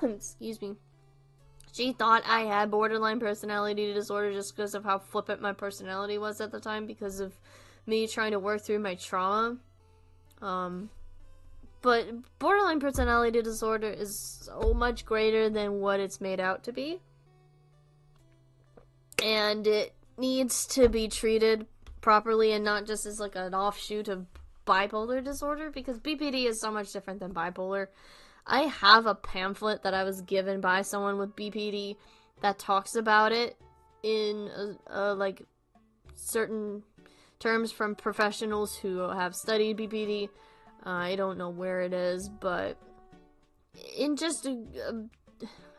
Excuse me. She thought I had borderline personality disorder just because of how flippant my personality was at the time because of me trying to work through my trauma. But borderline personality disorder is so much greater than what it's made out to be. And it needs to be treated properly and not just as like an offshoot of bipolar disorder, because BPD is so much different than bipolar. I have a pamphlet that I was given by someone with BPD that talks about it in like certain terms from professionals who have studied BPD. I don't know where it is, but in just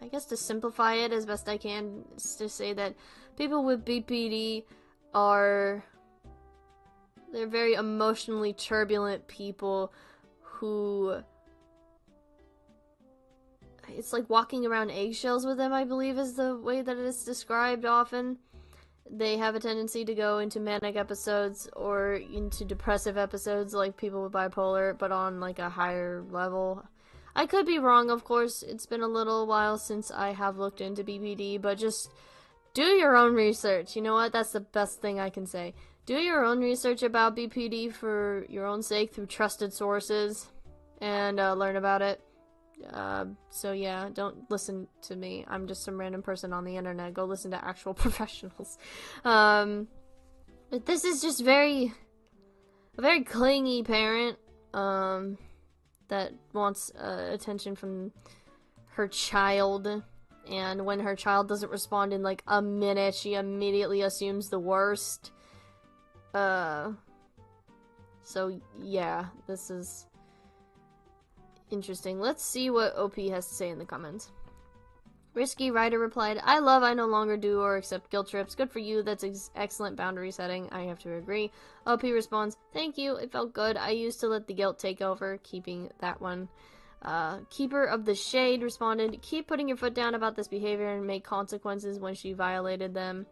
I guess to simplify it as best I can, is to say that people with BPD they're very emotionally turbulent people who, it's like walking around eggshells with them, I believe is the way that it is described often. They have a tendency to go into manic episodes or into depressive episodes like people with bipolar, but on like a higher level. I could be wrong, of course. It's been a little while since I have looked into BPD, but just do your own research. You know what? That's the best thing I can say. Do your own research about BPD for your own sake through trusted sources and learn about it. So yeah, don't listen to me. I'm just some random person on the internet. Go listen to actual professionals. But this is just a very clingy parent, that wants attention from her child, and when her child doesn't respond in like a minute, she immediately assumes the worst. So yeah, this is interesting. Let's see what OP has to say in the comments. Risky Rider replied, I no longer do or accept guilt trips. Good for you. That's excellent boundary setting. I have to agree. OP responds, thank you. It felt good. I used to let the guilt take over. Keeping that one. Keeper of the Shade responded, keep putting your foot down about this behavior and make consequences when she violated them.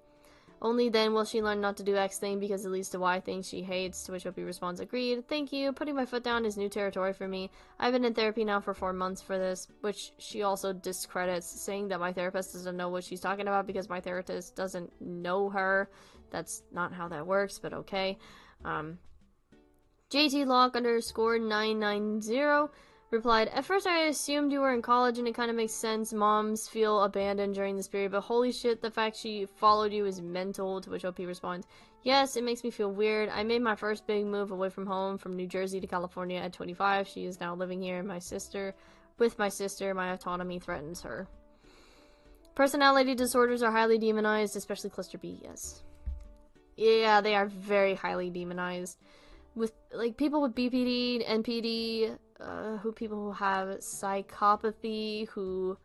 Only then will she learn not to do X thing because it leads to Y thing she hates, to which Opie responds, agreed. Thank you. Putting my foot down is new territory for me. I've been in therapy now for 4 months for this, which she also discredits, saying that my therapist doesn't know what she's talking about because my therapist doesn't know her. That's not how that works, but okay. JTLock_990 replied, at first I assumed you were in college and it kind of makes sense. Moms feel abandoned during this period, but holy shit, the fact she followed you is mental, to which OP responds, yes, it makes me feel weird. I made my first big move away from home from New Jersey to California at 25. She is now living here with my sister. My autonomy threatens her. Personality disorders are highly demonized, especially cluster B, yes. Yeah, they are very demonized. With like people with BPD, NPD, people who have psychopathy, who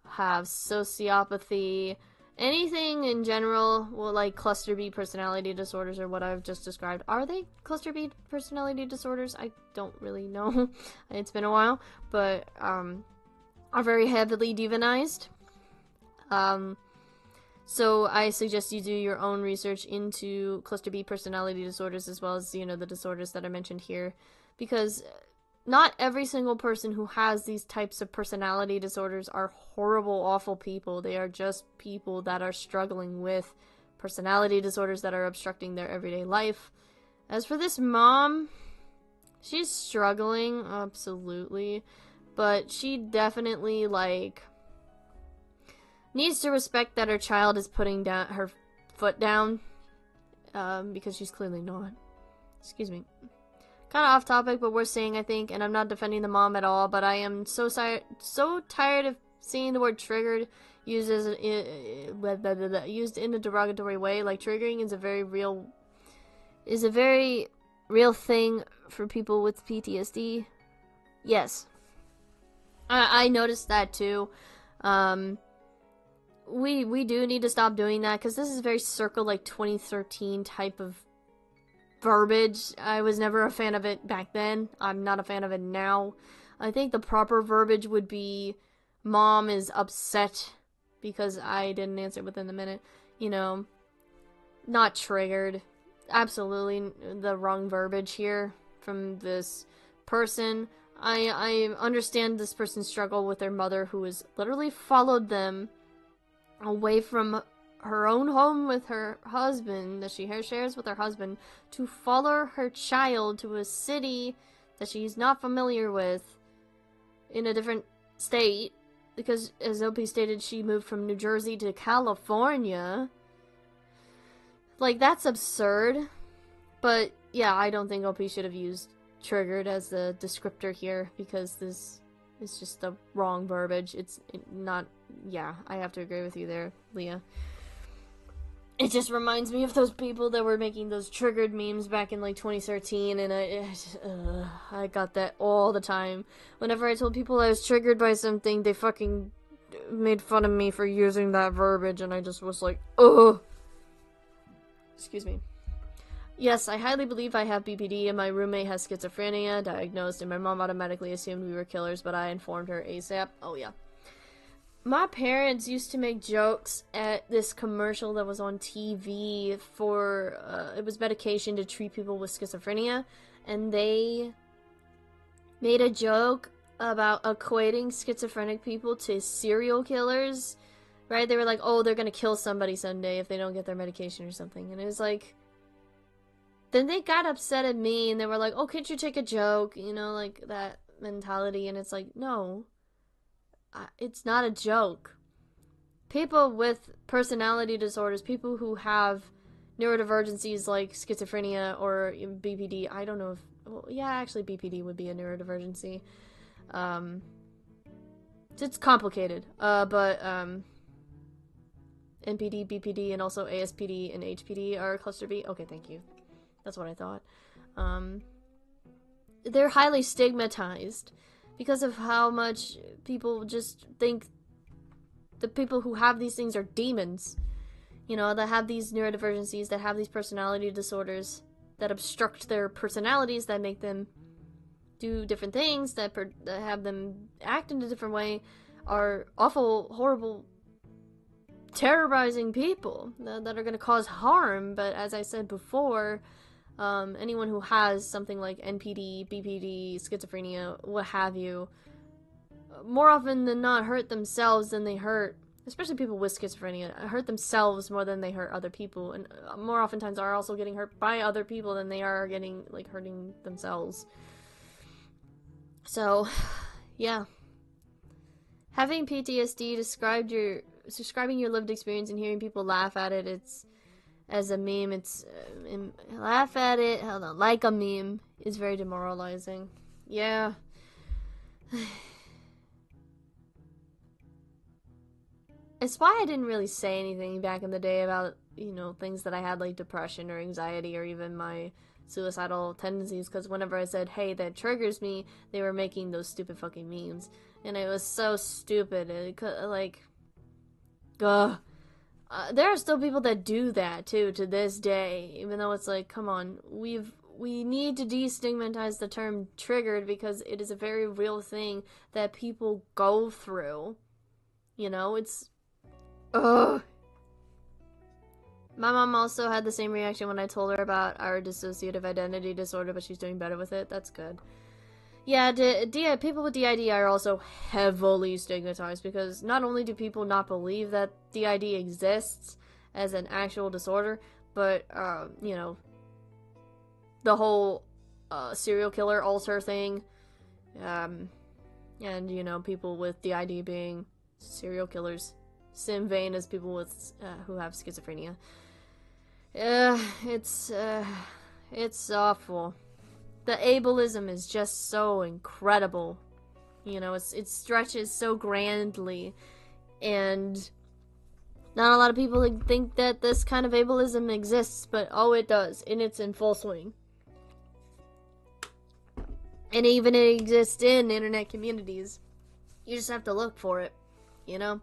have sociopathy, anything in general, well, like cluster B personality disorders or what I've just described. Are they cluster B personality disorders? I don't really know. It's been a while, but are very heavily demonized. So I suggest you do your own research into cluster B personality disorders as well as, the disorders that I mentioned here, because not every single person who has these types of personality disorders are horrible, awful people. They are just people that are struggling with personality disorders that are obstructing their everyday life. As for this mom, she's struggling, absolutely, but she definitely, needs to respect that her child is putting down her foot down, because she's clearly not. Excuse me. Kind of off topic, but worth saying, I think, and I'm not defending the mom at all, but I am so tired of seeing the word triggered used in a derogatory way. Like, triggering is a very real thing for people with PTSD. Yes. I noticed that too. We do need to stop doing that, because this is very circa 2013 type of verbiage. I was never a fan of it back then. I'm not a fan of it now. I think the proper verbiage would be, Mom is upset because I didn't answer within the minute. You know, not triggered. Absolutely the wrong verbiage here from this person. I understand this person's struggle with their mother, who has literally followed them away from her own home with her husband that she shares with her husband to follow her child to a city that she's not familiar with in a different state, because as OP stated, she moved from New Jersey to California. Like, that's absurd. But yeah, I don't think OP should have used triggered as the descriptor here, because this is just the wrong verbiage. It's not. Yeah, I have to agree with you there, Leah. It just reminds me of those people that were making those triggered memes back in like 2013, and I got that all the time. Whenever I told people I was triggered by something, they fucking made fun of me for using that verbiage, and I just was like, ugh. Excuse me. Yes, I highly believe I have BPD, and my roommate has schizophrenia diagnosed, and my mom automatically assumed we were killers, but I informed her ASAP. Oh yeah. My parents used to make jokes at this commercial that was on TV for, it was medication to treat people with schizophrenia, and they made a joke about equating schizophrenic people to serial killers, right? They were like, oh, they're gonna kill somebody someday if they don't get their medication or something, and it was like, then they got upset at me, and they were like, oh, can't you take a joke, you know, like that mentality, and it's like, no. It's not a joke. People with personality disorders, people who have neurodivergencies like schizophrenia or BPD, I don't know if, well, yeah, actually BPD would be a neurodivergency. It's complicated, but NPD, BPD, and also ASPD and HPD are cluster B. Okay, thank you. That's what I thought. They're highly stigmatized because of how much people just think the people who have these things are demons. You know, that have these neurodivergencies, that have these personality disorders, that obstruct their personalities, that make them do different things, that have them act in a different way, are awful, horrible, terrorizing people that are going to cause harm. But as I said before, anyone who has something like NPD, BPD, schizophrenia, what have you, more often than not hurt themselves than they hurt, especially people with schizophrenia, hurt themselves more than they hurt other people, and more oftentimes are also getting hurt by other people than they are getting, like, hurting themselves. So, yeah. Having PTSD, describing your lived experience and hearing people laugh at it, it's, as a meme, it's, laugh at it, hold on, like a meme, is very demoralizing. Yeah. It's why I didn't really say anything back in the day about, you know, things that I had, like depression or anxiety or even my suicidal tendencies, because whenever I said, hey, that triggers me, they were making those stupid fucking memes. And it was so stupid. Like, ugh. There are still people that do that, too, to this day, even though it's like, come on, we need to destigmatize the term triggered, because it is a very real thing that people go through. You know, it's, ugh. My mom also had the same reaction when I told her about our dissociative identity disorder, but she's doing better with it. That's good. Yeah, people with DID are also heavily stigmatized, because not only do people not believe that DID exists as an actual disorder, but, you know, the whole serial killer ulcer thing, and, you know, people with DID being serial killers, same vein as people with who have schizophrenia. It's awful. The ableism is just so incredible. You know, it stretches so grandly, and not a lot of people think that this kind of ableism exists, but oh, it does, and it's in full swing. And even it exists in internet communities. You just have to look for it, you know?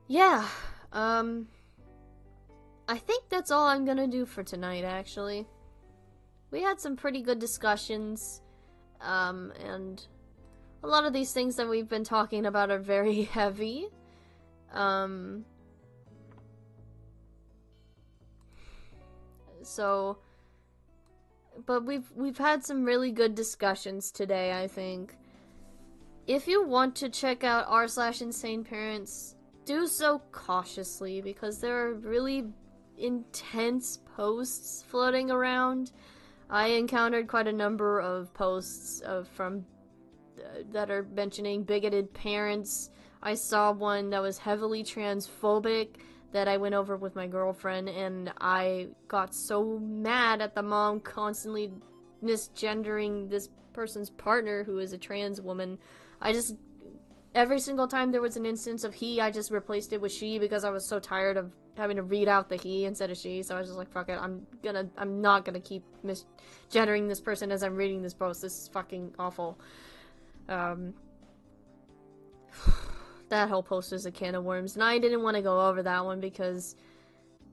Yeah, I think that's all I'm gonna do for tonight, actually. We had some pretty good discussions, and a lot of these things that we've been talking about are very heavy. So, but we've had some really good discussions today, I think. If you want to check out r/insaneparents, do so cautiously, because there are really intense posts floating around. I encountered quite a number of posts that are mentioning bigoted parents. I saw one that was heavily transphobic that I went over with my girlfriend, and I got so mad at the mom constantly misgendering this person's partner who is a trans woman. Every single time there was an instance of he, I just replaced it with she because I was so tired of having to read out the he instead of she. So I was just like, fuck it, I'm not gonna keep misgendering this person as I'm reading this post. This is fucking awful. That whole post is a can of worms, and I didn't want to go over that one because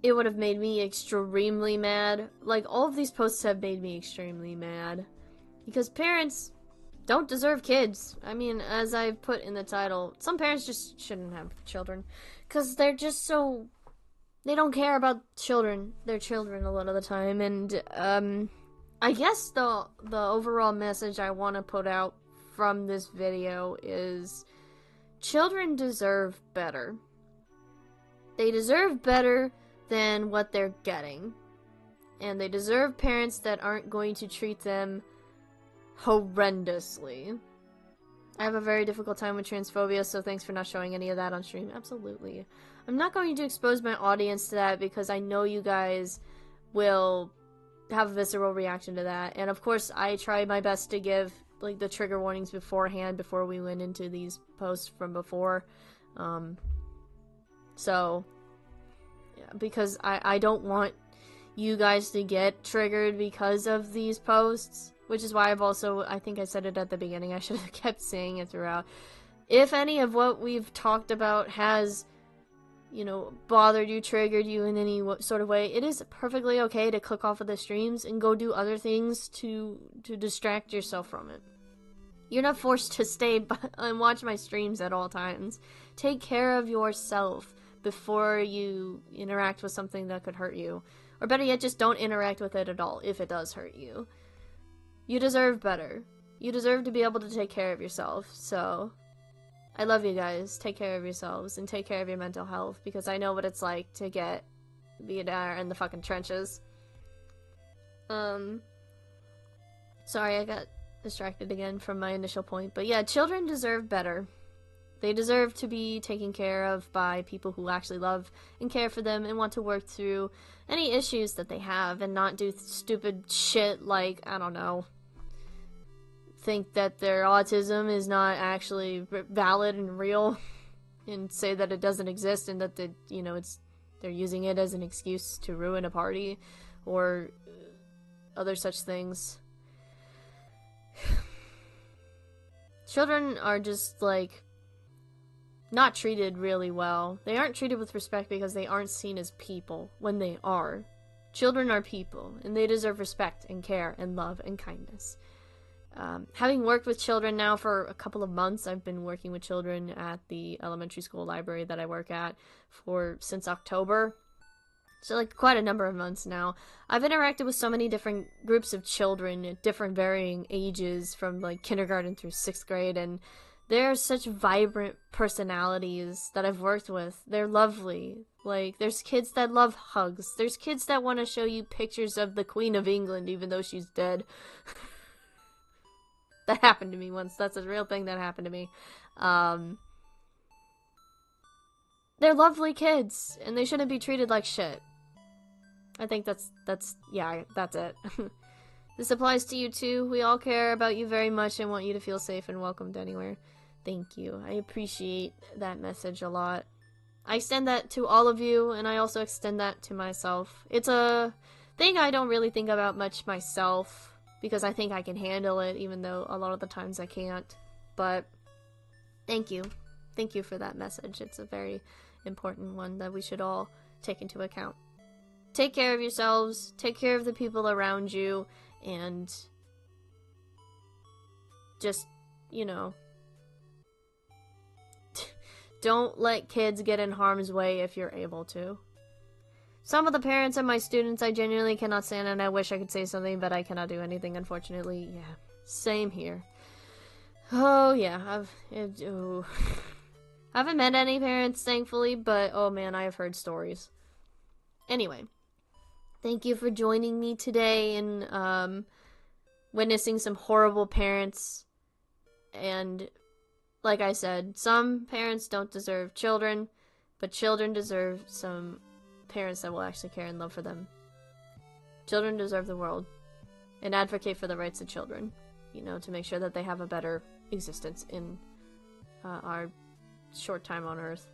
it would have made me extremely mad. Like, all of these posts have made me extremely mad. Because parents don't deserve kids. I mean, as I put in the title, some parents just shouldn't have children. Because they're just so... They don't care about children. Their children a lot of the time. And, I guess the overall message I want to put out from this video is... Children deserve better. They deserve better than what they're getting. And they deserve parents that aren't going to treat them horrendously. I have a very difficult time with transphobia, so thanks for not showing any of that on stream. Absolutely. I'm not going to expose my audience to that because I know you guys will have a visceral reaction to that. And of course, I try my best to give like the trigger warnings beforehand before we went into these posts from before. So yeah, because I don't want you guys to get triggered because of these posts, which is why I think I said it at the beginning, I should have kept saying it throughout. If any of what we've talked about has, you know, bothered you, triggered you in any sort of way, it is perfectly okay to click off of the streams and go do other things to distract yourself from it. You're not forced to stay and watch my streams at all times. Take care of yourself before you interact with something that could hurt you. Or better yet, just don't interact with it at all if it does hurt you. You deserve better. You deserve to be able to take care of yourself. So, I love you guys. Take care of yourselves and take care of your mental health, because I know what it's like to be there in the fucking trenches. Sorry, I got distracted again from my initial point, but yeah, children deserve better. They deserve to be taken care of by people who actually love and care for them and want to work through any issues that they have and not do stupid shit like, I don't know, think that their autism is not actually valid and real and say that it doesn't exist and that they're using it as an excuse to ruin a party or other such things. Children are just, like, not treated really well. They aren't treated with respect because they aren't seen as people when they are. Children are people, and they deserve respect and care and love and kindness. Having worked with children now for a couple of months, I've been working with children at the elementary school library that I work at since October. So, like, quite a number of months now. I've interacted with so many different groups of children at different varying ages, from, like, kindergarten through 6th grade, and they're such vibrant personalities that I've worked with. They're lovely. Like, there's kids that love hugs. There's kids that want to show you pictures of the Queen of England, even though she's dead. That happened to me once. That's a real thing that happened to me. They're lovely kids, and they shouldn't be treated like shit. I think that's it. This applies to you too. We all care about you very much and want you to feel safe and welcomed anywhere. Thank you. I appreciate that message a lot. I extend that to all of you, and I also extend that to myself. It's a thing I don't really think about much myself, because I think I can handle it, even though a lot of the times I can't. But thank you. Thank you for that message. It's a very important one that we should all take into account. take care of yourselves, take care of the people around you, and just, you know, don't let kids get in harm's way if you're able to. Some of the parents of my students I genuinely cannot stand, and I wish I could say something, but I cannot do anything, unfortunately. Yeah, same here. Oh, yeah, I haven't met any parents, thankfully, but oh man, I have heard stories. Anyway, thank you for joining me today and witnessing some horrible parents. And like I said, some parents don't deserve children, but children deserve some parents that will actually care and love for them. Children deserve the world, and advocate for the rights of children, you know, to make sure that they have a better existence in our short time on Earth.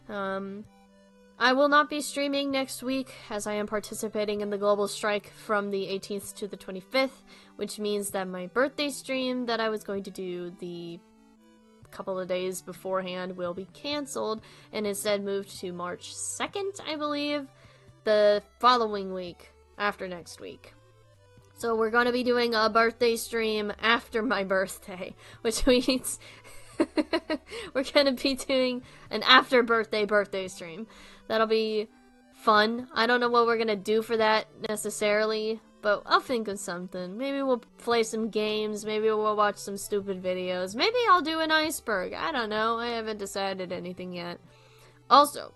I will not be streaming next week, as I am participating in the global strike from the 18th to the 25th, which means that my birthday stream that I was going to do the couple of days beforehand will be canceled, and instead moved to March 2nd, I believe, the following week, after next week. So we're going to be doing a birthday stream after my birthday, which means we're going to be doing an after birthday stream. That'll be fun. I don't know what we're going to do for that necessarily, but I'll think of something. Maybe we'll play some games. Maybe we'll watch some stupid videos. Maybe I'll do an iceberg. I don't know. I haven't decided anything yet. Also,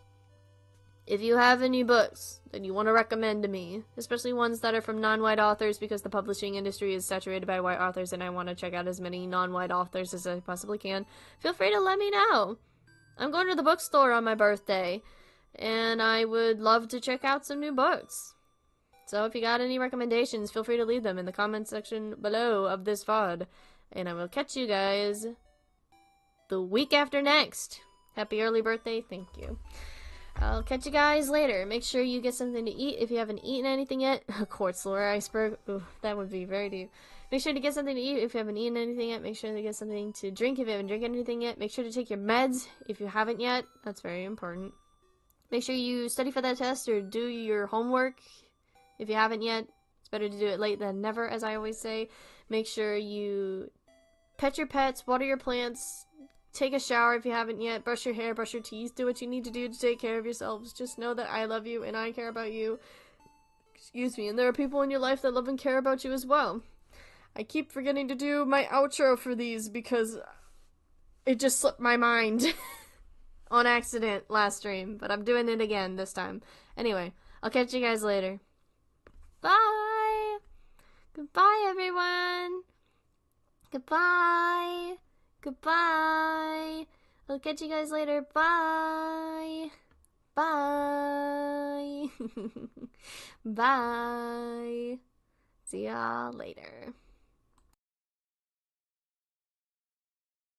if you have any books that you want to recommend to me, especially ones that are from non-white authors, because the publishing industry is saturated by white authors and I want to check out as many non-white authors as I possibly can, feel free to let me know. I'm going to the bookstore on my birthday, and I would love to check out some new books. So if you got any recommendations, feel free to leave them in the comment section below of this VOD. And I will catch you guys the week after next. Happy early birthday. Thank you. I'll catch you guys later. Make sure you get something to eat if you haven't eaten anything yet. A quartz lore iceberg. Ooh, that would be very deep. Make sure to get something to eat if you haven't eaten anything yet. Make sure to get something to drink if you haven't drank anything yet. Make sure to take your meds if you haven't yet. That's very important. Make sure you study for that test or do your homework if you haven't yet. It's better to do it late than never, as I always say. Make sure you pet your pets, water your plants, take a shower if you haven't yet, brush your hair, brush your teeth, do what you need to do to take care of yourselves. Just know that I love you and I care about you. Excuse me, and there are people in your life that love and care about you as well. I keep forgetting to do my outro for these because it just slipped my mind on accident last stream, but I'm doing it again this time. Anyway, I'll catch you guys later. Bye! Goodbye, everyone! Goodbye! Goodbye! I'll catch you guys later. Bye! Bye! Bye! See y'all later.